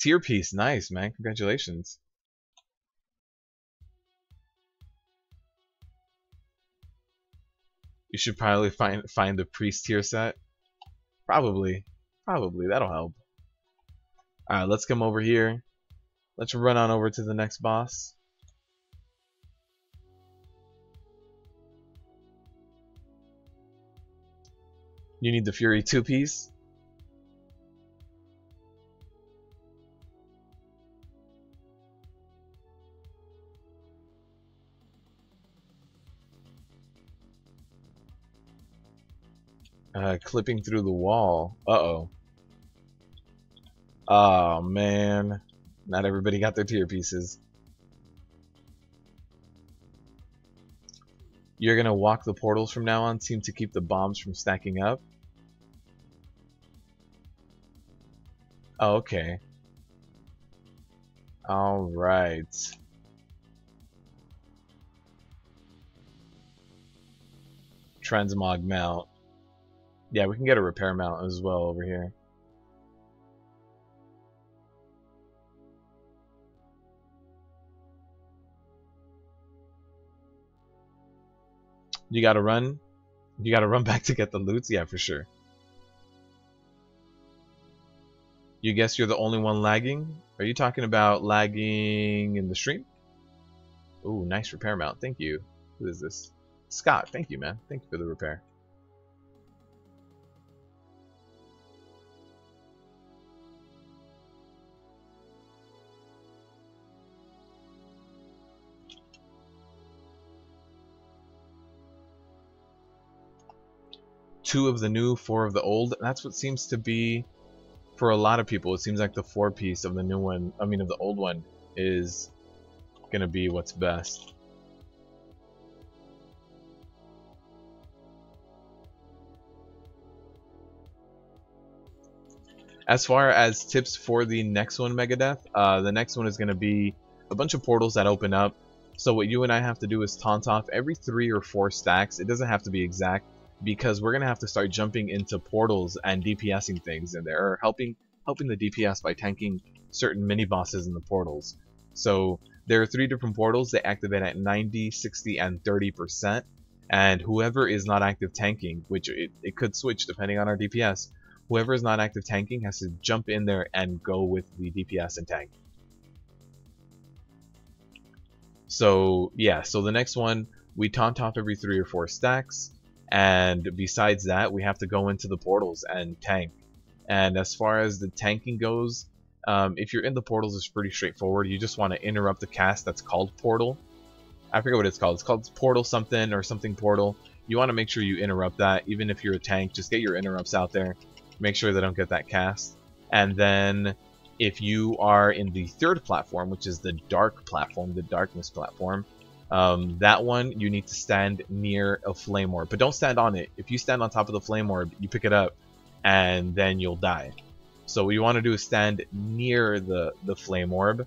Tier piece, nice, man. Congratulations. You should probably find the priest tier set. Probably that'll help. Alright, let's come over here. Let's run on over to the next boss. You need the Fury 2-piece. Clipping through the wall. Uh-oh. Oh, man. Not everybody got their tier pieces. You're gonna walk the portals from now on, seem to keep the bombs from stacking up. Oh, okay. Alright. Transmog mount. Yeah, we can get a repair mount as well over here. You gotta run? You gotta run back to get the loots? Yeah, for sure. You guess you're the only one lagging? Are you talking about lagging in the stream? Ooh, nice repair mount. Thank you. Who is this? Scott, thank you, man. Thank you for the repair. 2 of the new, 4 of the old. That's what seems to be, for a lot of people, it seems like the 4 piece of the new one, I mean of the old one, is gonna be what's best. As far as tips for the next one, Megadeth, the next one is going to be a bunch of portals that open up. So what you and I have to do is taunt off every 3 or 4 stacks. It doesn't have to be exact, because we're going to have to start jumping into portals and DPSing things in there, or helping the DPS by tanking certain mini bosses in the portals. So there are 3 different portals. They activate at 90, 60, and 30%. And whoever is not active tanking, which it could switch depending on our DPS, whoever is not active tanking has to jump in there and go with the DPS and tank. So yeah, so the next one, we taunt off every 3 or 4 stacks, and besides that, we have to go into the portals and tank. And as far as the tanking goes, if you're in the portals, it's pretty straightforward. You just want to interrupt the cast that's called Portal. I forget what it's called. It's called Portal something or something Portal. You want to make sure you interrupt that. Even if you're a tank, just get your interrupts out there. Make sure they don't get that cast. And then if you are in the 3rd platform, which is the dark platform, the darkness platform, that one you need to stand near a flame orb, but don't stand on it. If you stand on top of the flame orb, you pick it up and then you'll die. So what you want to do is stand near the flame orb,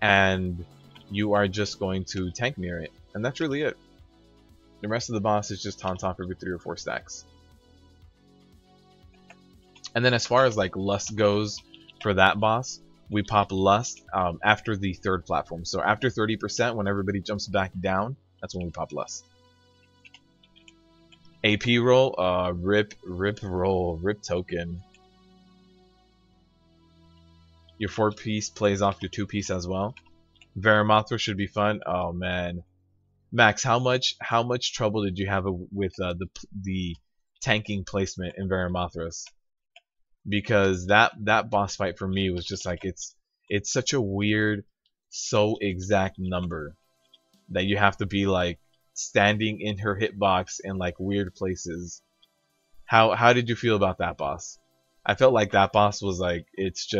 and you are just going to tank near it, and that's really it. The rest of the boss is just taunt off every 3 or 4 stacks. And then as far as like Lust goes, for that boss, we pop Lust after the 3rd platform. So after 30%, when everybody jumps back down, that's when we pop Lust. AP roll, rip roll, rip token. Your 4-piece plays off your 2-piece as well. Varimathra should be fun. Oh man, Max, how much trouble did you have with the tanking placement in Varimathras? Because that boss fight for me was just like, it's such a weird, so exact number that you have to be like standing in her hitbox in like weird places. How did you feel about that boss? I felt like that boss was like, it's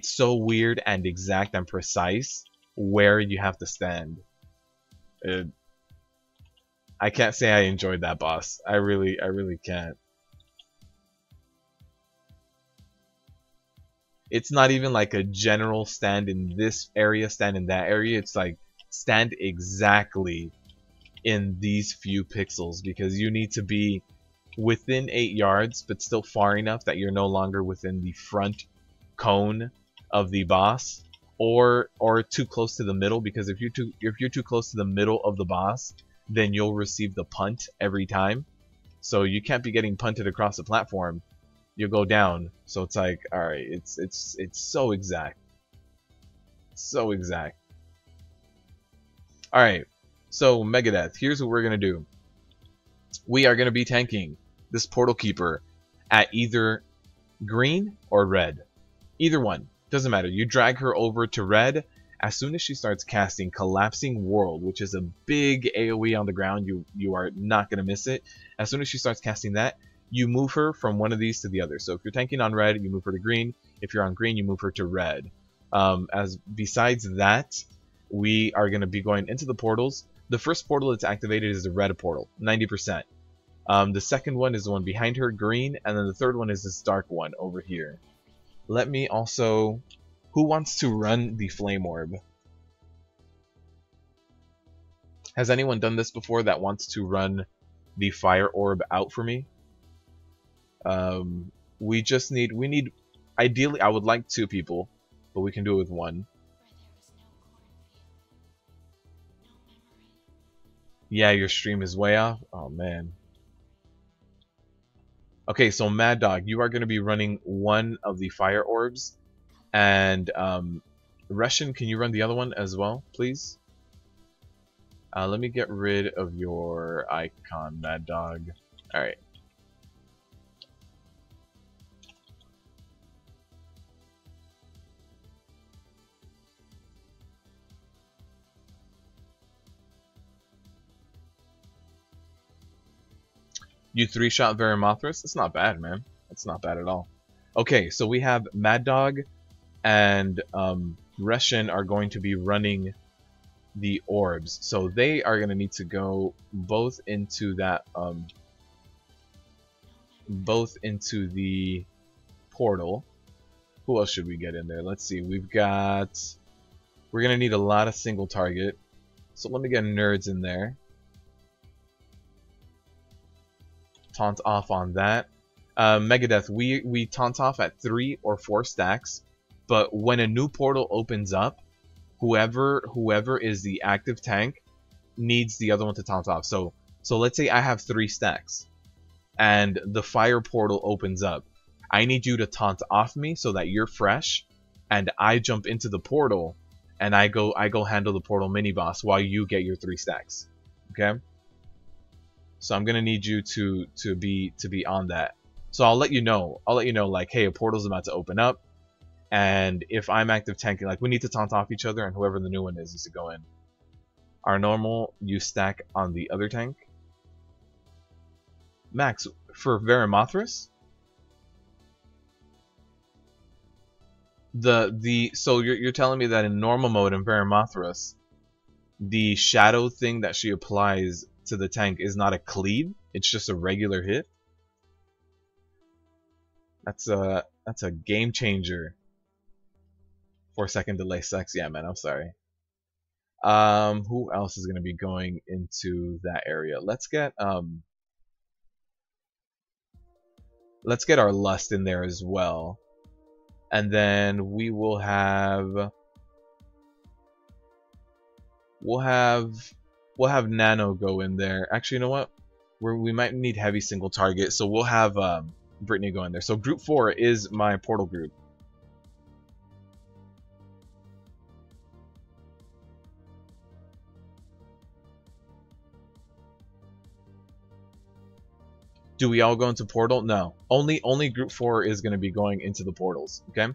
so weird and exact and precise where you have to stand. I can't say I enjoyed that boss. I really can't. It's not even like a general stand in this area, stand in that area. It's like stand exactly in these few pixels, because you need to be within 8 yards but still far enough that you're no longer within the front cone of the boss, or too close to the middle, because if you're too close to the middle of the boss, then you'll receive the punt every time. So you can't be getting punted across the platform. You'll go down. So it's like, all right, it's so exact, so exact. All right, so Megadeth, here's what we're gonna do. We are gonna be tanking this Portal Keeper at either green or red, either one, doesn't matter. You drag her over to red. As soon as she starts casting Collapsing World, which is a big AoE on the ground, you are not gonna miss it. As soon as she starts casting that, you move her from one of these to the other. So if you're tanking on red, you move her to green. If you're on green, you move her to red. Besides that, we are going to be going into the portals. The first portal that's activated is the red portal, 90%. The second one is the one behind her, green, and then the third one is this dark one over here. Let me also... Who wants to run the flame orb? Has anyone done this before that wants to run the fire orb out for me? We need, ideally, I would like 2 people, but we can do it with 1. Yeah, your stream is way off. Oh man. Okay, so Mad Dog, you are going to be running 1 of the fire orbs, and Russian, can you run the other one as well, please? Let me get rid of your icon, Mad Dog. All right. You 3-shot Verimothras? That's not bad, man. That's not bad at all. Okay, so we have Mad Dog and Reshin are going to be running the orbs. So they are going to need to go both into that, both into the portal. Who else should we get in there? Let's see. We're going to need a lot of single target. So let me get Nerds in there. Taunt off on that. Megadeth, we taunt off at 3 or 4 stacks, but when a new portal opens up, whoever is the active tank needs the other one to taunt off. So let's say I have 3 stacks, and the fire portal opens up. I need you to taunt off me so that you're fresh, and I jump into the portal, and I go handle the portal mini boss while you get your 3 stacks. Okay. So I'm gonna need you to be on that. So I'll let you know. Like, hey, a portal's about to open up, and if I'm active tanking, like, we need to taunt off each other, and whoever the new one is needs to go in. Our normal, you stack on the other tank. Max, for Verimothras? So you're telling me that in normal mode in Verimothras, the shadow thing that she applies to the tank is not a cleave, it's just a regular hit? That's a game changer. 4-second delay sucks. Yeah, man, I'm sorry. Who else is gonna be going into that area? Let's get our Lust in there as well. And then we will have we'll have Nano go in there. Actually, you know what? We might need heavy single target, so we'll have Brittany go in there. So group 4 is my portal group. Do we all go into portal? No. Only group 4 is going to be going into the portals. Okay,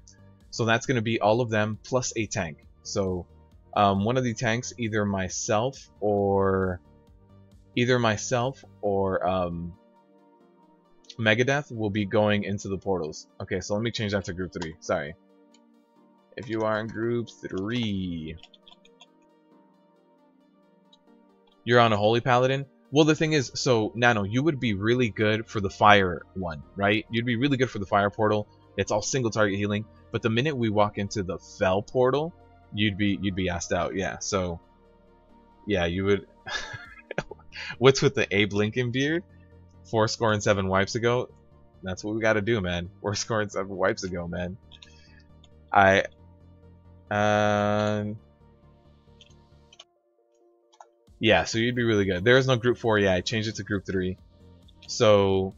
so that's going to be all of them plus a tank. So one of the tanks, either myself or Megadeth will be going into the portals. Okay, so let me change that to group 3. Sorry. If you are in group 3, you're on a Holy Paladin. Well, the thing is, so Nano, you would be really good for the fire one, right? You'd be really good for the fire portal. It's all single target healing. But the minute we walk into the fell portal, you'd be asked out. Yeah, so yeah, you would. What's with the Abe Lincoln beard? 4-7 wipes ago. That's what we got to do, man. 4-7 wipes ago, man. Yeah, so you'd be really good. There is no group 4. Yeah, I changed it to group 3. So,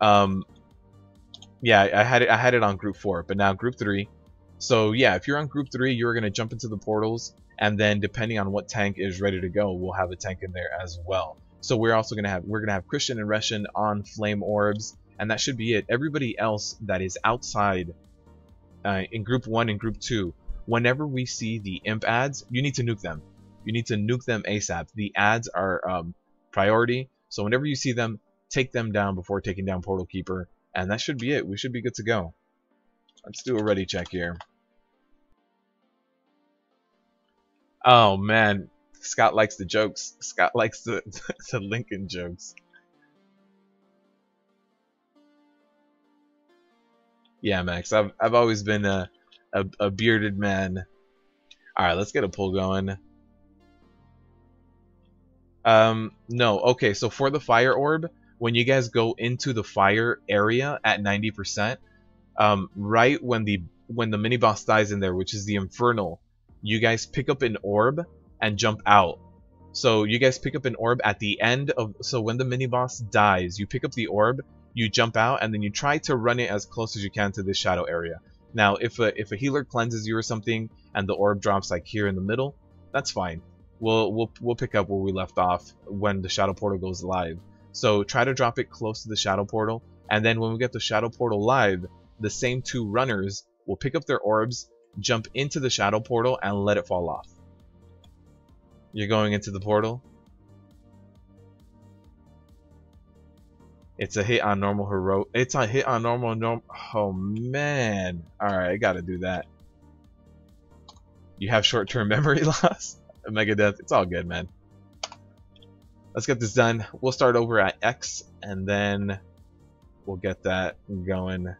yeah, I had it on group 4, but now group 3. So yeah, if you're on group 3, you're gonna jump into the portals, and then depending on what tank is ready to go, we'll have a tank in there as well. So we're gonna have Christian and Reshin on flame orbs, and that should be it. Everybody else that is outside in group 1 and group 2, whenever we see the imp ads, you need to nuke them. You need to nuke them ASAP. The ads are priority, so whenever you see them, take them down before taking down Portal Keeper, and that should be it. We should be good to go. Let's do a ready check here. Oh man, Scott likes the jokes. Scott likes the Lincoln jokes. Yeah, Max. I've always been a bearded man. All right, let's get a pull going. No. Okay, so for the fire orb, when you guys go into the fire area at 90%, right when the mini boss dies in there, which is the Infernal, you guys pick up an orb and jump out. So you guys pick up an orb at the end of, so when the mini boss dies, you pick up the orb, you jump out, and then you try to run it as close as you can to this shadow area. Now, if a healer cleanses you or something, and the orb drops like here in the middle, that's fine. We'll pick up where we left off when the shadow portal goes live. So try to drop it close to the shadow portal, and then when we get the shadow portal live, the same 2 runners will pick up their orbs, jump into the shadow portal, and let it fall off. You're going into the portal? It's a hit on normal hero. It's a hit on normal. Oh man! All right, I gotta do that. You have short-term memory loss. Megadeth. It's all good, man. Let's get this done. We'll start over at X, and then we'll get that going.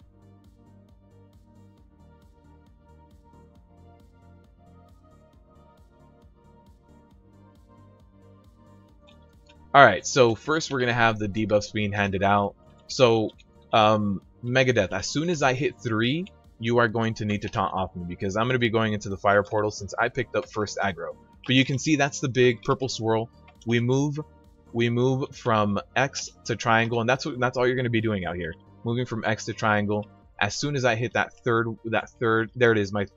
Alright, so first we're going to have the debuffs being handed out. So, Megadeth, as soon as I hit 3, you are going to need to taunt off me, because I'm going to be going into the fire portal since I picked up first aggro. But you can see that's the big purple swirl. We move from X to triangle, and that's all you're going to be doing out here. Moving from X to triangle. As soon as I hit that third, there it is, my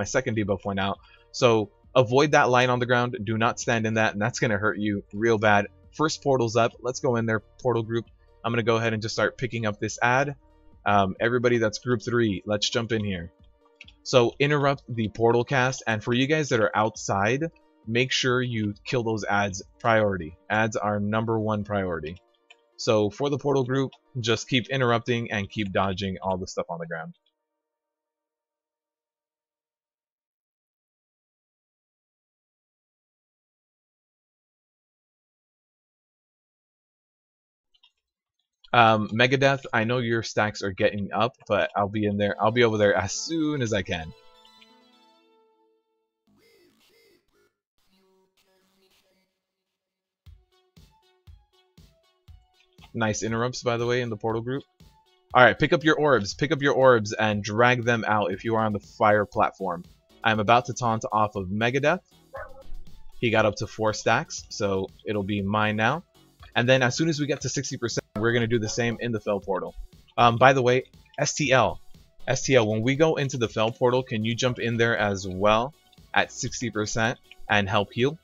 second debuff went out. So avoid that line on the ground. Do not stand in that, and that's going to hurt you real bad. First portal's up. Let's go in there, portal group. I'm going to go ahead and just start picking up this ad. Everybody that's group 3, let's jump in here. So interrupt the portal cast, and for you guys that are outside, make sure you kill those ads priority. Ads are #1 priority. So for the portal group, just keep interrupting and keep dodging all the stuff on the ground. Megadeth, I know your stacks are getting up, but I'll be in there. I'll be over there as soon as I can. Nice interrupts, by the way, in the portal group. Alright, pick up your orbs. Pick up your orbs and drag them out if you are on the fire platform. I'm about to taunt off of Megadeth. He got up to 4 stacks, so it'll be mine now. And then as soon as we get to 60%, we're going to do the same in the Fell Portal. By the way, STL, when we go into the Fell Portal, can you jump in there as well at 60% and help heal?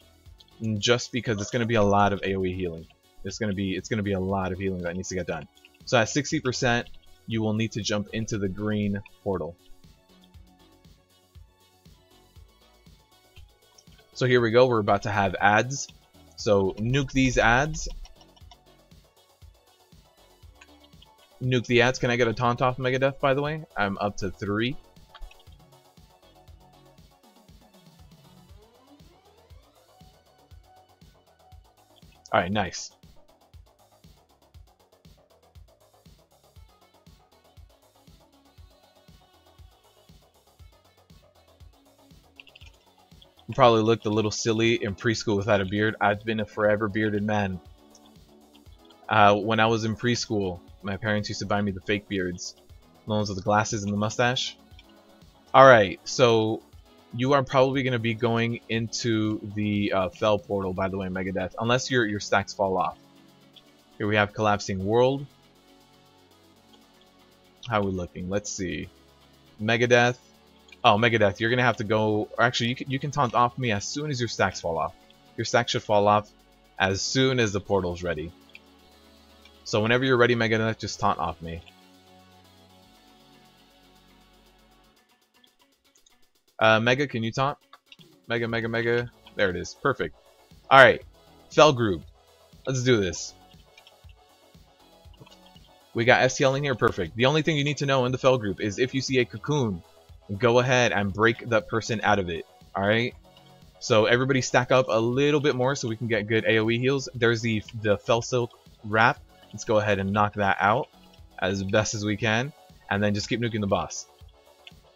Just because it's going to be a lot of AoE healing. It's going to be a lot of healing that needs to get done. So at 60%, you will need to jump into the green portal. So here we go. We're about to have ads. So nuke these ads. Nuke the ads. Can I get a taunt off Megadeth, by the way? I'm up to 3. Alright, nice. Probably looked a little silly in preschool without a beard. I've been a forever bearded man. When I was in preschool, my parents used to buy me the fake beards. The ones with the glasses and the mustache. Alright, so you are probably going to be going into the Fell Portal, by the way, Megadeth. Unless your stacks fall off. Here we have Collapsing World. How are we looking? Let's see. Megadeth. Oh, Megadeth, you're going to have to go... Or actually, you can taunt off me as soon as your stacks fall off. Your stacks should fall off as soon as the portal's ready. So whenever you're ready, Megadeth, just taunt off me. Mega, can you taunt? Mega. There it is. Perfect. Alright. Fell group. Let's do this. We got STL in here. Perfect. The only thing you need to know in the Fell group is if you see a cocoon, go ahead and break that person out of it. Alright? So everybody stack up a little bit more so we can get good AoE heals. There's the Fell Silk wrap. Let's go ahead and knock that out as best as we can. And then just keep nuking the boss.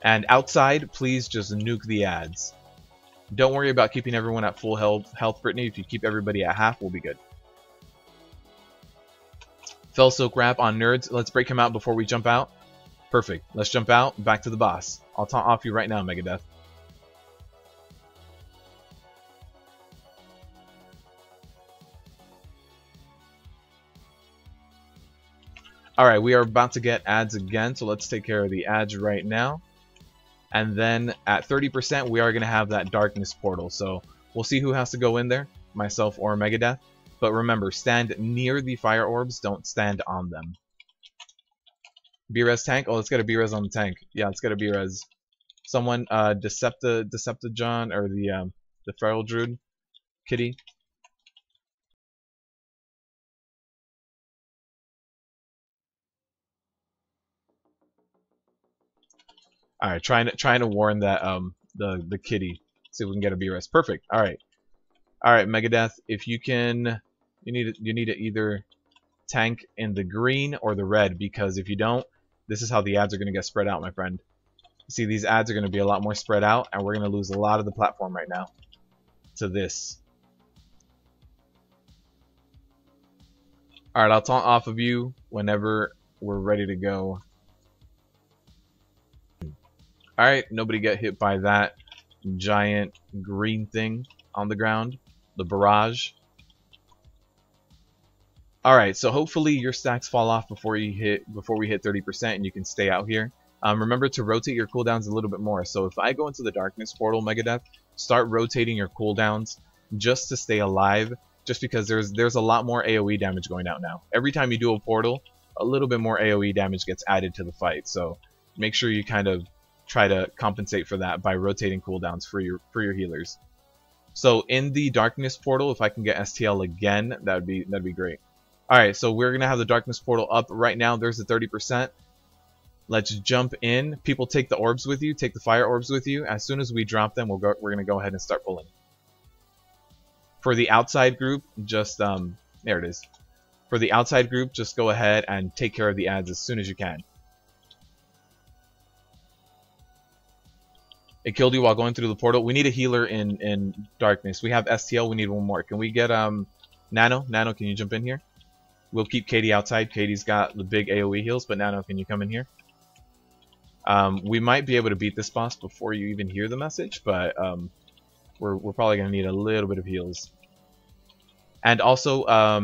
And outside, please just nuke the ads. Don't worry about keeping everyone at full health, Brittany. If you keep everybody at half, we'll be good. Fell Silk wrap on nerds. Let's break him out before we jump out. Perfect. Let's jump out. Back to the boss. I'll taunt off you right now, Megadeth. Alright, we are about to get ads again, so let's take care of the ads right now. And then at 30%, we are going to have that darkness portal. So we'll see who has to go in there, myself or Megadeth. But remember, stand near the fire orbs, don't stand on them. B-res tank? Oh, let's get a B-res on the tank. Yeah, let's get a B-res. Someone, Decepticon, or the Feral Druid kitty. All right, trying to warn that the kitty. See if we can get a BRS. Perfect. All right, Megadeth. If you can, you need to either tank in the green or the red, because if you don't, this is how the ads are going to get spread out, my friend. See, these ads are going to be a lot more spread out, and we're going to lose a lot of the platform right now to this. Alright, I'll taunt off of you whenever we're ready to go. Alright, nobody get hit by that giant green thing on the ground. The barrage. Alright, so hopefully your stacks fall off before we hit 30% and you can stay out here. Remember to rotate your cooldowns a little bit more. So if I go into the darkness portal, Megadeth, start rotating your cooldowns just to stay alive, just because there's a lot more AoE damage going out now. Every time you do a portal, a little bit more AoE damage gets added to the fight. So make sure you kind of try to compensate for that by rotating cooldowns for your healers. So in the darkness portal, if I can get STL again, that'd be great. Alright, so we're gonna have the darkness portal up right now. There's the 30%. Let's jump in. People take the orbs with you, take the fire orbs with you. As soon as we drop them, we're gonna go ahead and start pulling. For the outside group, just there it is. For the outside group, just go ahead and take care of the ads as soon as you can. It killed you while going through the portal. We need a healer in darkness. We have STL. We need one more. Can we get Nano? Nano, can you jump in here? We'll keep Katie outside. Katie's got the big AoE heals, but Nano, can you come in here? We might be able to beat this boss before you even hear the message, but we're probably going to need a little bit of heals. And also,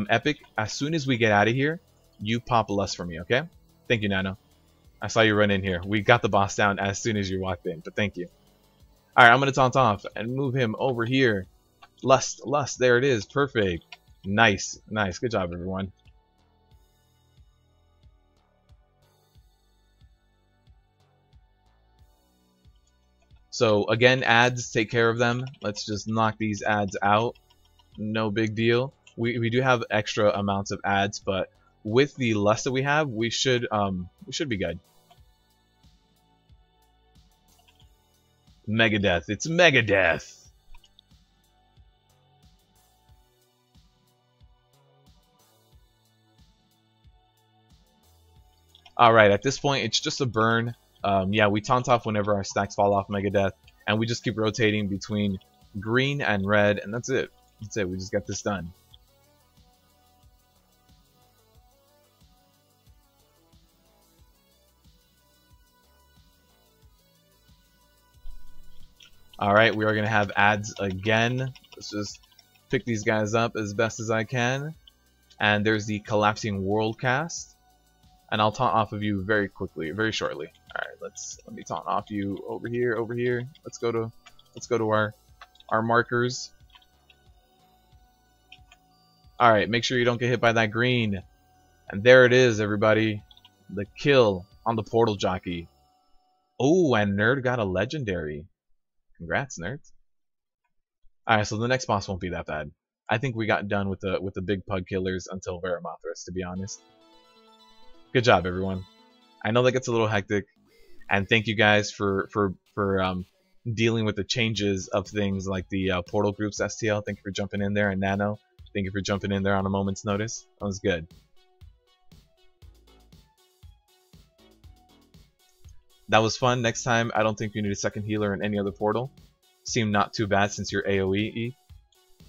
Epic, as soon as we get out of here, you pop a lust for me, okay? Thank you, Nano. I saw you run in here. We got the boss down as soon as you walked in, but thank you. Alright, I'm going to taunt off and move him over here. Lust, there it is. Perfect. Nice. Good job, everyone. So again, ads, take care of them. Let's just knock these ads out. No big deal. We do have extra amounts of ads, but with the lust that we have, we should be good. Megadeth. It's Megadeth. Alright, at this point, it's just a burn. Yeah, we taunt off whenever our stacks fall off Megadeth, and we just keep rotating between green and red, and that's it. That's it. We just got this done. Alright, we are going to have ads again. Let's just pick these guys up as best as I can. And there's the Collapsing World cast. And I'll taunt off of you very quickly, very shortly. Alright, let me taunt off you over here. Let's go to our markers. Alright, make sure you don't get hit by that green. And there it is, everybody. The kill on the portal jockey. Oh, and Nerd got a legendary. Congrats, nerds. Alright, so the next boss won't be that bad. I think we got done with the big pug killers until Veramothras, to be honest. Good job, everyone. I know that gets a little hectic, and thank you guys for dealing with the changes of things like the portal groups STL. Thank you for jumping in there, and Nano, thank you for jumping in there on a moment's notice. That was good. That was fun. Next time, I don't think you need a second healer in any other portal. Seemed not too bad since you're AoE.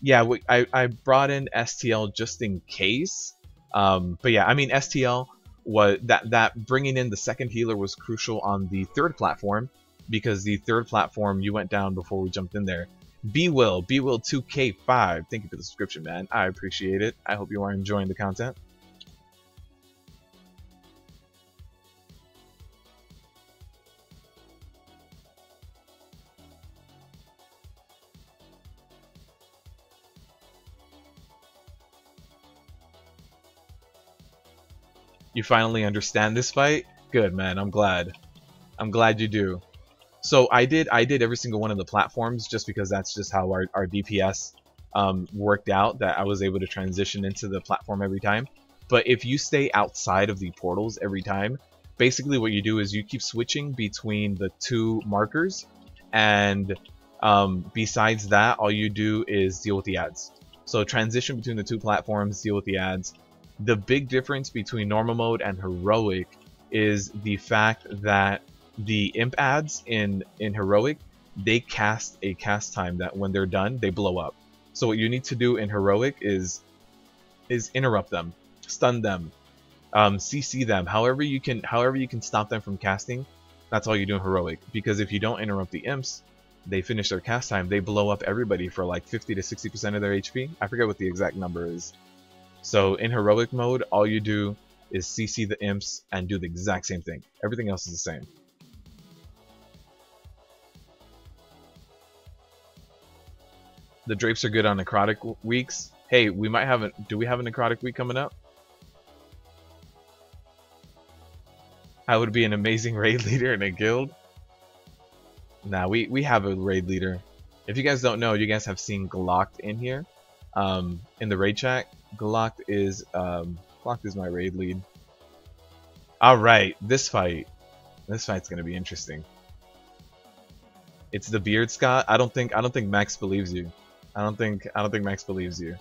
Yeah, I brought in STL just in case. But yeah, I mean STL was that bringing in the second healer was crucial on the third platform, because the third platform you went down before we jumped in there. Bwill 2K5. Thank you for the subscription, man. I appreciate it. I hope you are enjoying the content. You finally understand this fight? Good, man. I'm glad. I'm glad you do. So I did every single one of the platforms just because that's just how our DPS worked out, that I was able to transition into the platform every time. But if you stay outside of the portals every time, basically what you do is you keep switching between the two markers, and besides that, all you do is deal with the ads. So transition between the two platforms, deal with the ads. The big difference between normal mode and heroic is the fact that the imp ads in heroic, they cast a cast time that when they're done, they blow up. So what you need to do in heroic is interrupt them, stun them, CC them, however you can stop them from casting. That's all you do in heroic, because if you don't interrupt the imps, they finish their cast time, they blow up everybody for like 50 to 60% of their HP. I forget what the exact number is. So in heroic mode, all you do is CC the imps and do the exact same thing. Everything else is the same. The drapes are good on necrotic weeks. Hey, we might have a, do we have a necrotic week coming up? I would be an amazing raid leader in a guild. Nah, we have a raid leader. If you guys don't know, you guys have seen Glocked in here, in the raid chat. Glocked is my raid lead. All right, this fight's gonna be interesting. It's the beard, Scott. I don't think Max believes you. I don't think Max believes you.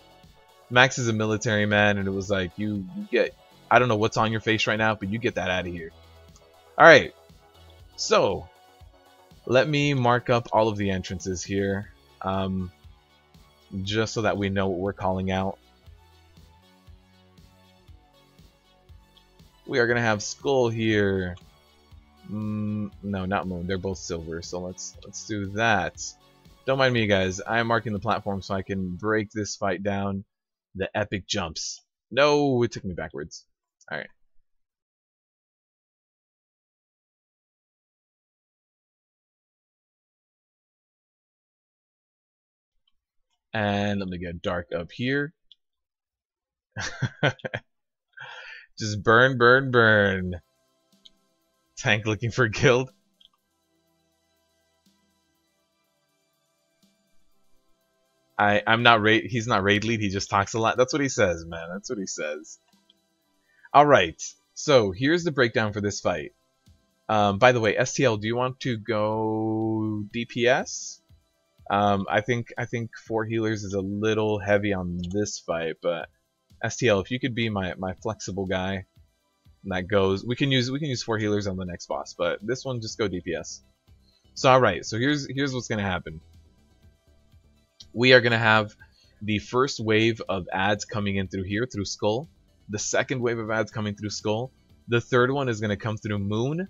Max is a military man, and it was like you get, I don't know what's on your face right now, but you get that out of here. All right, so let me mark up all of the entrances here, just so that we know what we're calling out. We are gonna have Skull here. No, not Moon. They're both silver. So let's do that. Don't mind me, guys. I am marking the platform so I can break this fight down. The epic jumps. No, it took me backwards. All right. And let me get dark up here. Just burn, burn, burn. Tank looking for guild. I'm not raid. He's not raid lead. He just talks a lot. That's what he says, man. That's what he says. All right. So here's the breakdown for this fight. By the way, STL, do you want to go DPS? I think 4 healers is a little heavy on this fight, but STL, if you could be my flexible guy, that goes. We can use 4 healers on the next boss, but this one just go DPS. So all right. So here's what's gonna happen. We are gonna have the first wave of ads coming in through here, through Skull. The second wave of ads coming through Skull. The third one is gonna come through Moon,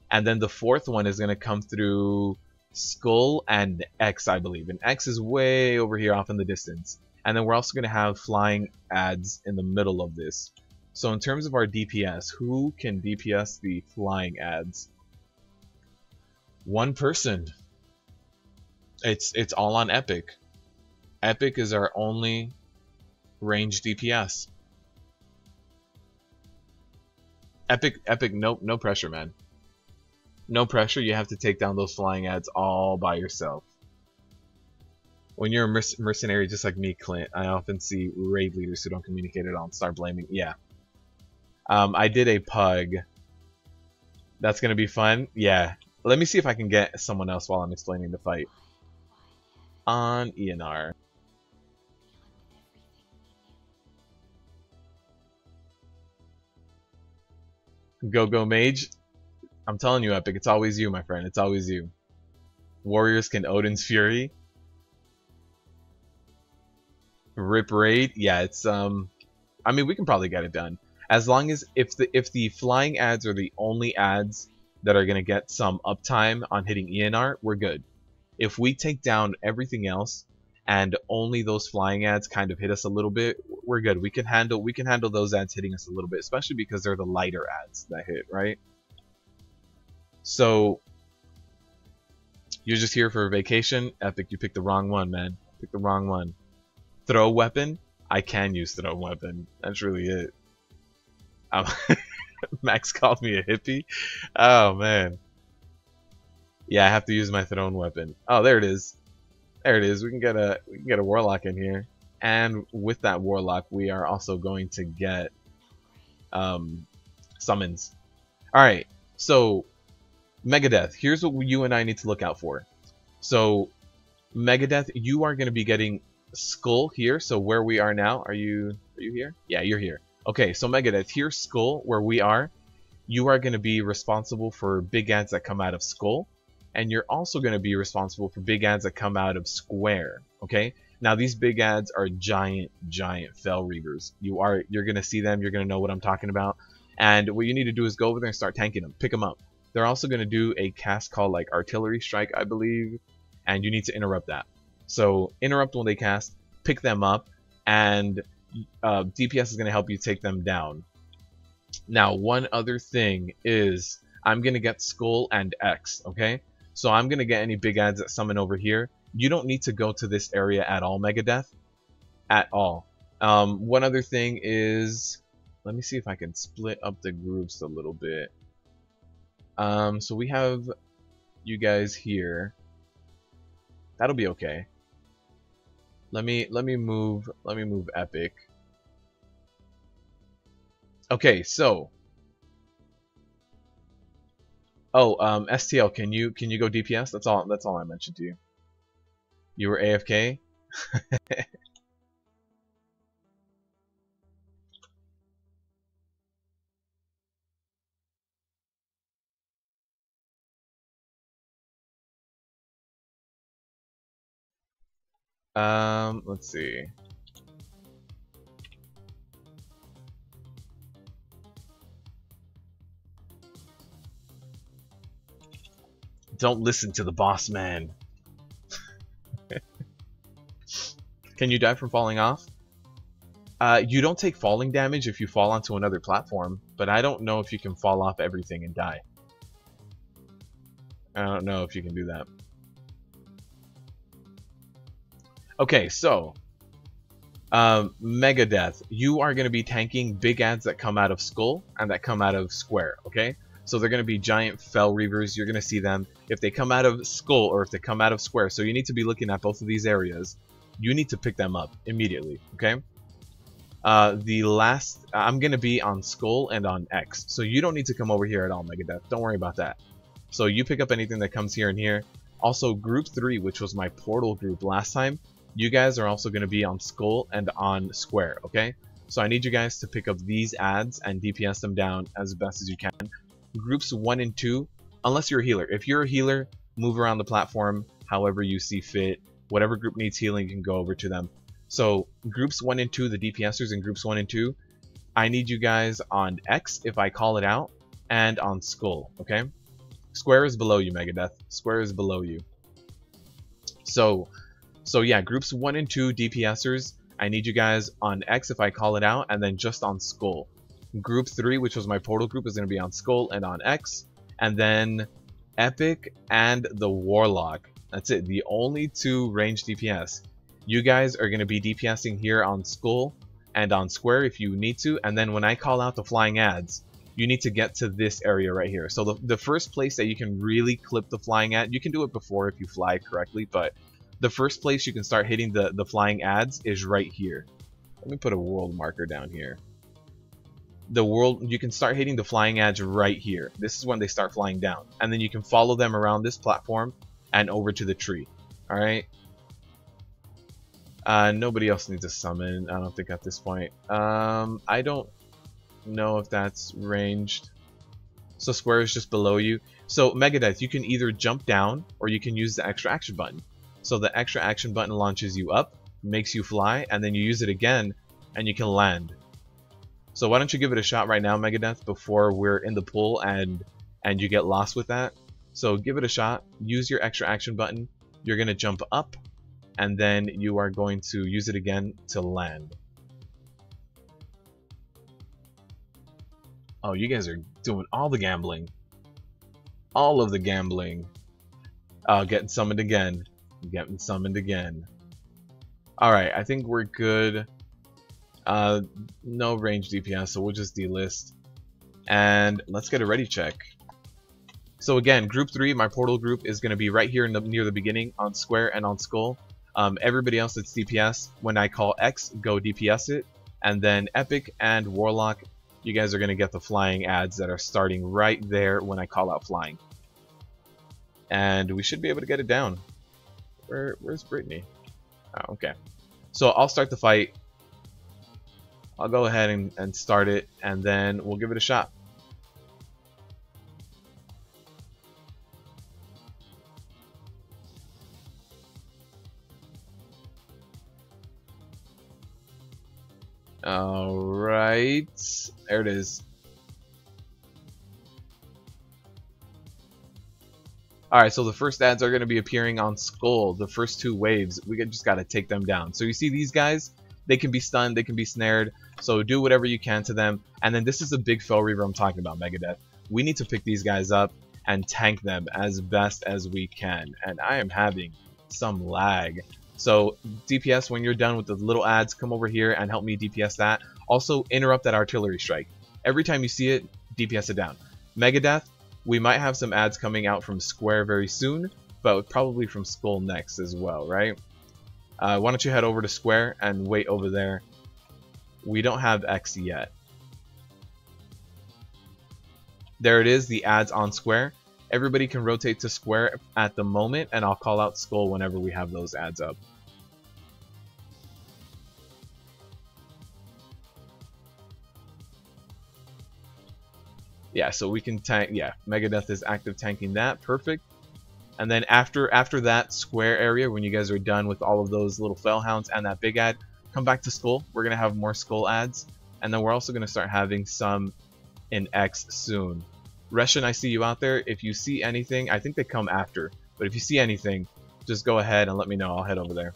and then the fourth one is gonna come through Skull and X, I believe. And X is way over here off in the distance. And then we're also gonna have flying ads in the middle of this. So in terms of our DPS, who can DPS the flying ads? One person. It's all on Epic. Epic is our only range DPS. Epic, no pressure, man. No pressure. You have to take down those flying ads all by yourself. When you're a mercenary just like me, Clint, I often see raid leaders who don't communicate at all and start blaming. Yeah. I did a pug. That's gonna be fun. Yeah. Let me see if I can get someone else while I'm explaining the fight. On Eonar. Go mage. I'm telling you, Epic, it's always you, my friend. It's always you. Warriors can Odin's Fury. Rip raid. Yeah, it's I mean, we can probably get it done. As long as if the flying ads are the only ads that are gonna get some uptime on hitting Eonar, we're good. If we take down everything else and only those flying ads kind of hit us a little bit, we're good. We can handle those ads hitting us a little bit, especially because they're the lighter ads that hit, right? So you're just here for a vacation. Epic, you picked the wrong one, man. Pick the wrong one. Throw weapon. I can use throw weapon. That's really it. Max called me a hippie. Oh man. Yeah, I have to use my thrown weapon. Oh, there it is. There it is. We can get a warlock in here, and with that warlock, we are also going to get summons. Alright, so Megadeth, here's what you and I need to look out for. So Megadeth, you are going to be getting Skull here. So where we are now, are you here? Yeah, you're here. Okay, so Megadeth, here's Skull where we are. You are going to be responsible for big ads that come out of Skull, and you're also going to be responsible for big ads that come out of Square. Okay, now these big ads are giant Fel Reavers. You're going to see them. You're going to know what I'm talking about. And what you need to do is go over there and start tanking them. Pick them up. They're also going to do a cast called like Artillery Strike, I believe, and you need to interrupt that. So interrupt when they cast, pick them up, and DPS is going to help you take them down. Now, one other thing is I'm going to get Skull and X, okay? So I'm going to get any big ads that summon over here. You don't need to go to this area at all, Megadeth. At all. One other thing is, let me see if I can split up the groups a little bit. So we have you guys here. That'll be okay. Let me move Epic. Okay, so STL, can you go DPS? That's all I mentioned to you. You were AFK? Let's see. Don't listen to the boss man. Can you die from falling off? You don't take falling damage if you fall onto another platform, but I don't know if you can fall off everything and die. I don't know if you can do that. Okay, so Megadeth, you are going to be tanking big ads that come out of Skull and that come out of Square, okay? So they're going to be giant Fel Reavers. You're going to see them if they come out of Skull or if they come out of Square. So you need to be looking at both of these areas. You need to pick them up immediately, okay? I'm going to be on Skull and on X. So you don't need to come over here at all, Megadeth. Don't worry about that. So you pick up anything that comes here and here. Also, Group 3, which was my portal group last time, you guys are also going to be on Skull and on Square, okay? So I need you guys to pick up these ads and DPS them down as best as you can. Groups 1 and 2, unless you're a healer. If you're a healer, move around the platform however you see fit. Whatever group needs healing, you can go over to them. So groups 1 and 2, the DPSers in groups 1 and 2, I need you guys on X if I call it out, and on Skull, okay? Square is below you, Megadeth. Square is below you. So yeah, groups 1 and 2 DPSers, I need you guys on X if I call it out, and then just on Skull. Group 3, which was my portal group, is going to be on Skull and on X. And then Epic and the Warlock. That's it. The only 2 ranged DPS. You guys are going to be DPSing here on Skull and on Square if you need to. And then when I call out the flying ads, you need to get to this area right here. So the first place that you can really clip the flying ad, you can do it before if you fly correctly, but the first place you can start hitting the flying ads is right here. Let me put a world marker down here. You can start hitting the flying ads right here. This is when they start flying down, and then you can follow them around this platform and over to the tree. All right. Nobody else needs a summon, I don't think, at this point. I don't know if that's ranged. So Square is just below you. So Megadeth, you can either jump down or you can use the extra action button. So the extra action button launches you up, makes you fly, and then you use it again and you can land. So why don't you give it a shot right now, Megadeth, before we're in the pool and you get lost with that. So give it a shot, use your extra action button, you're going to jump up, and then you are going to use it again to land. Oh, you guys are doing all the gambling. All of the gambling. Oh, getting summoned again. Getting summoned again. Alright, I think we're good. No range DPS, so we'll just delist. And let's get a ready check. So again, group 3, my portal group, is going to be right here near the beginning on Square and on Skull. Everybody else that's DPS, when I call X, go DPS it. And then Epic and Warlock, you guys are going to get the flying ads that are starting right there when I call out flying. And we should be able to get it down. Where's Brittany? Oh, okay. So I'll start the fight. I'll go ahead and start it, and then we'll give it a shot. Alright, there it is. Alright, so the first ads are going to be appearing on Skull. The first two waves, we just got to take them down. So you see these guys, they can be stunned, they can be snared, so do whatever you can to them. And then this is the big Fel Reaver I'm talking about, Megadeth. We need to pick these guys up and tank them as best as we can. And I am having some lag. So DPS, when you're done with the little ads, come over here and help me DPS that. Also, interrupt that artillery strike. Every time you see it, DPS it down. Megadeth, we might have some ads coming out from Square very soon, but probably from Skull next as well, right? Why don't you head over to Square and wait over there. We don't have X yet. There it is, the ads on Square. Everybody can rotate to Square at the moment, and I'll call out Skull whenever we have those ads up. Yeah, so we can tank. Yeah, Megadeth is active tanking that. Perfect. And then after that Square area, when you guys are done with all of those little Fellhounds and that big ad, come back to Skull. We're gonna have more Skull ads, and then we're also gonna start having some in X soon. Reshan, I see you out there. If you see anything, I think they come after, but if you see anything, just go ahead and let me know. I'll head over there.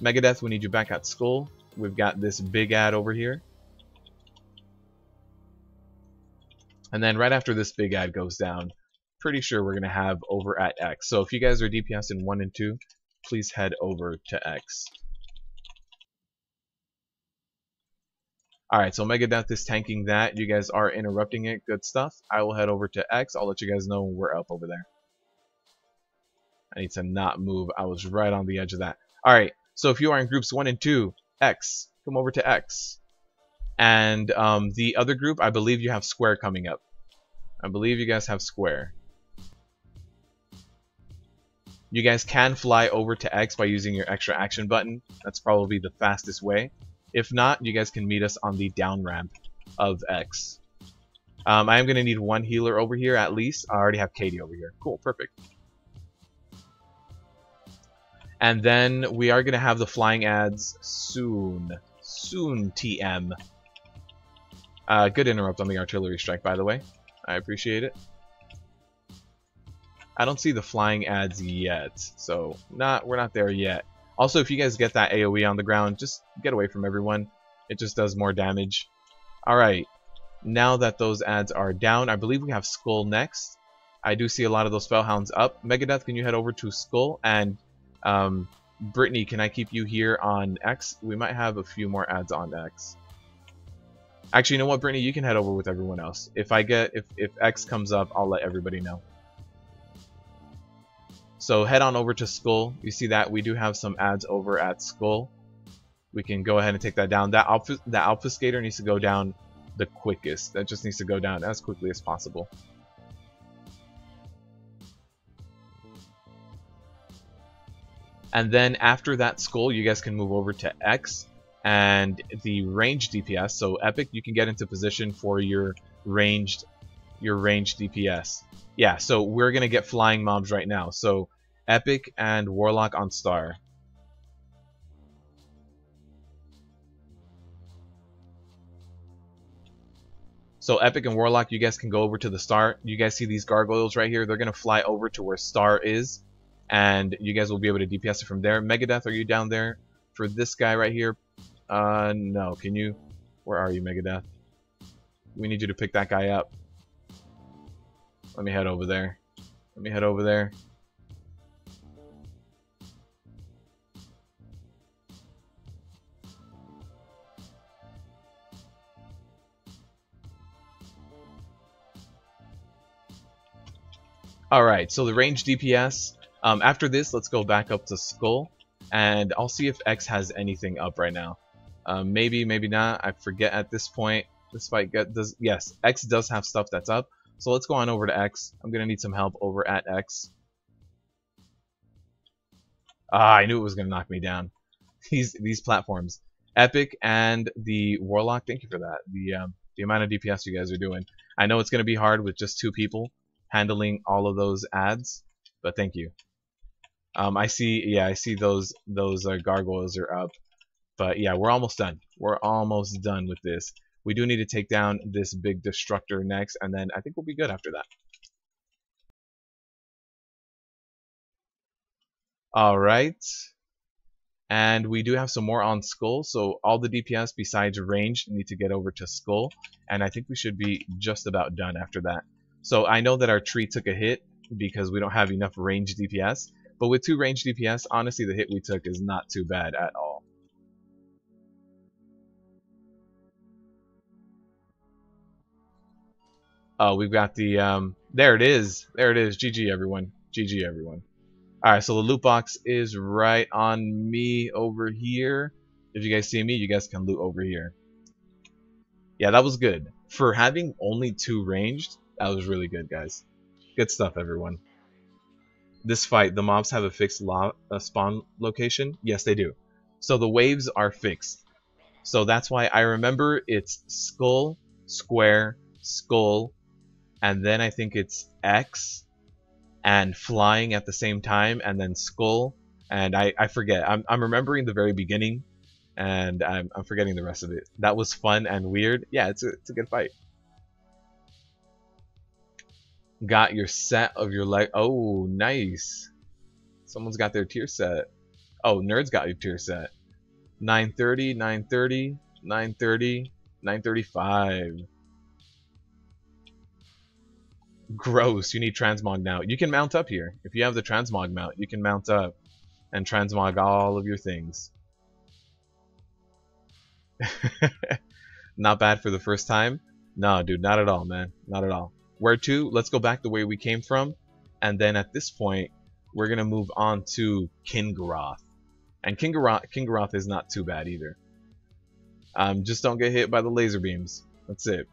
Megadeth, we need you back at Skull. We've got this big ad over here. And then right after this big ad goes down, pretty sure we're going to have over at X. So if you guys are DPS in 1 and 2, please head over to X. Alright, so Megadeth is tanking that. You guys are interrupting it. Good stuff. I will head over to X. I'll let you guys know when we're up over there. I need to not move. I was right on the edge of that. Alright, so if you are in groups 1 and 2, X. Come over to X. And the other group, I believe you have Square coming up. I believe you guys have Square. You guys can fly over to X by using your extra action button. That's probably the fastest way. If not, you guys can meet us on the down ramp of X. I am going to need one healer over here at least. I already have Katie over here. Cool, perfect. And then we are going to have the flying ads soon. Soon, TM. Good interrupt on the artillery strike, by the way. I appreciate it. I don't see the flying ads yet, so we're not there yet. Also, if you guys get that AoE on the ground, just get away from everyone. It just does more damage. Alright, now that those ads are down, I believe we have Skull next. I do see a lot of those Fellhounds up. Megadeth, can you head over to Skull? And Brittany, can I keep you here on X? We might have a few more ads on X. Actually, you know what, Brittany? You can head over with everyone else. If X comes up, I'll let everybody know. So head on over to Skull. You see that we do have some ads over at Skull. We can go ahead and take that down. That Obfuscator needs to go down the quickest. That just needs to go down as quickly as possible. And then after that Skull, you guys can move over to X and the ranged DPS. So Epic, you can get into position for your ranged DPS. Yeah, so we're gonna get flying mobs right now. So Epic and Warlock on Star. So Epic and Warlock, you guys can go over to the Star. You guys see these gargoyles right here? They're gonna fly over to where Star is, and you guys will be able to DPS it from there. Megadeth, are you down there for this guy right here? No. Can you? Where are you, Megadeth? We need you to pick that guy up. Let me head over there. Let me head over there. Alright, so the range DPS. After this, let's go back up to Skull, and I'll see if X has anything up right now. Maybe, maybe not. I forget at this point. This fight does, yes, X does have stuff that's up. So let's go on over to X. I'm gonna need some help over at X. Ah, I knew it was gonna knock me down. These platforms, Epic and the Warlock. Thank you for that. The amount of DPS you guys are doing. I know it's gonna be hard with just 2 people handling all of those ads, but thank you. I see those gargoyles are up, but yeah, we're almost done. We're almost done with this. We do need to take down this big destructor next, and then I think we'll be good after that. Alright. And we do have some more on Skull, so all the DPS besides range need to get over to Skull, and I think we should be just about done after that. So I know that our tree took a hit because we don't have enough range DPS, but with 2 range DPS, honestly the hit we took is not too bad at all. Oh, we've got the, there it is. There it is. GG, everyone. GG, everyone. Alright, so the loot box is right on me over here. If you guys see me, you guys can loot over here. Yeah, that was good. For having only 2 ranged, that was really good, guys. Good stuff, everyone. This fight, the mobs have a fixed spawn location? Yes, they do. So the waves are fixed. So that's why I remember it's skull, square, skull, and then I think it's X and flying at the same time, and then skull, and I forget. I'm remembering the very beginning, and I'm forgetting the rest of it. That was fun and weird. Yeah, it's a good fight. Got your set of your life. Oh, nice. Someone's got their tier set. Oh, Nerd's got your tier set. 930, 930, 930, 935. Gross, you need transmog now. You can mount up here. If you have the transmog mount, you can mount up and transmog all of your things. Not bad for the first time? No, dude, not at all, man. Not at all. Where to? Let's go back the way we came from. And then at this point, we're going to move on to Kingaroth. And Kingaroth is not too bad either. Just don't get hit by the laser beams. That's it.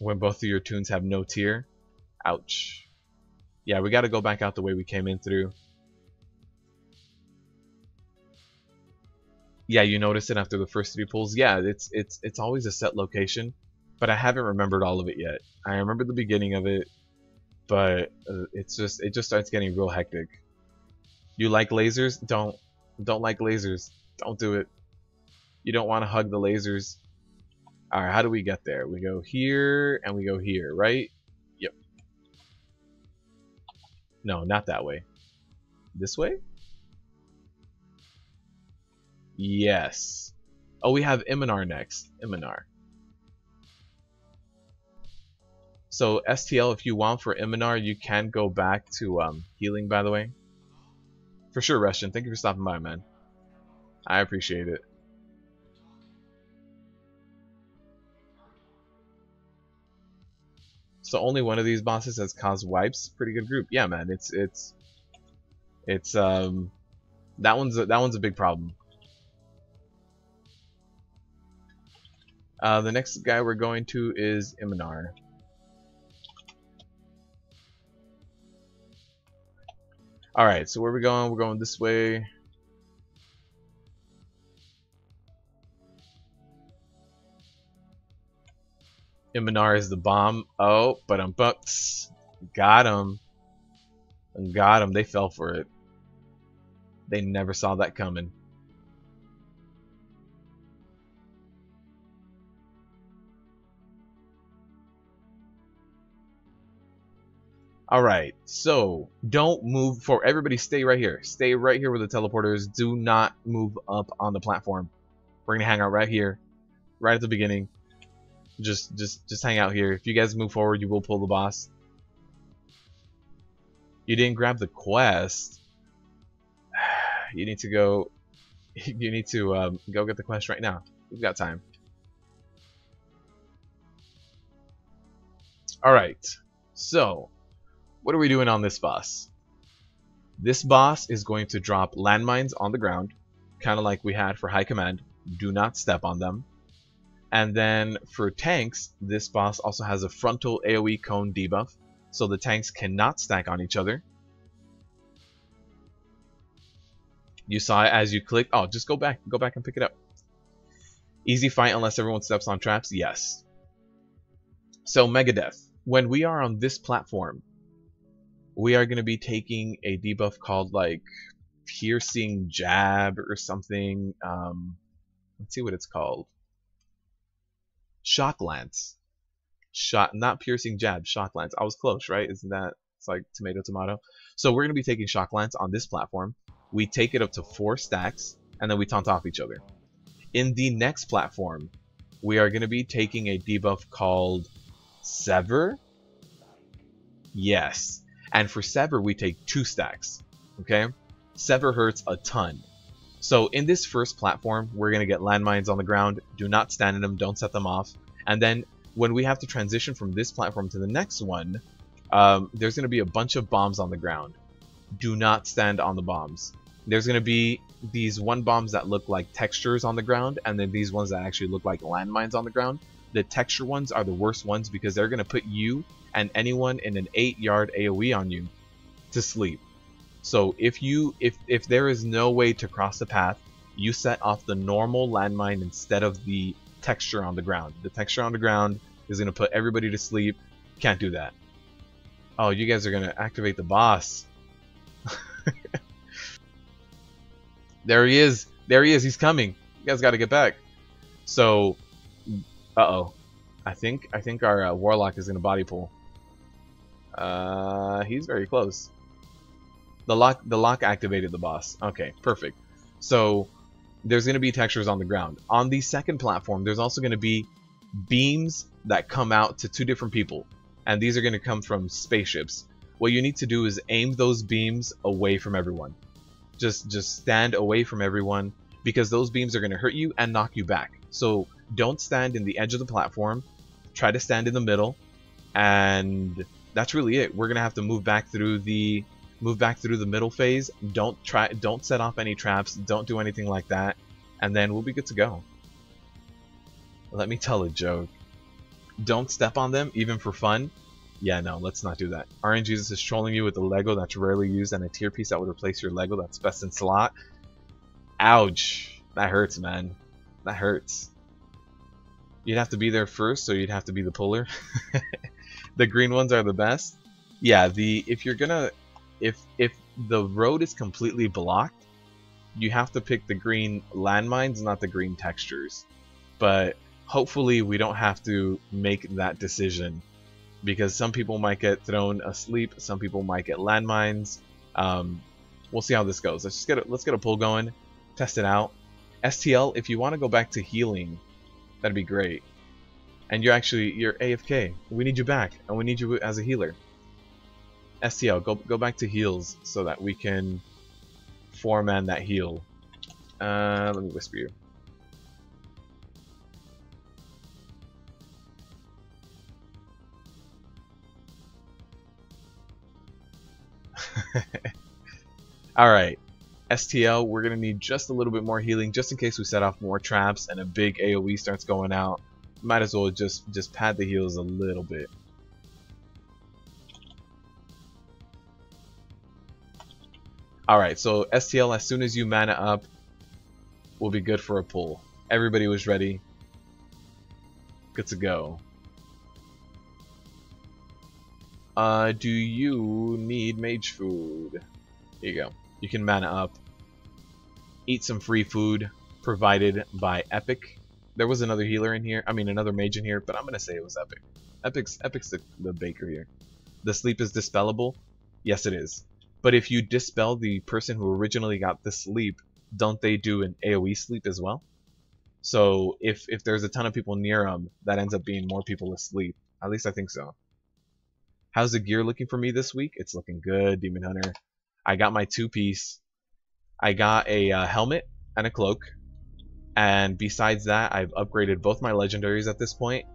When both of your tunes have no tier. Ouch. Yeah, we got to go back out the way we came in through. Yeah, you notice it after the first 3 pulls. Yeah, it's always a set location, but I haven't remembered all of it yet. I remember the beginning of it, but it just starts getting real hectic. You like lasers? Don't like lasers. Don't do it. You don't want to hug the lasers. Alright, how do we get there? We go here and we go here, right? Yep. No, not that way. This way? Yes. Oh, we have Eonar next. Eonar. So STL, if you want for Eonar, you can go back to healing, by the way. For sure, Russian. Thank you for stopping by, man. I appreciate it. So only one of these bosses has caused wipes. Pretty good group. Yeah, man. It's that one's a big problem. The next guy we're going to is Eonar. Alright, so where are we going? We're going this way. Eonar is the bomb. Oh, but got him. Got him. They fell for it. They never saw that coming. Alright, so don't move forward. Everybody stay right here. Stay right here where the teleporter is. Do not move up on the platform. We're gonna hang out right here. Right at the beginning. Just hang out here. If you guys move forward, you will pull the boss. You didn't grab the quest. You need to go. You need to go get the quest right now. We've got time. All right. So, what are we doing on this boss? This boss is going to drop landmines on the ground, kind of like we had for High Command. Do not step on them. And then for tanks, this boss also has a frontal AoE cone debuff, so the tanks cannot stack on each other. You saw it as you click. Oh, just go back and pick it up. Easy fight unless everyone steps on traps. Yes. So Megadeth, when we are on this platform, we are going to be taking a debuff called like piercing jab or something. Let's see what it's called. Shock lance. Not piercing jab, shock lance. I was close, right? Isn't that, it's like tomato tomato? So we're going to be taking shock lance on this platform. We take it up to 4 stacks and then we taunt off each other. In the next platform, we are going to be taking a debuff called Sever. Yes. And for Sever, we take 2 stacks. Okay? Sever hurts a ton. So in this first platform, we're going to get landmines on the ground. Do not stand in them. Don't set them off. And then when we have to transition from this platform to the next one, there's going to be a bunch of bombs on the ground. Do not stand on the bombs. There's going to be these 1 bombs that look like textures on the ground, and then these ones that actually look like landmines on the ground. The texture ones are the worst ones because they're going to put you and anyone in an 8-yard AoE on you to sleep. So if there is no way to cross the path, you set off the normal landmine instead of the texture on the ground. The texture on the ground is going to put everybody to sleep. Can't do that. Oh, you guys are going to activate the boss. There he is. There he is. He's coming. You guys got to get back. So, uh-oh. I think our warlock is going to body pull. He's very close. The lock activated the boss. Okay, perfect. So there's going to be textures on the ground. On the second platform, there's also going to be beams that come out to 2 different people, and these are going to come from spaceships. What you need to do is aim those beams away from everyone. Just stand away from everyone, because those beams are going to hurt you and knock you back. So don't stand in the edge of the platform. Try to stand in the middle, and that's really it. We're going to have to move back through the middle phase. Don't set off any traps. Don't do anything like that, and then we'll be good to go. Let me tell a joke. Don't step on them, even for fun. Yeah, no, let's not do that. RNGesus is trolling you with a Lego that's rarely used and a tier piece that would replace your Lego that's best in slot. Ouch. That hurts, man. That hurts. You'd have to be there first, so you'd have to be the puller. The green ones are the best. Yeah, if the road is completely blocked, you have to pick the green landmines, not the green textures. But hopefully we don't have to make that decision, because some people might get thrown asleep, some people might get landmines. We'll see how this goes. Let's get a pull going, test it out. STL, if you want to go back to healing, that'd be great. And you're AFK. We need you back, and we need you as a healer. STL, go back to heals so that we can foreman that heal. Let me whisper you. Alright, STL, we're going to need just a little bit more healing, just in case we set off more traps and a big AoE starts going out. Might as well just pad the heals a little bit. Alright, so STL, as soon as you mana up, we'll be good for a pull. Everybody was ready. Good to go. Do you need mage food? Here you go. You can mana up. Eat some free food provided by Epic. There was another healer in here. I mean, another mage in here, but I'm gonna say it was Epic. Epic's the baker here. The sleep is dispellable. Yes, it is. But if you dispel the person who originally got the sleep, don't they do an AoE sleep as well? So if there's a ton of people near them, that ends up being more people asleep. At least I think so. How's the gear looking for me this week? It's looking good, Demon Hunter. I got my 2-piece. I got a helmet and a cloak. And besides that, I've upgraded both my legendaries at this point.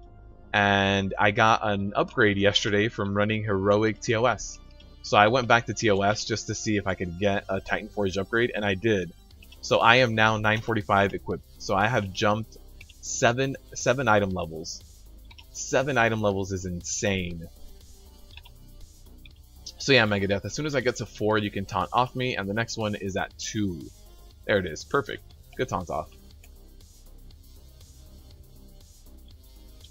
And I got an upgrade yesterday from running heroic TOS. So I went back to TOS just to see if I could get a Titan Forge upgrade, and I did. So I am now 945 equipped. So I have jumped Seven item levels. 7 item levels is insane. So yeah, Megadeth, as soon as I get to 4, you can taunt off me, and the next one is at 2. There it is. Perfect. Good taunt off.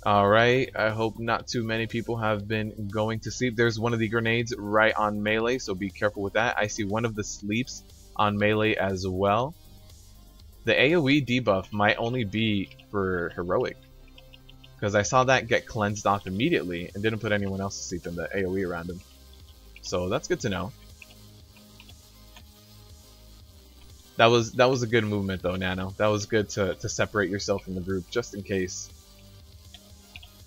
Alright, I hope not too many people have been going to sleep. There's one of the grenades right on melee, so be careful with that. I see one of the sleeps on melee as well. The AoE debuff might only be for heroic, because I saw that get cleansed off immediately and didn't put anyone else to sleep in the AoE around him. So that's good to know. That was a good movement though, Nano. That was good to separate yourself from the group just in case.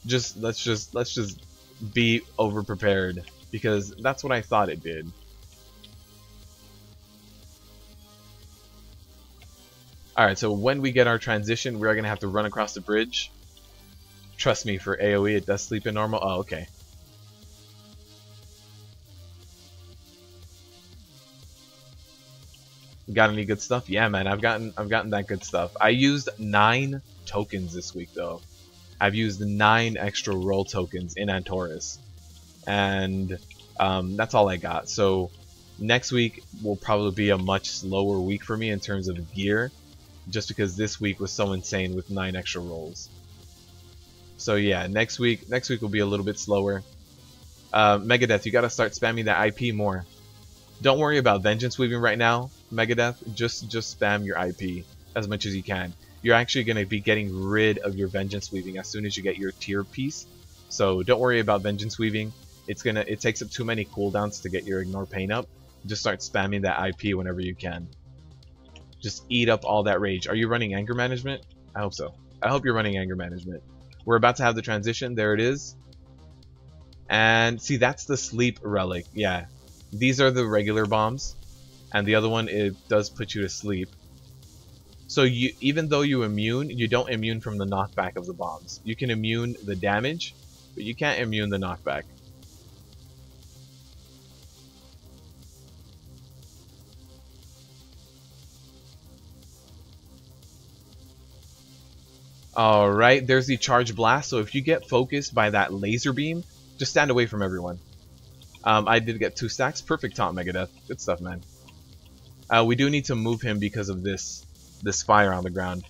Let's just be over prepared, because that's what I thought it did. Alright, so when we get our transition, we're gonna have to run across the bridge. Trust me, for AoE it does sleep in normal. Oh, okay. Got any good stuff? Yeah, man, I've gotten that good stuff. I used 9 tokens this week though. I've used 9 extra roll tokens in Antorus, and that's all I got. So next week will probably be a much slower week for me in terms of gear, just because this week was so insane with 9 extra rolls. So yeah, next week will be a little bit slower. Megadeth, you gotta start spamming that IP more. Don't worry about vengeance weaving right now, Megadeth. Just spam your IP as much as you can. You're actually going to be getting rid of your vengeance weaving as soon as you get your tier piece. So don't worry about vengeance weaving. It takes up too many cooldowns to get your ignore pain up. Just start spamming that IP whenever you can. Just eat up all that rage. Are you running anger management? I hope so. I hope you're running anger management. We're about to have the transition. There it is. And see, that's the sleep relic. Yeah. These are the regular bombs, and the other one, it does put you to sleep. So even though you immune, you don't immune from the knockback of the bombs. You can immune the damage, but you can't immune the knockback. Alright, there's the charge blast. So if you get focused by that laser beam, just stand away from everyone. I did get 2 stacks. Perfect taunt, Megadeth. Good stuff, man. We do need to move him because of this fire on the ground.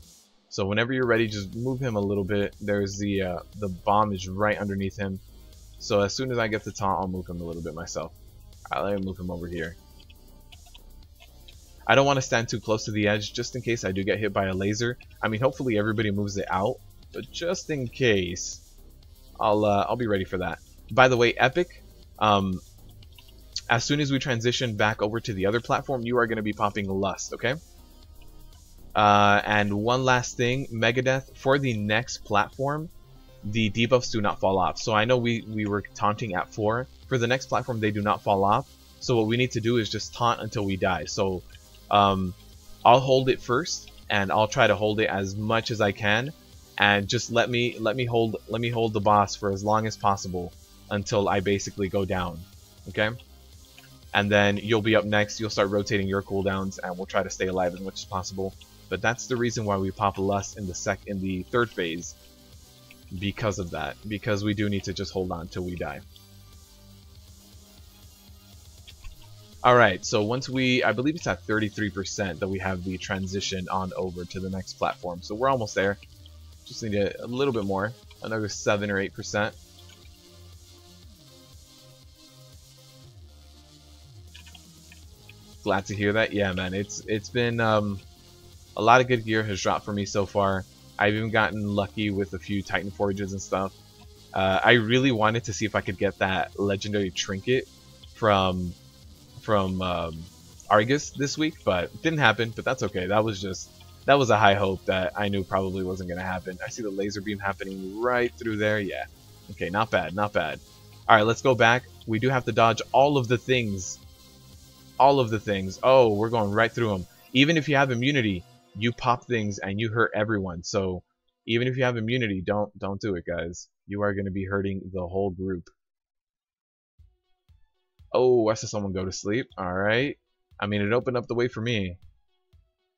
So whenever you're ready, just move him a little bit. There's the bomb is right underneath him. So as soon as I get the taunt, I'll move him a little bit myself. I'll move him over here. I don't want to stand too close to the edge, just in case I do get hit by a laser. I mean, hopefully everybody moves it out, but just in case, I'll be ready for that. By the way, Epic, as soon as we transition back over to the other platform, you are going to be popping Lust, okay? And one last thing, Megadeth, for the next platform, the debuffs do not fall off. So I know we were taunting at 4. For the next platform, they do not fall off. So what we need to do is just taunt until we die. So I'll hold it first, and I'll try to hold it as much as I can, and just let me hold the boss for as long as possible until I basically go down, okay? And then you'll be up next. You'll start rotating your cooldowns, and we'll try to stay alive as much as possible. But that's the reason why we pop Lust in the third phase, because of that. Because we do need to just hold on till we die. Alright, so once I believe it's at 33% that we have the transition on over to the next platform. So we're almost there. Just need a little bit more, another 7 or 8%. Glad to hear that. Yeah, man, it's been a lot of good gear has dropped for me so far. I've even gotten lucky with a few Titan Forges and stuff. I really wanted to see if I could get that legendary trinket from Argus this week, but it didn't happen. But that's okay. That was a high hope that I knew probably wasn't gonna happen. I see the laser beam happening right through there. Yeah. Okay, not bad, not bad. All right, let's go back. We do have to dodge all of the things. All of the things. Oh, we're going right through them. Even if you have immunity, you pop things and you hurt everyone. So even if you have immunity, don't do it, guys. You are going to be hurting the whole group. Oh, I saw someone go to sleep. All right. I mean, it opened up the way for me.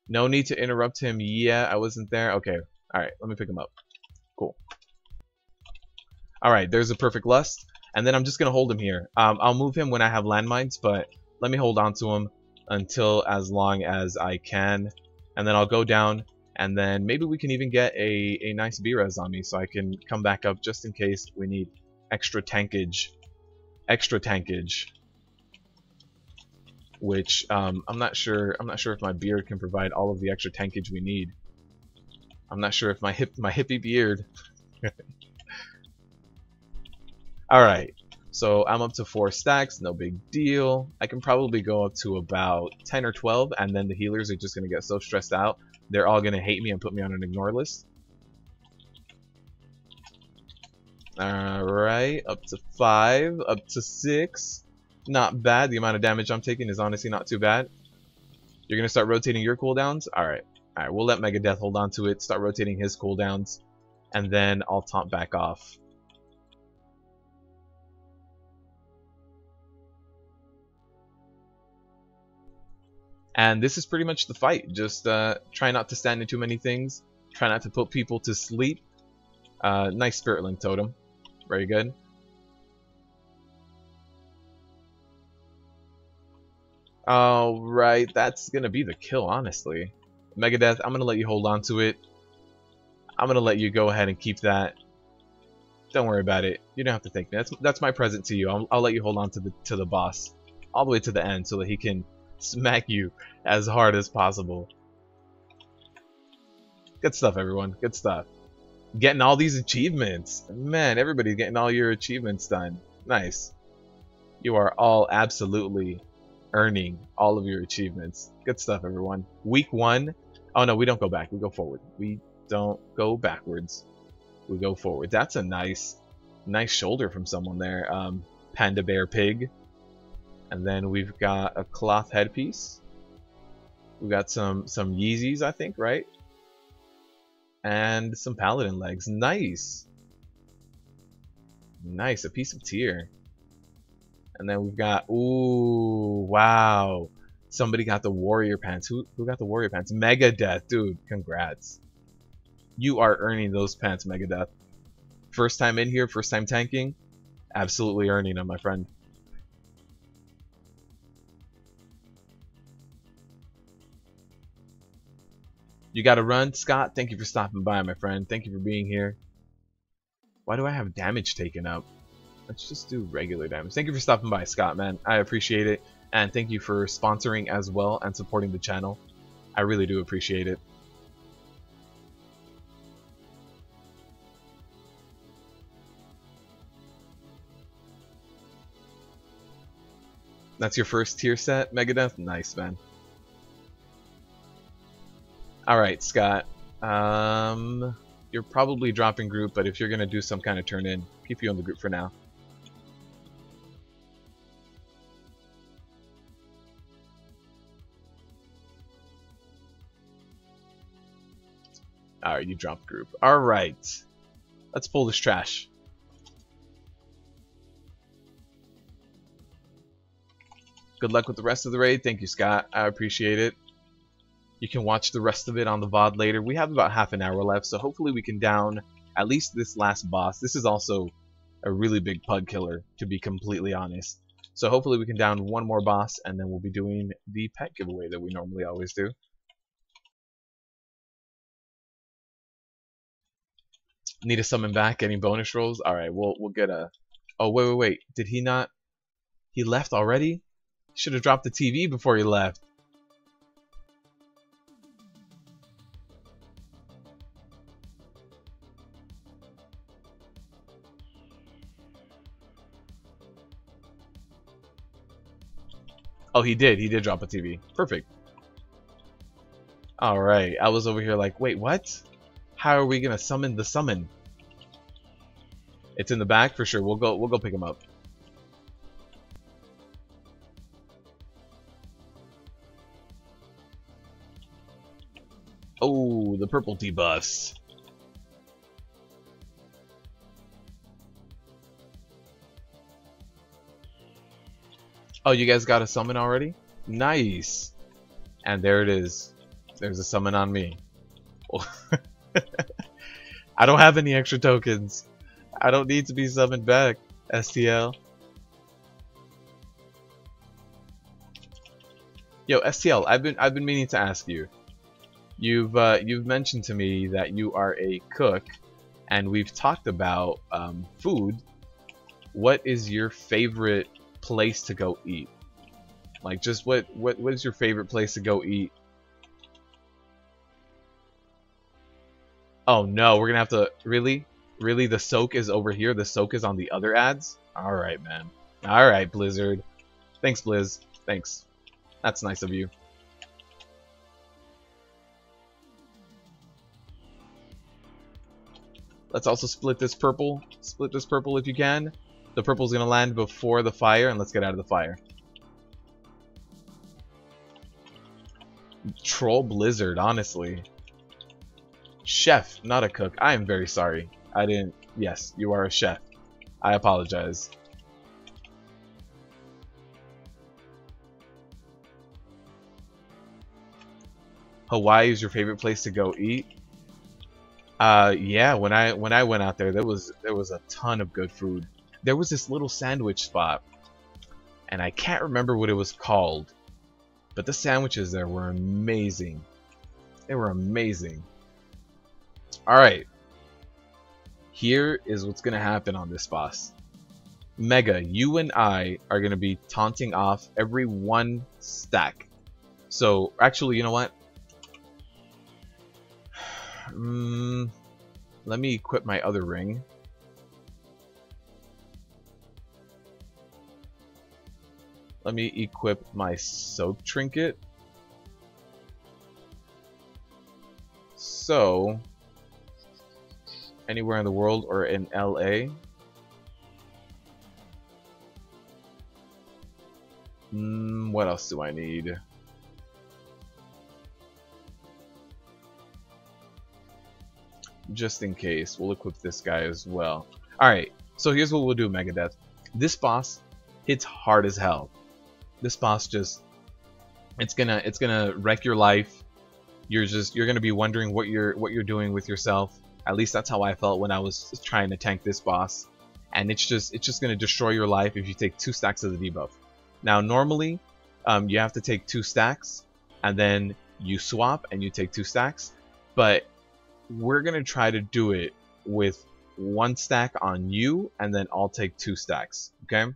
No need to interrupt him. Yeah, I wasn't there. Okay. Alright, let me pick him up. Cool. Alright, there's a perfect lust. And then I'm just going to hold him here. I'll move him when I have landmines, but let me hold on to him until as long as I can. And then I'll go down, and then maybe we can even get a nice B-res on me so I can come back up just in case we need extra tankage. Extra tankage. Which, I'm not sure if my beard can provide all of the extra tankage we need. I'm not sure if my hippie beard. Alright, so I'm up to 4 stacks, no big deal. I can probably go up to about 10 or 12, and then the healers are just going to get so stressed out, they're all going to hate me and put me on an ignore list. Alright, up to 5, up to 6. Not bad. The amount of damage I'm taking is honestly not too bad. You're going to start rotating your cooldowns? Alright. Alright, we'll let Megadeth hold on to it, start rotating his cooldowns, and then I'll taunt back off. And this is pretty much the fight. Just try not to stand in too many things. Try not to put people to sleep. Nice Spirit Link Totem. Very good. Alright, that's gonna be the kill, honestly. Megadeth, I'm gonna let you hold on to it. I'm gonna let you go ahead and keep that. Don't worry about it. You don't have to thank me. That's my present to you. I'll let you hold on to the boss all the way to the end so that he can smack you as hard as possible. Good stuff, everyone. Good stuff. Getting all these achievements. Man, everybody's getting all your achievements done. Nice. You are all absolutely earning all of your achievements. Good stuff, everyone. Week 1. Oh no, we don't go back. We go forward. We don't go backwards. We go forward. That's a nice shoulder from someone there. Panda Bear Pig. And then we've got a cloth headpiece. We've got some Yeezys, I think, right? And some paladin legs. Nice. Nice, a piece of tier. And then we've got, ooh, wow. Somebody got the warrior pants. Who got the warrior pants? Megadeth, dude, congrats. You are earning those pants, Megadeth. First time in here, first time tanking. Absolutely earning them, my friend. You gotta run, Scott. Thank you for stopping by, my friend. Thank you for being here. Why do I have damage taken up? Let's just do regular damage. Thank you for stopping by, Scott, man. I appreciate it. And thank you for sponsoring as well and supporting the channel. I really do appreciate it. That's your first tier set, Megadeth? Nice, man. Alright, Scott. You're probably dropping group, but if you're going to do some kind of turn in, keep you on the group for now. Alright, you dropped group. Alright. Let's pull this trash. Good luck with the rest of the raid. Thank you, Scott. I appreciate it. You can watch the rest of it on the VOD later. We have about half an hour left, so hopefully we can down at least this last boss. This is also a really big pug killer, to be completely honest. So hopefully we can down one more boss, and then we'll be doing the pet giveaway that we normally always do. Need to summon back any bonus rolls? Alright, we'll get a... Oh, wait. Did he not... He left already? Should have dropped the TV before he left. Oh, he did drop a TV. Perfect. Alright, I was over here like, wait, what? How are we gonna summon the summon? It's in the back for sure. We'll go pick him up. Oh, the purple debuffs. Oh, you guys got a summon already? Nice. And there it is. There's a summon on me. I don't have any extra tokens. I don't need to be summoned back, STL. Yo, STL, I've been meaning to ask you. You've mentioned to me that you are a cook, and we've talked about food. What is your favorite place to go eat? Like, just what is your favorite place to go eat? Oh no, we're gonna have to really the soak is over here. The soak is on the other ads. All right, man. All right, Blizzard. Thanks, Blizz. Thanks. That's nice of you. Let's also split this purple. Split this purple if you can. The purple's gonna land before the fire, and let's get out of the fire. Troll Blizzard, honestly. Chef, not a cook. I am very sorry. I didn't... Yes, you are a chef. I apologize. Hawaii is your favorite place to go eat? Yeah, when I went out there, there was a ton of good food. There was this little sandwich spot, and I can't remember what it was called, but the sandwiches there were amazing. They were amazing. Alright. Here is what's gonna happen on this boss. Mega, you and I are gonna be taunting off every 1 stack. So, actually, you know what? Let me equip my other ring. Let me equip my soak trinket. So, anywhere in the world or in LA. What else do I need? Just in case, we'll equip this guy as well. Alright, so here's what we'll do, Megadeth. This boss hits hard as hell. This boss just, it's gonna wreck your life. You're gonna be wondering what you're doing with yourself. At least that's how I felt when I was trying to tank this boss. And it's just gonna destroy your life if you take 2 stacks of the debuff. Now normally, you have to take 2 stacks, and then you swap and you take 2 stacks. But we're gonna try to do it with 1 stack on you, and then I'll take 2 stacks. Okay?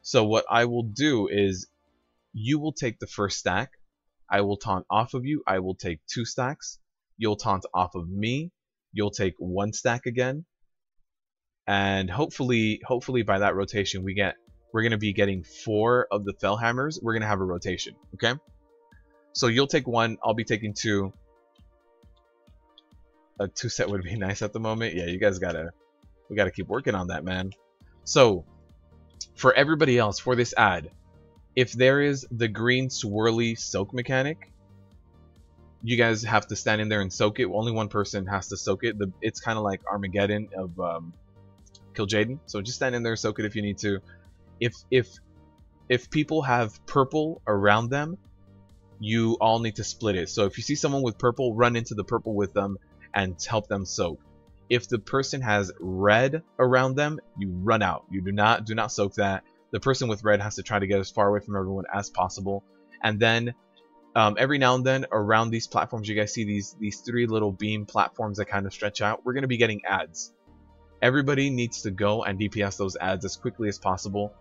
So what I will do is, you will take the first stack, I will taunt off of you, I will take 2 stacks, you'll taunt off of me, you'll take 1 stack again, and hopefully by that rotation we're gonna be getting 4 of the Fellhammers. We're gonna have a rotation, okay? So you'll take 1, I'll be taking 2. A 2 set would be nice at the moment. Yeah, you guys we gotta keep working on that, man. So for everybody else, for this ad, if there is the green swirly soak mechanic, you guys have to stand in there and soak it. Only 1 person has to soak it. It's kind of like Armageddon of Kill Jaden. So just stand in there and soak it if you need to. If people have purple around them, you all need to split it. So if you see someone with purple, run into the purple with them and help them soak. If the person has red around them, you run out. You do not soak that. The person with red has to try to get as far away from everyone as possible. And then every now and then around these platforms, you guys see these 3 little beam platforms that kind of stretch out. We're going to be getting ads. Everybody needs to go and DPS those ads as quickly as possible.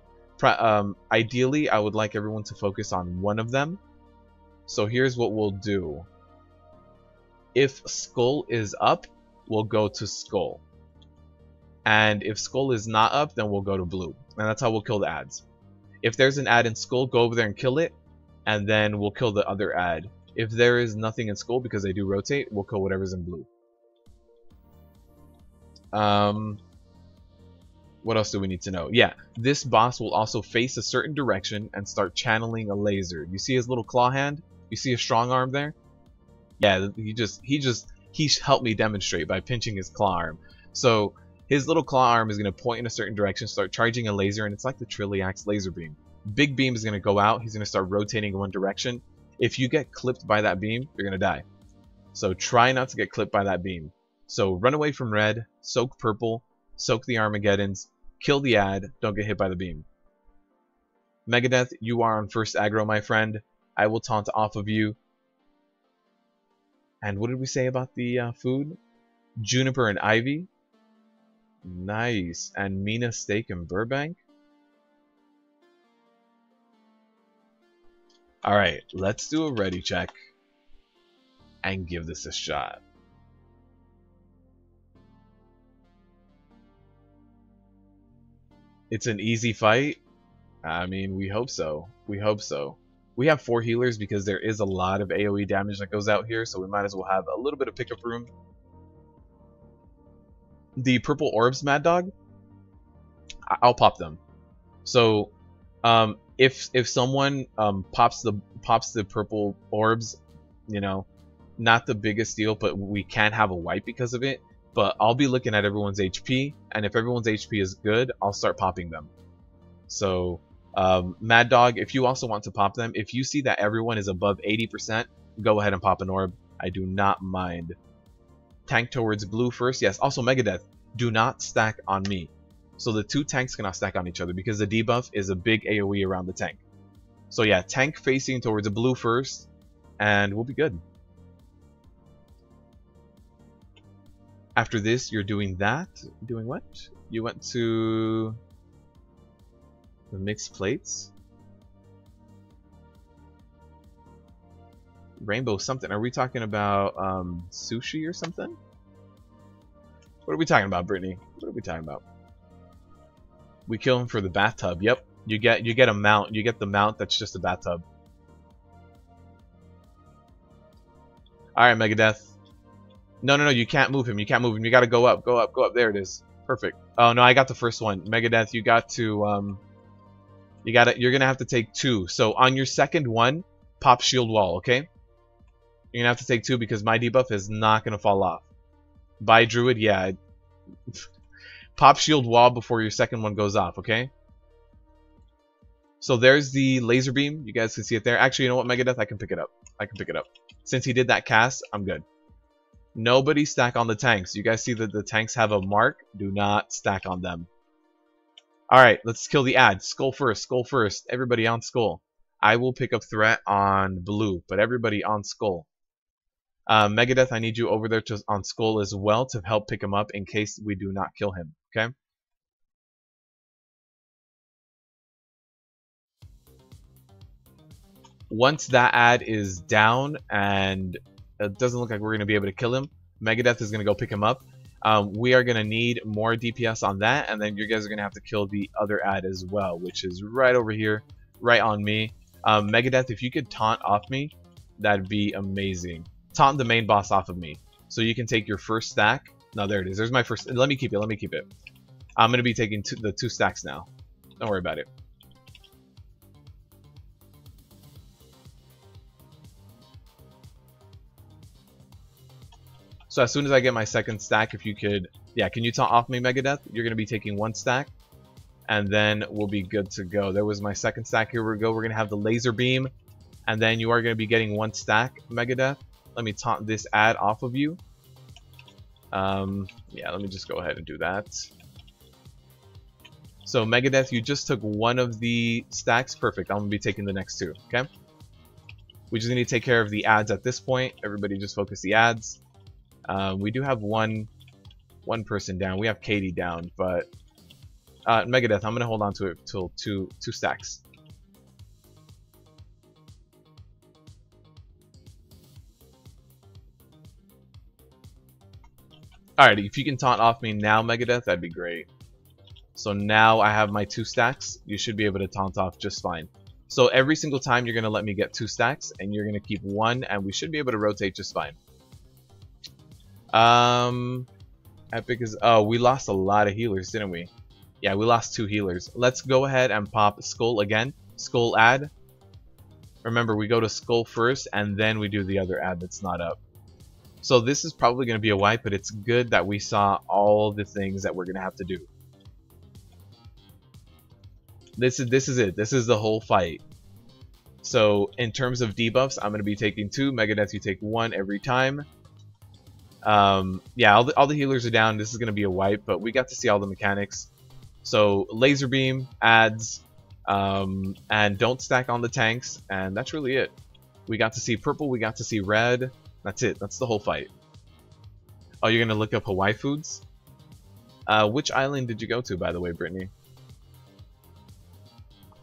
Ideally, I would like everyone to focus on 1 of them. So here's what we'll do. If Skull is up, we'll go to Skull. And if Skull is not up, then we'll go to Blue. And that's how we'll kill the ads. If there's an ad in Skull, go over there and kill it. And then we'll kill the other ad. If there is nothing in Skull, because they do rotate, we'll kill whatever's in Blue. What else do we need to know? Yeah, this boss will also face a certain direction and start channeling a laser. You see his little claw hand? You see a strong arm there? Yeah, he helped me demonstrate by pinching his claw arm. So his little claw arm is going to point in a certain direction, start charging a laser, and it's like the Trilliax laser beam. Big beam is going to go out. He's going to start rotating in 1 direction. If you get clipped by that beam, you're going to die. So try not to get clipped by that beam. So run away from red, soak purple, soak the Armageddons, kill the ad, don't get hit by the beam. Megadeth, you are on first aggro, my friend. I will taunt off of you. And what did we say about the food? Juniper and Ivy. Nice. And Mina Steak and Burbank. Alright, let's do a ready check and give this a shot. It's an easy fight. I mean, we hope so. We hope so. We have 4 healers because there is a lot of AoE damage that goes out here, so we might as well have a little bit of pickup room. The purple orbs, Mad Dog, I'll pop them. So, if someone pops the purple orbs, you know, not the biggest deal, but we can have a wipe because of it. But I'll be looking at everyone's HP, and if everyone's HP is good, I'll start popping them. So, Mad Dog, if you also want to pop them, if you see that everyone is above 80%, go ahead and pop an orb. I do not mind. Tank towards blue first. Yes, also Megadeth, do not stack on me. So the 2 tanks cannot stack on each other because the debuff is a big AoE around the tank. So yeah, tank facing towards the blue first, and we'll be good. After this, you're doing that. Doing what? You went to the mixed plates. Rainbow something. Are we talking about sushi or something? What are we talking about, Brittany? What are we talking about? We kill him for the bathtub. Yep. You get a mount. You get the mount that's just a bathtub. Alright, Megadeth. No, you can't move him. You can't move him. You gotta go up, go up, go up. There it is. Perfect. Oh no, I got the first one. Megadeth, you got to you're gonna have to take 2. So on your second one, pop shield wall, okay? You're gonna have to take 2 because my debuff is not gonna fall off. By Druid, yeah. Pop shield wall before your second one goes off, okay? So there's the laser beam. You guys can see it there. Actually, you know what, Megadeth? I can pick it up. I can pick it up. Since he did that cast, I'm good. Nobody stack on the tanks. You guys see that the tanks have a mark? Do not stack on them. Alright, let's kill the ad. Skull first, skull first. Everybody on skull. I will pick up threat on blue, but everybody on skull. Megadeth, I need you over there on skull as well to help pick him up in case we do not kill him, okay? Once that ad is down and it doesn't look like we're going to be able to kill him, Megadeth is going to go pick him up. We are going to need more DPS on that, and then you guys are going to have to kill the other ad as well, which is right over here, right on me. Megadeth, if you could taunt off me, that'd be amazing. Taunt the main boss off of me. So you can take your first stack. No, there it is. There's my first. Let me keep it. Let me keep it. I'm going to be taking the 2 stacks now. Don't worry about it. So as soon as I get my second stack, if you could... Yeah, can you taunt off me, Megadeth? You're going to be taking 1 stack. And then we'll be good to go. There was my second stack. Here we go. We're going to have the laser beam. And then you are going to be getting 1 stack, Megadeth. Let me taunt this ad off of you. Yeah, let me just go ahead and do that. So Megadeth, you just took 1 of the stacks. Perfect. I'm going to be taking the next 2, okay? We just need to take care of the ads at this point. Everybody just focus the ads. We do have one person down. We have Katie down, but Megadeth, I'm going to hold on to it till 2 stacks. Alright, if you can taunt off me now, Megadeth, that'd be great. So now I have my 2 stacks. You should be able to taunt off just fine. So every single time you're going to let me get 2 stacks, and you're going to keep 1, and we should be able to rotate just fine. Epic is... Oh, we lost a lot of healers, didn't we? Yeah, we lost 2 healers. Let's go ahead and pop Skull again. Skull ad. Remember, we go to Skull first, and then we do the other ad that's not up. So this is probably going to be a wipe, but it's good that we saw all the things that we're going to have to do. This is it. This is the whole fight. So in terms of debuffs, I'm going to be taking 2. Megadeth, you take 1 every time. Yeah, all the healers are down. This is going to be a wipe, but we got to see all the mechanics. So laser beam, adds, and don't stack on the tanks, and that's really it. We got to see purple, we got to see red. That's it. That's the whole fight. Oh, you're going to look up Hawaii foods? Which island did you go to, by the way, Brittany?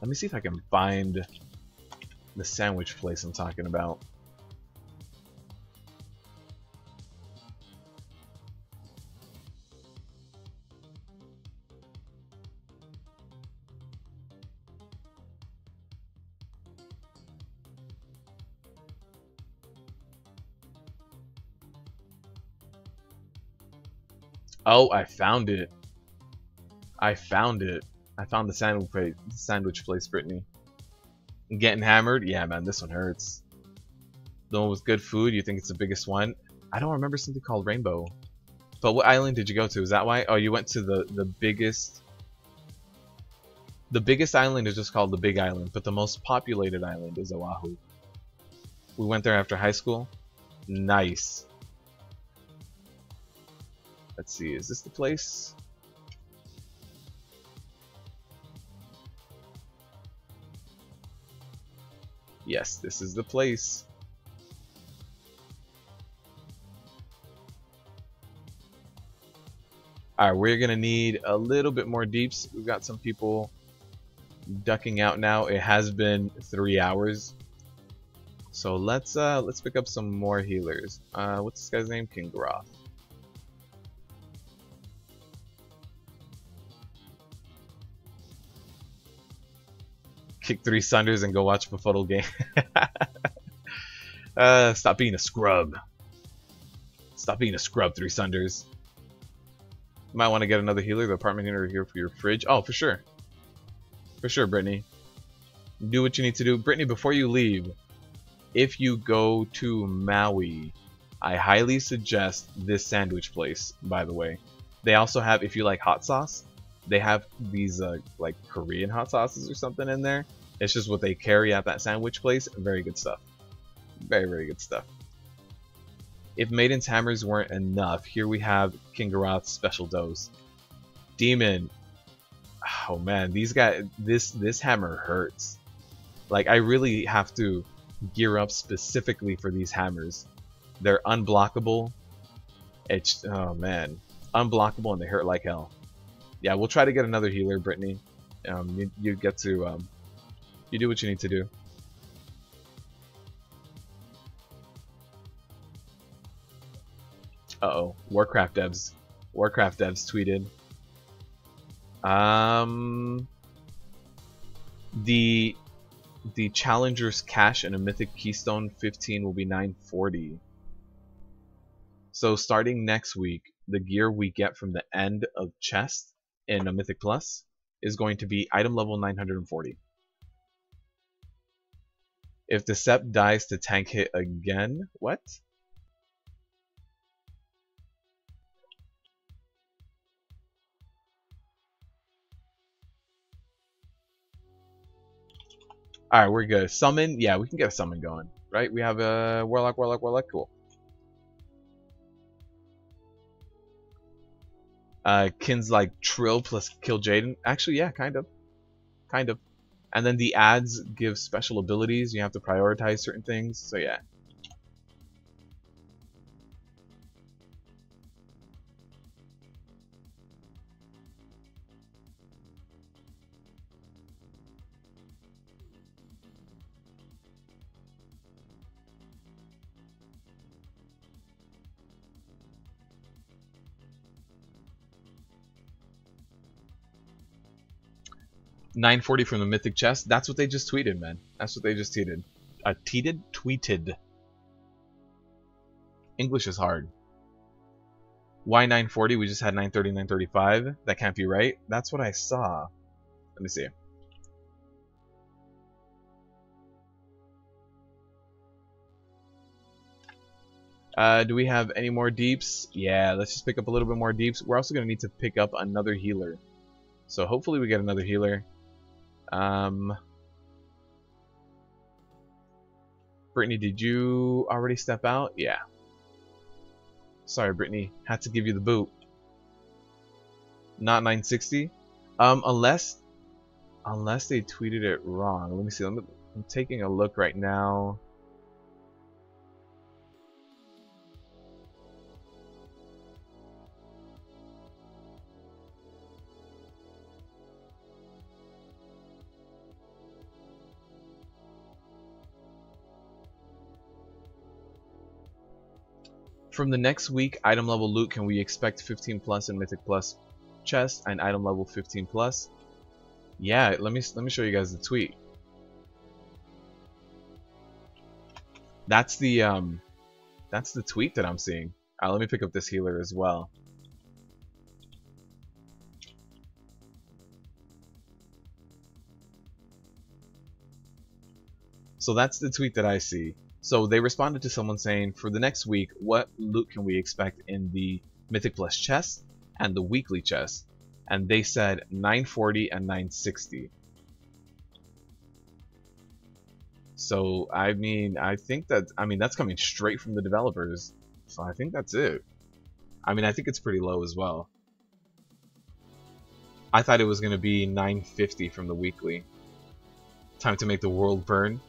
Let me see if I can find the sandwich place I'm talking about. Oh, I found it. I found it. I found the sandwich place, Brittany. Getting hammered? Yeah, man, this one hurts. The one with good food, you think it's the biggest one? I don't remember something called Rainbow. But what island did you go to? Is that why? Oh, you went to the biggest... The biggest island is just called the Big Island, but the most populated island is Oahu. We went there after high school. Nice. Let's see, is this the place? Yes, this is the place. Alright, we're gonna need a little bit more deeps. We've got some people ducking out now. It has been 3 hours. So let's pick up some more healers. What's this guy's name? King Groth. Kick 3 Sunders and go watch Befuddled game. Stop being a scrub. Stop being a scrub, 3 Sunders. You might want to get another healer. The apartment healer here for your fridge. Oh, for sure. For sure, Brittany. Do what you need to do. Brittany, before you leave, if you go to Maui, I highly suggest this sandwich place, by the way. They also have, if you like hot sauce, they have these like Korean hot sauces or something in there. It's just what they carry at that sandwich place. Very good stuff. Very, very good stuff. If Maiden's Hammers weren't enough, here we have King Garoth's special dose. Demon. Oh man, these guys, this hammer hurts. Like, I really have to gear up specifically for these hammers. They're unblockable. It's, oh man, unblockable, and they hurt like hell. Yeah, we'll try to get another healer, Brittany. You get to you do what you need to do. Uh-oh, Warcraft devs tweeted. The Challenger's cache in a Mythic Keystone 15 will be 940. So starting next week, the gear we get from the end of chest in a Mythic Plus is going to be item level 940. If the Sept dies to tank hit again, what? Alright, we're good. Summon? Yeah, we can get a summon going. Right? We have a Warlock. Cool. Kin's like Trill plus Kill Jaden. Actually, yeah, kind of. Kind of. And then the ads give special abilities. You have to prioritize certain things. So yeah. $940 from the Mythic chest. That's what they just tweeted, man. That's what they just tweeted. Tweeted. English is hard. Why 940? We just had 930, 935. That can't be right. That's what I saw. Let me see. Do we have any more deeps? Yeah, let's just pick up a little bit more deeps. We're also going to need to pick up another healer. So hopefully we get another healer. Brittany, did you already step out? Yeah. Sorry, Brittany. Had to give you the boot. Not 960. Unless they tweeted it wrong. Let me see. I'm taking a look right now. From the next week, item level loot, can we expect 15 plus and Mythic plus chest and item level 15 plus? Yeah, let me show you guys the tweet. That's the tweet that I'm seeing. Let me pick up this healer as well. So that's the tweet that I see. So they responded to someone saying, for the next week, what loot can we expect in the Mythic Plus chest and the weekly chest? And they said 940 and 960. So, I mean, I think that's coming straight from the developers. So I think that's it. I mean, I think it's pretty low as well. I thought it was going to be 950 from the weekly. Time to make the world burn.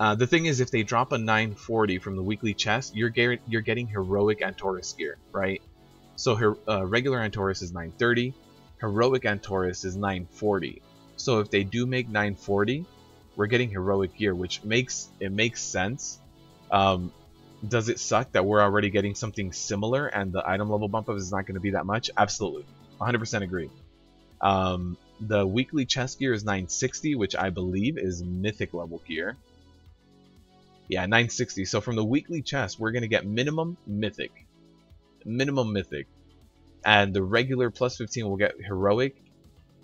The thing is, if they drop a 940 from the weekly chest, you're getting heroic Antorus gear, right? So regular Antorus is 930, heroic Antorus is 940. So if they do make 940, we're getting heroic gear, which makes sense. Does it suck that we're already getting something similar and the item level bump up is not going to be that much? Absolutely, 100% agree. The weekly chest gear is 960, which I believe is mythic level gear. Yeah, 960. So from the weekly chest, we're going to get minimum mythic. Minimum mythic. And the regular plus 15 will get heroic.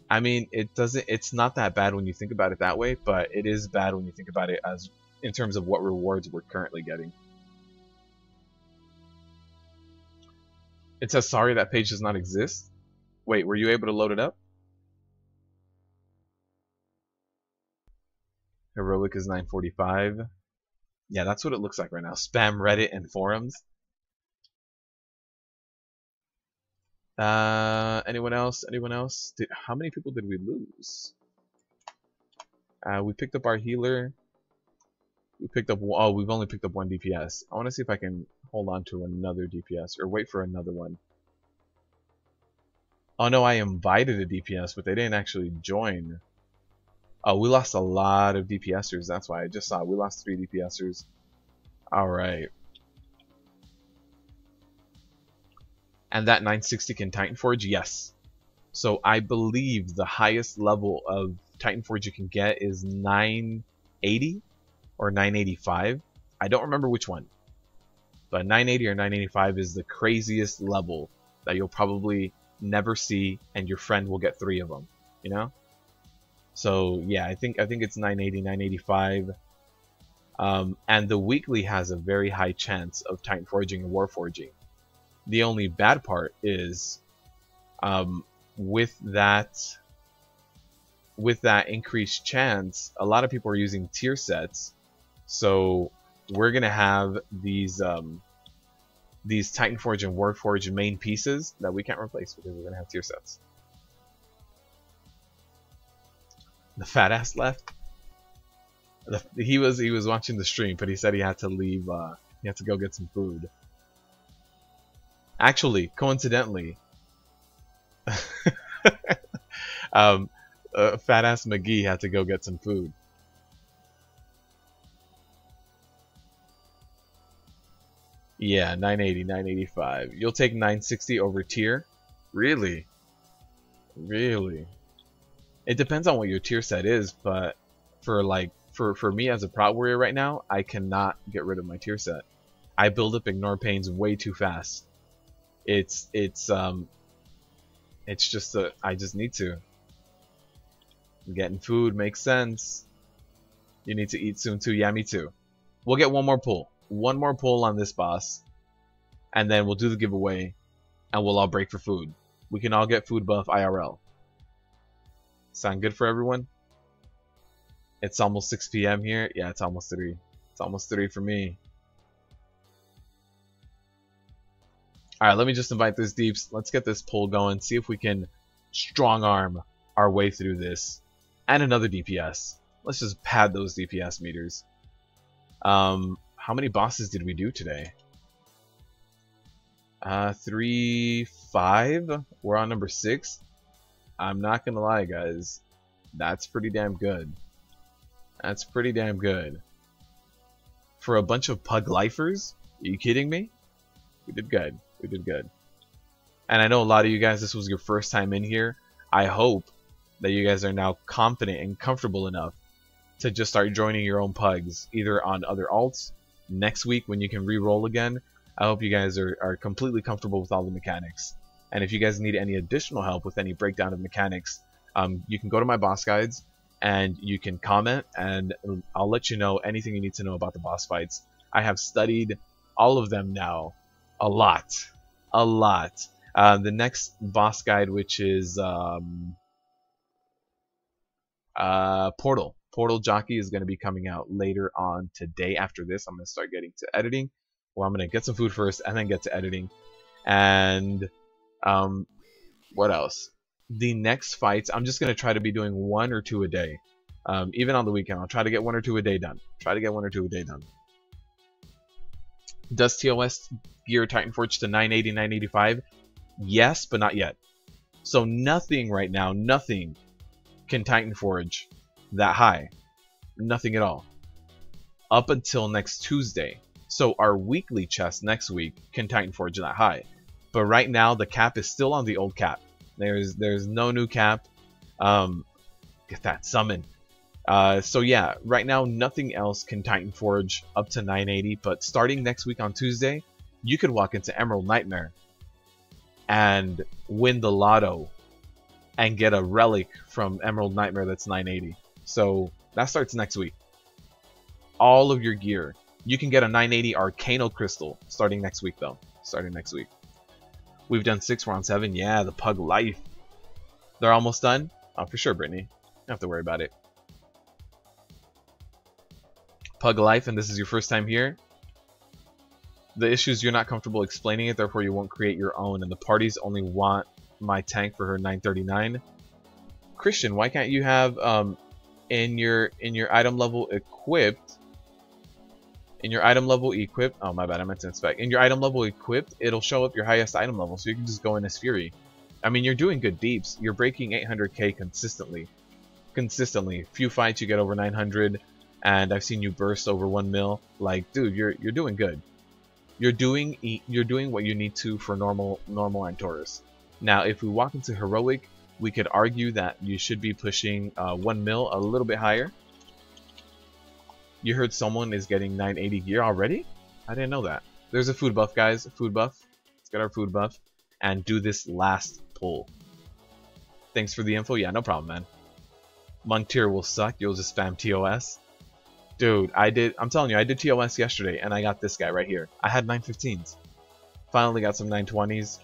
I mean, it's not that bad when you think about it that way, but it is bad when you think about it as in terms of what rewards we're currently getting. It says, sorry, that page does not exist. Wait, were you able to load it up? Heroic is 945. Yeah, that's what it looks like right now. Spam Reddit and forums. Anyone else? Anyone else? How many people did we lose? We picked up our healer. We picked up. Oh, we've only picked up one DPS. I want to see if I can hold on to another DPS or wait for another one. Oh no, I invited a DPS, but they didn't actually join. Oh, we lost a lot of DPSers. That's why I just saw we lost 3 DPSers. All right. And that 960 can Titan Forge? Yes. So I believe the highest level of Titan Forge you can get is 980 or 985. I don't remember which one. But 980 or 985 is the craziest level that you'll probably never see, and your friend will get 3 of them, you know? So yeah, I think it's 980, 985. And the weekly has a very high chance of Titan Forging and War Forging. The only bad part is with that increased chance, a lot of people are using tier sets. So we're gonna have these Titan Forge and War Forge main pieces that we can't replace because we're gonna have tier sets. The fat ass left. He was watching the stream, but he said he had to leave. He had to go get some food. Actually, coincidentally, fat ass McGee had to go get some food. Yeah, 980, 985. You'll take 960 over tier? Really? Really? It depends on what your tier set is, but for me as a prot warrior right now, I cannot get rid of my tier set. I build up Ignore Pains way too fast. It's just that I just need to. Getting food makes sense. You need to eat soon too. Yeah, me too. We'll get one more pull. One more pull on this boss. And then we'll do the giveaway. And we'll all break for food. We can all get food buff IRL. Sound good for everyone? It's almost 6 p.m. here. Yeah, it's almost 3. It's almost 3 for me. Alright, let me just invite this deeps. Let's get this pull going. See if we can strong arm our way through this. And another DPS. Let's just pad those DPS meters. How many bosses did we do today? 3, 5. We're on number 6. I'm not gonna lie, guys. That's pretty damn good. That's pretty damn good. For a bunch of pug lifers? Are you kidding me? We did good. We did good. And I know a lot of you guys, this was your first time in here. I hope that you guys are now confident and comfortable enough to just start joining your own pugs, either on other alts, next week when you can re-roll again. I hope you guys are completely comfortable with all the mechanics. And if you guys need any additional help with any breakdown of mechanics, you can go to my boss guides and you can comment, and I'll let you know anything you need to know about the boss fights. I have studied all of them now a lot. The next boss guide, which is Portal Jockey, is going to be coming out later on today. After this, I'm going to start getting to editing. Well, I'm going to get some food first and then get to editing. And what else? The next fights, I'm just going to try to be doing 1 or 2 a day. Even on the weekend, I'll try to get 1 or 2 a day done. Does TOS gear Titanforge to 980, 985? Yes, but not yet. So nothing right now, nothing can Titanforge that high. Nothing at all. Up until next Tuesday. So our weekly chest next week can Titanforge that high. But right now the cap is still on the old cap. There's no new cap. Get that summon. So yeah, right now nothing else can Titanforge up to 980, but starting next week on Tuesday, you could walk into Emerald Nightmare and win the lotto and get a relic from Emerald Nightmare that's 980. So that starts next week. All of your gear. You can get a 980 Arcano Crystal starting next week though. We've done 6, we're on 7. Yeah, the Pug Life. They're almost done? Oh, for sure, Brittany. You don't have to worry about it. Pug Life, and this is your first time here. The issue is you're not comfortable explaining it, therefore you won't create your own, and the parties only want my tank for her 939. Christian, why can't you have in your item level equipped? Oh my bad, I meant to inspect. In your item level equipped, it'll show up your highest item level, so you can just go in as Fury. I mean, you're doing good deeps. You're breaking 800k consistently. Few fights you get over 900, and I've seen you burst over 1 mil. Like, dude, you're doing good. You're doing what you need to for normal Antorus. Now, if we walk into heroic, we could argue that you should be pushing 1 mil a little bit higher. You heard someone is getting 980 gear already? I didn't know that. There's a food buff, guys. Food buff. Let's get our food buff and do this last pull. Thanks for the info. Yeah, no problem, man. Monk tier will suck. You'll just spam TOS. Dude, I'm telling you, I did TOS yesterday and I got this guy right here. I had 915s. Finally got some 920s.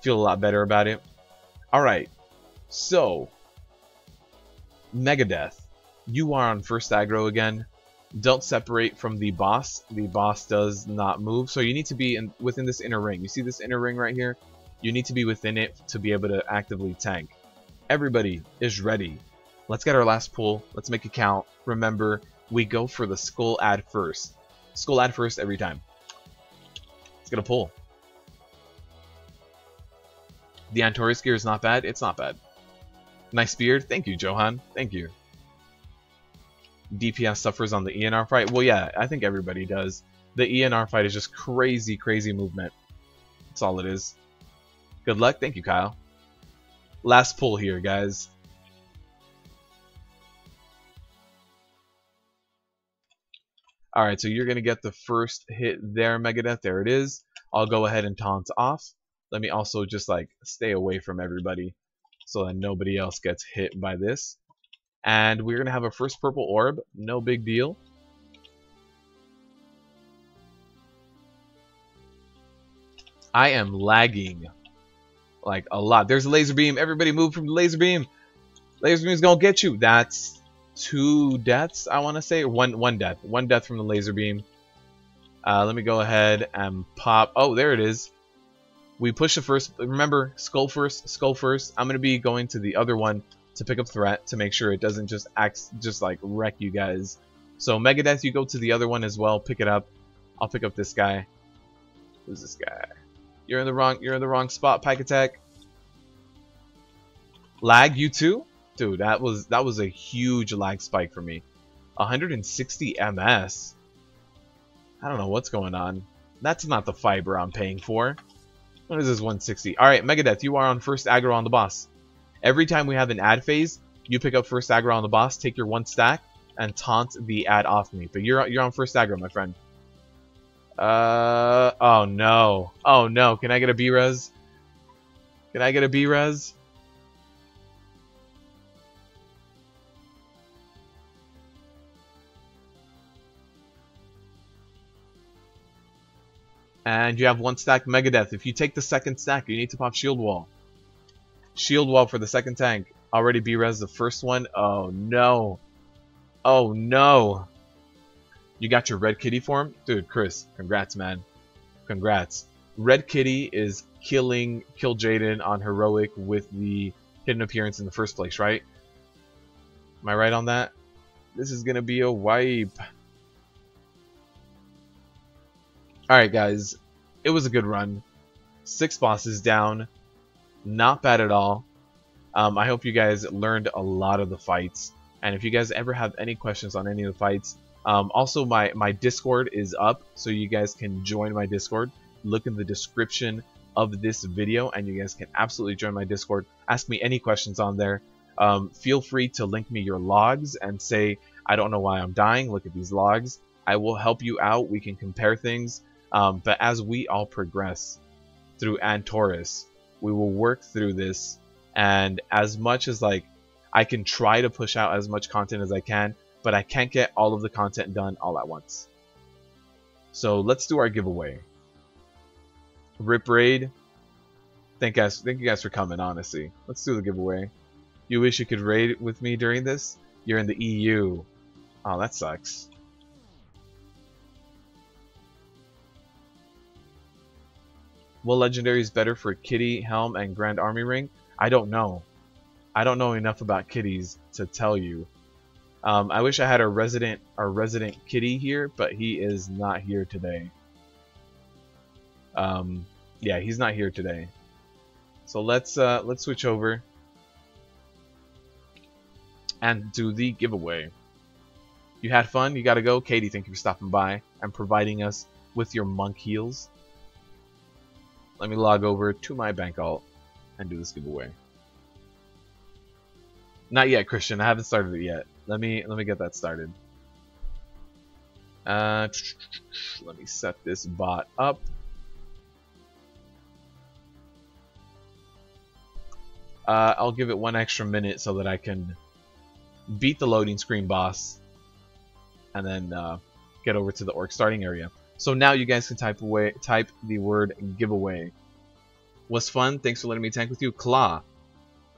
Feel a lot better about it. Alright. So, Megadeth. You are on first aggro again. Don't separate from the boss. The boss does not move. So you need to be within this inner ring. You see this inner ring right here? You need to be within it to be able to actively tank. Everybody is ready. Let's get our last pull. Let's make it count. Remember, we go for the skull ad first. Skull ad first every time. Let's get a pull. The Antorus gear is not bad. It's not bad. Nice beard. Thank you, Johan. Thank you. DPS suffers on the Eonar fight. Well, yeah, I think everybody does. The Eonar fight is just crazy movement. That's all it is. Good luck. Thank you, Kyle. Last pull here, guys. Alright, so you're going to get the first hit there, Megadeth. There it is. I'll go ahead and taunt off. Let me also just, like, stay away from everybody so that nobody else gets hit by this. And we're going to have a first purple orb. No big deal. I am lagging like a lot. There's a laser beam. Everybody move from the laser beam. Laser beam is going to get you. That's 2 deaths, I want to say. One death. 1 death from the laser beam. Let me go ahead and pop. Oh, there it is. We push the first. Remember, skull first, skull first. I'm gonna be going to the other one to pick up threat to make sure it doesn't just like wreck you guys. So Megadeth, you go to the other one as well. Pick it up. I'll pick up this guy. Who's this guy? You're in the wrong spot. Pike attack. Lag, you too? Dude, that was a huge lag spike for me. 160 MS. I don't know what's going on. That's not the fiber I'm paying for. What is this 160? Alright, Megadeth, you are on first aggro on the boss. Every time we have an ad phase, you pick up first aggro on the boss, take your 1 stack, and taunt the ad off me. But you're on first aggro, my friend. Oh no. Oh no, can I get a B-res? Can I get a B-res? And you have 1 stack Megadeth. If you take the second stack, you need to pop Shield Wall. Shield Wall for the second tank. Already B-res the first one. Oh no. Oh no. You got your Red Kitty form? Dude, Chris, congrats, man. Congrats. Red Kitty is Kill Jaden on Heroic with the hidden appearance in the first place, right? Am I right on that? This is gonna be a wipe. Alright guys, it was a good run. 6 bosses down. Not bad at all. I hope you guys learned a lot of the fights. And if you guys ever have any questions on any of the fights, also my Discord is up, so you guys can join my Discord. Look in the description of this video and you guys can absolutely join my Discord. Ask me any questions on there. Feel free to link me your logs and say, I don't know why I'm dying, look at these logs. I will help you out, we can compare things. But as we all progress through Antorus, we will work through this, and as much as like I can try to push out as much content as I can, but I can't get all of the content done all at once. So let's do our giveaway. Rip Raid. Thank you guys for coming, honestly. Let's do the giveaway. You wish you could raid with me during this? You're in the EU. Oh, that sucks. What legendary is better for Kitty, Helm, and Grand Army Ring? I don't know. I don't know enough about kitties to tell you. I wish I had our resident kitty here, but he is not here today. Yeah, he's not here today. So let's switch over and do the giveaway. You had fun? You gotta go? Katie, thank you for stopping by and providing us with your monk heals. Let me log over to my bank alt and do this giveaway. Not yet, Christian. I haven't started it yet. Let me get that started. Let me set this bot up. I'll give it 1 extra minute so that I can beat the loading screen boss and then get over to the orc starting area. So now you guys can type the word giveaway. Was fun. Thanks for letting me tank with you. Claw,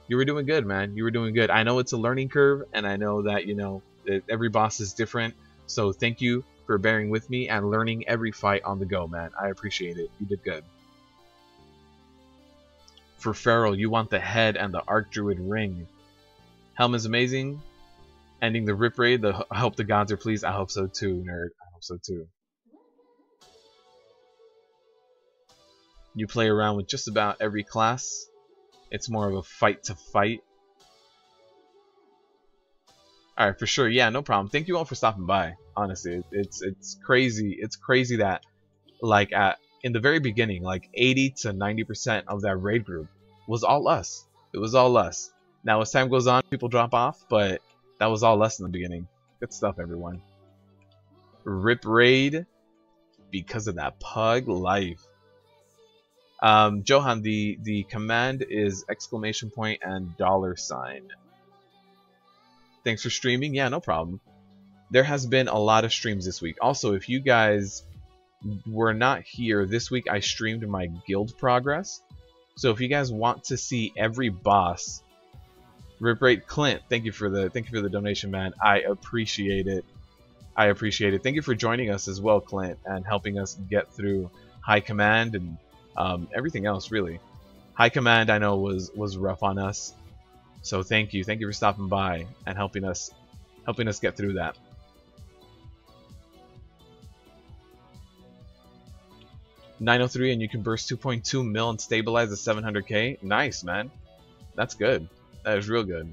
you were doing good, man. You were doing good. I know it's a learning curve, and I know that, you know, that every boss is different. So thank you for bearing with me and learning every fight on the go, man. I appreciate it. You did good. For Feral, you want the head and the Archdruid ring. Helm is amazing. Ending the Rip Raid. I hope the gods are pleased. I hope so too, nerd. I hope so too. You play around with just about every class. It's more of a fight to fight. Alright, for sure. Yeah, no problem. Thank you all for stopping by. Honestly, it's crazy. It's crazy that like in the very beginning, like 80 to 90% of that raid group was all us. It was all us. Now as time goes on, people drop off, but that was all us in the beginning. Good stuff, everyone. Rip Raid because of that pug life. Johan, the command is exclamation point and $. Thanks for streaming. Yeah, no problem. There has been a lot of streams this week. Also, if you guys were not here this week, I streamed my guild progress. So if you guys want to see every boss, Rip Raid Clint, thank you for the donation, man. I appreciate it. I appreciate it. Thank you for joining us as well, Clint, and helping us get through High Command and Everything else, really. High Command, I know, was rough on us. So thank you for stopping by and helping us get through that. $903 and you can burst 2.2 mil and stabilize the 700k. Nice, man. That's good. That is real good.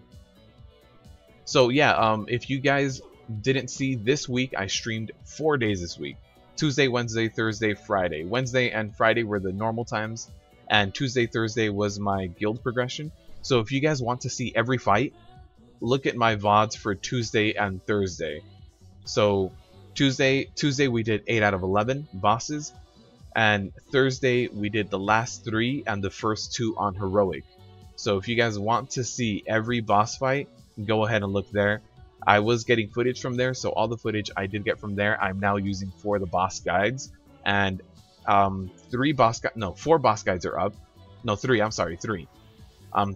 So yeah, if you guys didn't see, this week I streamed 4 days this week. Tuesday, Wednesday, Thursday, Friday. Wednesday and Friday were the normal times, and Tuesday, Thursday was my guild progression. So if you guys want to see every fight, look at my VODs for Tuesday and Thursday. So Tuesday we did 8 out of 11 bosses, and Thursday we did the last 3 and the first 2 on heroic. So if you guys want to see every boss fight, go ahead and look there. I was getting footage from there, so all the footage I did get from there I'm now using for the boss guides. And 4 boss guides are up. No, 3, I'm sorry, 3.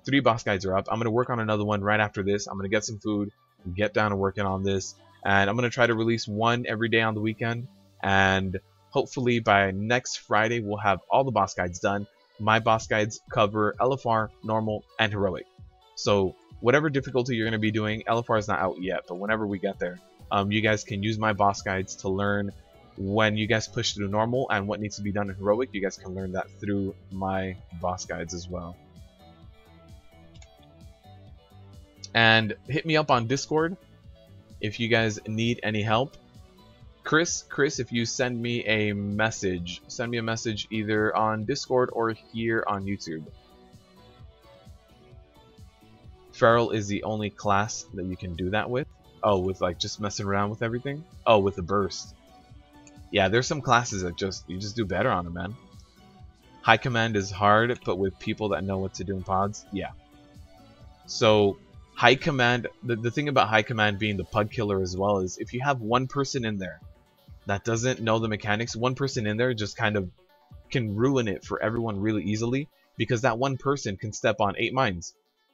3 boss guides are up. I'm going to work on another one right after this. I'm going to get some food, get down to working on this, and I'm going to try to release one every day on the weekend, and hopefully by next Friday we'll have all the boss guides done. My boss guides cover LFR, normal, and heroic. So whatever difficulty you're going to be doing, LFR is not out yet, but whenever we get there, you guys can use my boss guides to learn when you guys push through normal and what needs to be done in heroic. You guys can learn that through my boss guides as well. And hit me up on Discord if you guys need any help. Chris, if you send me a message, either on Discord or here on YouTube. Feral is the only class that you can do that with. Oh, with like just messing around with everything? Oh, with the burst. Yeah, there's some classes that you just do better on them, man. High Command is hard, but with people that know what to do in pods, yeah. So High Command, the thing about High Command being the pug killer as well is if you have one person in there that doesn't know the mechanics, one person in there just kind of can ruin it for everyone really easily, because that one person can step on 8 mines.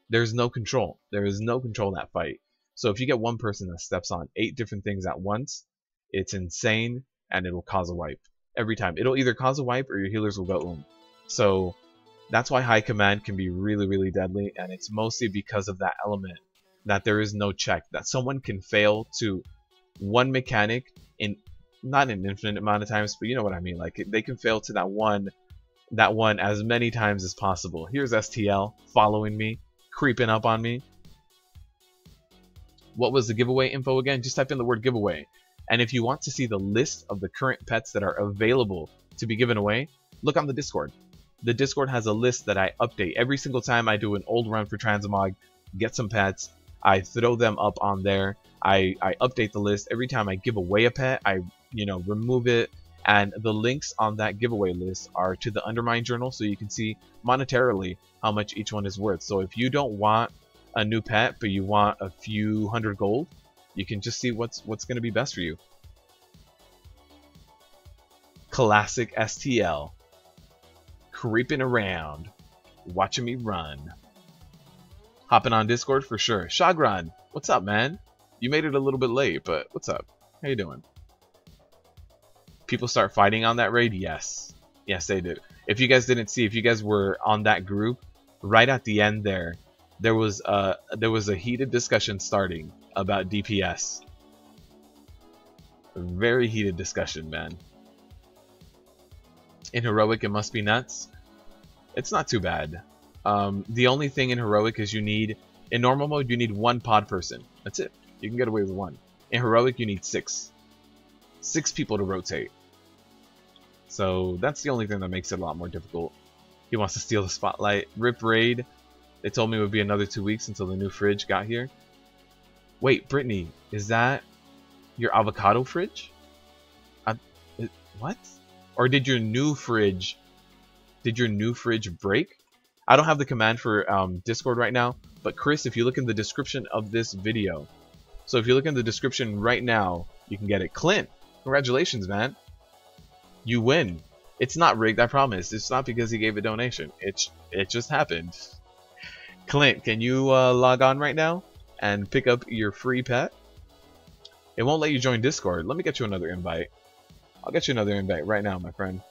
There's no control. There is no control in that fight. So if you get one person that steps on 8 different things at once, it's insane, and it'll cause a wipe. Every time. It'll either cause a wipe or your healers will go So that's why High Command can be really, really deadly, and it's mostly because of that element, that there is no check, that someone can fail to one mechanic in not an infinite amount of times, but you know what I mean. Like they can fail to that one as many times as possible. Here's STL following me, creeping up on me. What was the giveaway info again? Just type in the word giveaway. And if you want to see the list of the current pets that are available to be given away, look on the Discord. The Discord has a list that I update every single time I do an old run for Transmog, get some pets, I throw them up on there. I update the list every time I give away a pet. I remove it, and the links on that giveaway list are to the Undermine journal, so you can see monetarily how much each one is worth. So if you don't want a new pet but you want a few hundred gold, you can just see what's going to be best for you. Classic STL, creeping around, watching me run. Hopping on Discord for sure. Shagran, what's up, man? You made it a little bit late, but what's up? How you doing? People start fighting on that raid? Yes. Yes, they did. If you guys didn't see, if you guys were on that group, right at the end there was a heated discussion starting about DPS. A very heated discussion, man. In heroic, it must be nuts. It's not too bad. The only thing in heroic is in normal mode you need 1 pod person. That's it. You can get away with 1. In heroic you need 6. 6 people to rotate. So that's the only thing that makes it a lot more difficult. He wants to steal the spotlight. Rip raid. They told me it would be another 2 weeks until the new fridge got here. Wait, Brittany, is that your avocado fridge? What? Or did your new fridge break? I don't have the command for Discord right now, but Chris, if you look in the description of this video, so if you look in the description right now, you can get it. Clint, congratulations, man. You win. It's not rigged, I promise. It's not because he gave a donation. It just happened. Clint, can you log on right now and pick up your free pet? It won't let you join Discord. Let me get you another invite. I'll get you another invite right now, my friend.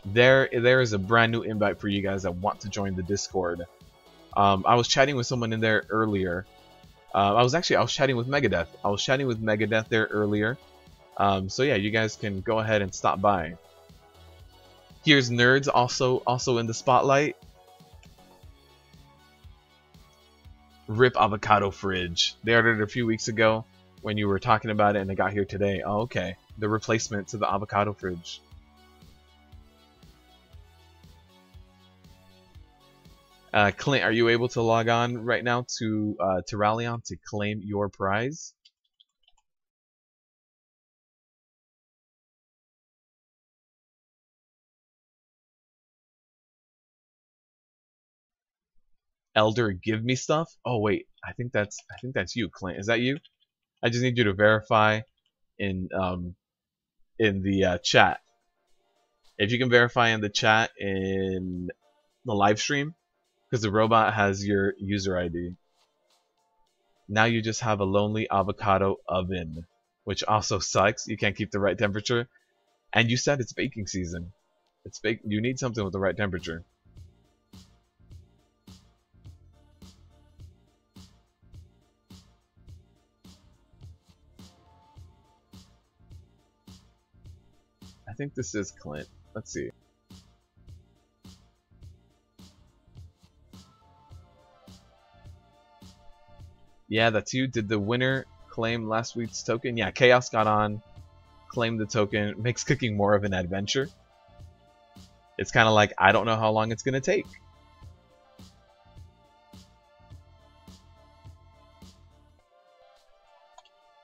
there is a brand new invite for you guys that want to join the Discord. I was chatting with someone in there earlier. I was chatting with Megadeth. I was chatting with Megadeth there earlier. So yeah, you guys can go ahead and stop by. Here's Nerds also in the spotlight. Rip avocado fridge. They ordered it a few weeks ago when you were talking about it, and it got here today. Oh, okay. The replacement to the avocado fridge. Clint, are you able to log on right now to Rallion to claim your prize? Elder, give me stuff. Oh wait, I think that's you, Clint. Is that you? I just need you to verify in the chat. If you can verify in the chat in the live stream, because the robot has your user ID. Now you just have a lonely avocado oven, which also sucks. You can't keep the right temperature, and you said it's baking season. It's you need something with the right temperature. I think this is Clint. Let's see. Yeah, that's you. Did the winner claim last week's token? Yeah, Chaos got on, claimed the token. Makes cooking more of an adventure. It's kind of like, I don't know how long it's going to take.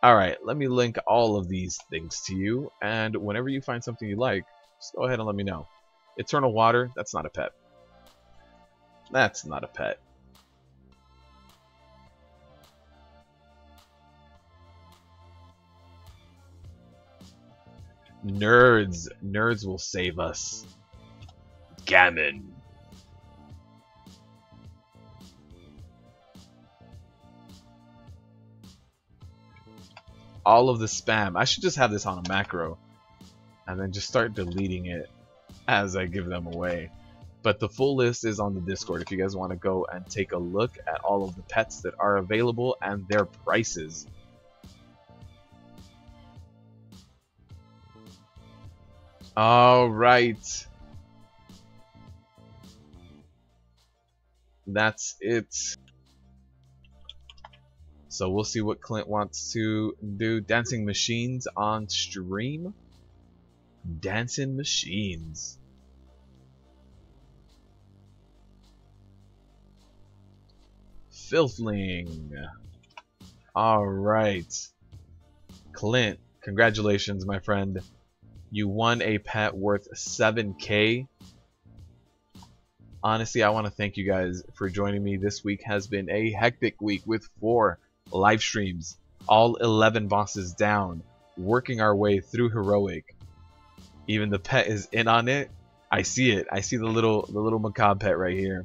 Alright, let me link all of these things to you, and whenever you find something you like, just go ahead and let me know. Eternal Water, that's not a pet. That's not a pet. Nerds. Nerds will save us. Gammon. All of the spam. I should just have this on a macro and then just start deleting it as I give them away. But the full list is on the Discord if you guys want to go and take a look at all of the pets that are available and their prices. Alright. That's it. So we'll see what Clint wants to do. Dancing machines on stream. Dancing machines. Filthling. Alright. Clint, congratulations, my friend. You won a pet worth 7K. Honestly, I want to thank you guys for joining me. This week has been a hectic week with 4 live streams, all 11 bosses down, working our way through heroic. Even the pet is in on it. I see it. I see the little macabre pet right here.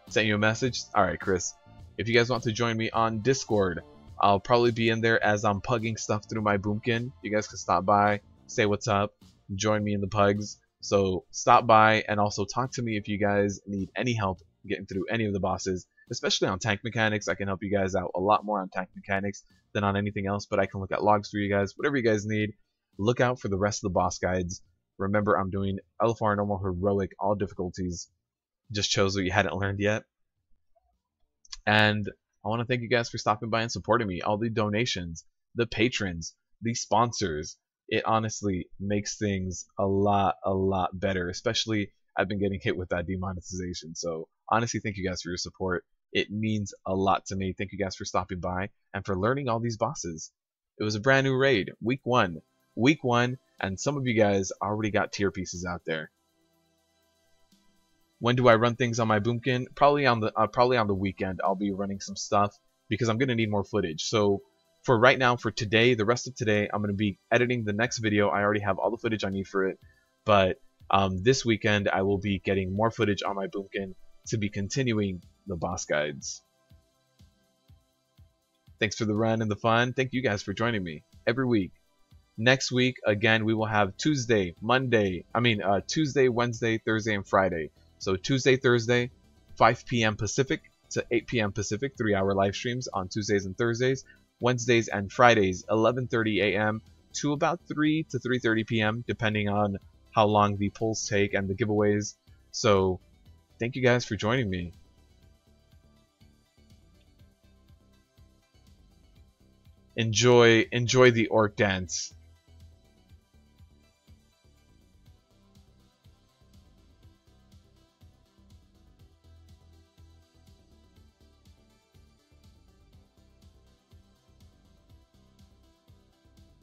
Sent you a message. All right, Chris. If you guys want to join me on Discord, I'll probably be in there as I'm pugging stuff through my boomkin. You guys can stop by, say what's up, join me in the pugs. So stop by and also talk to me if you guys need any help getting through any of the bosses, especially on tank mechanics. I can help you guys out a lot more on tank mechanics than on anything else, but I can look at logs for you guys. Whatever you guys need, look out for the rest of the boss guides. Remember, I'm doing LFR, normal, heroic, all difficulties. Just chose what you hadn't learned yet. And I want to thank you guys for stopping by and supporting me. All the donations, the patrons, the sponsors. It honestly makes things a lot better, especially I've been getting hit with that demonetization. So honestly, thank you guys for your support. It means a lot to me. Thank you guys for stopping by and for learning all these bosses. It was a brand new raid, week one, and some of you guys already got tier pieces out there. When do I run things on my boomkin? Probably on the weekend. I'll be running some stuff because I'm gonna need more footage. So for right now, for today, the rest of today, I'm going to be editing the next video. I already have all the footage I need for it. But this weekend, I will be getting more footage on my boomkin to be continuing the boss guides. Thanks for the run and the fun. Thank you guys for joining me every week. Next week, again, we will have Tuesday, Wednesday, Thursday, and Friday. So Tuesday, Thursday, 5 p.m. Pacific to 8 p.m. Pacific, 3-hour live streams on Tuesdays and Thursdays. Wednesdays and Fridays, 11:30 a.m. to about 3 to 3:30 p.m. depending on how long the polls take and the giveaways. So thank you guys for joining me. Enjoy the orc dance.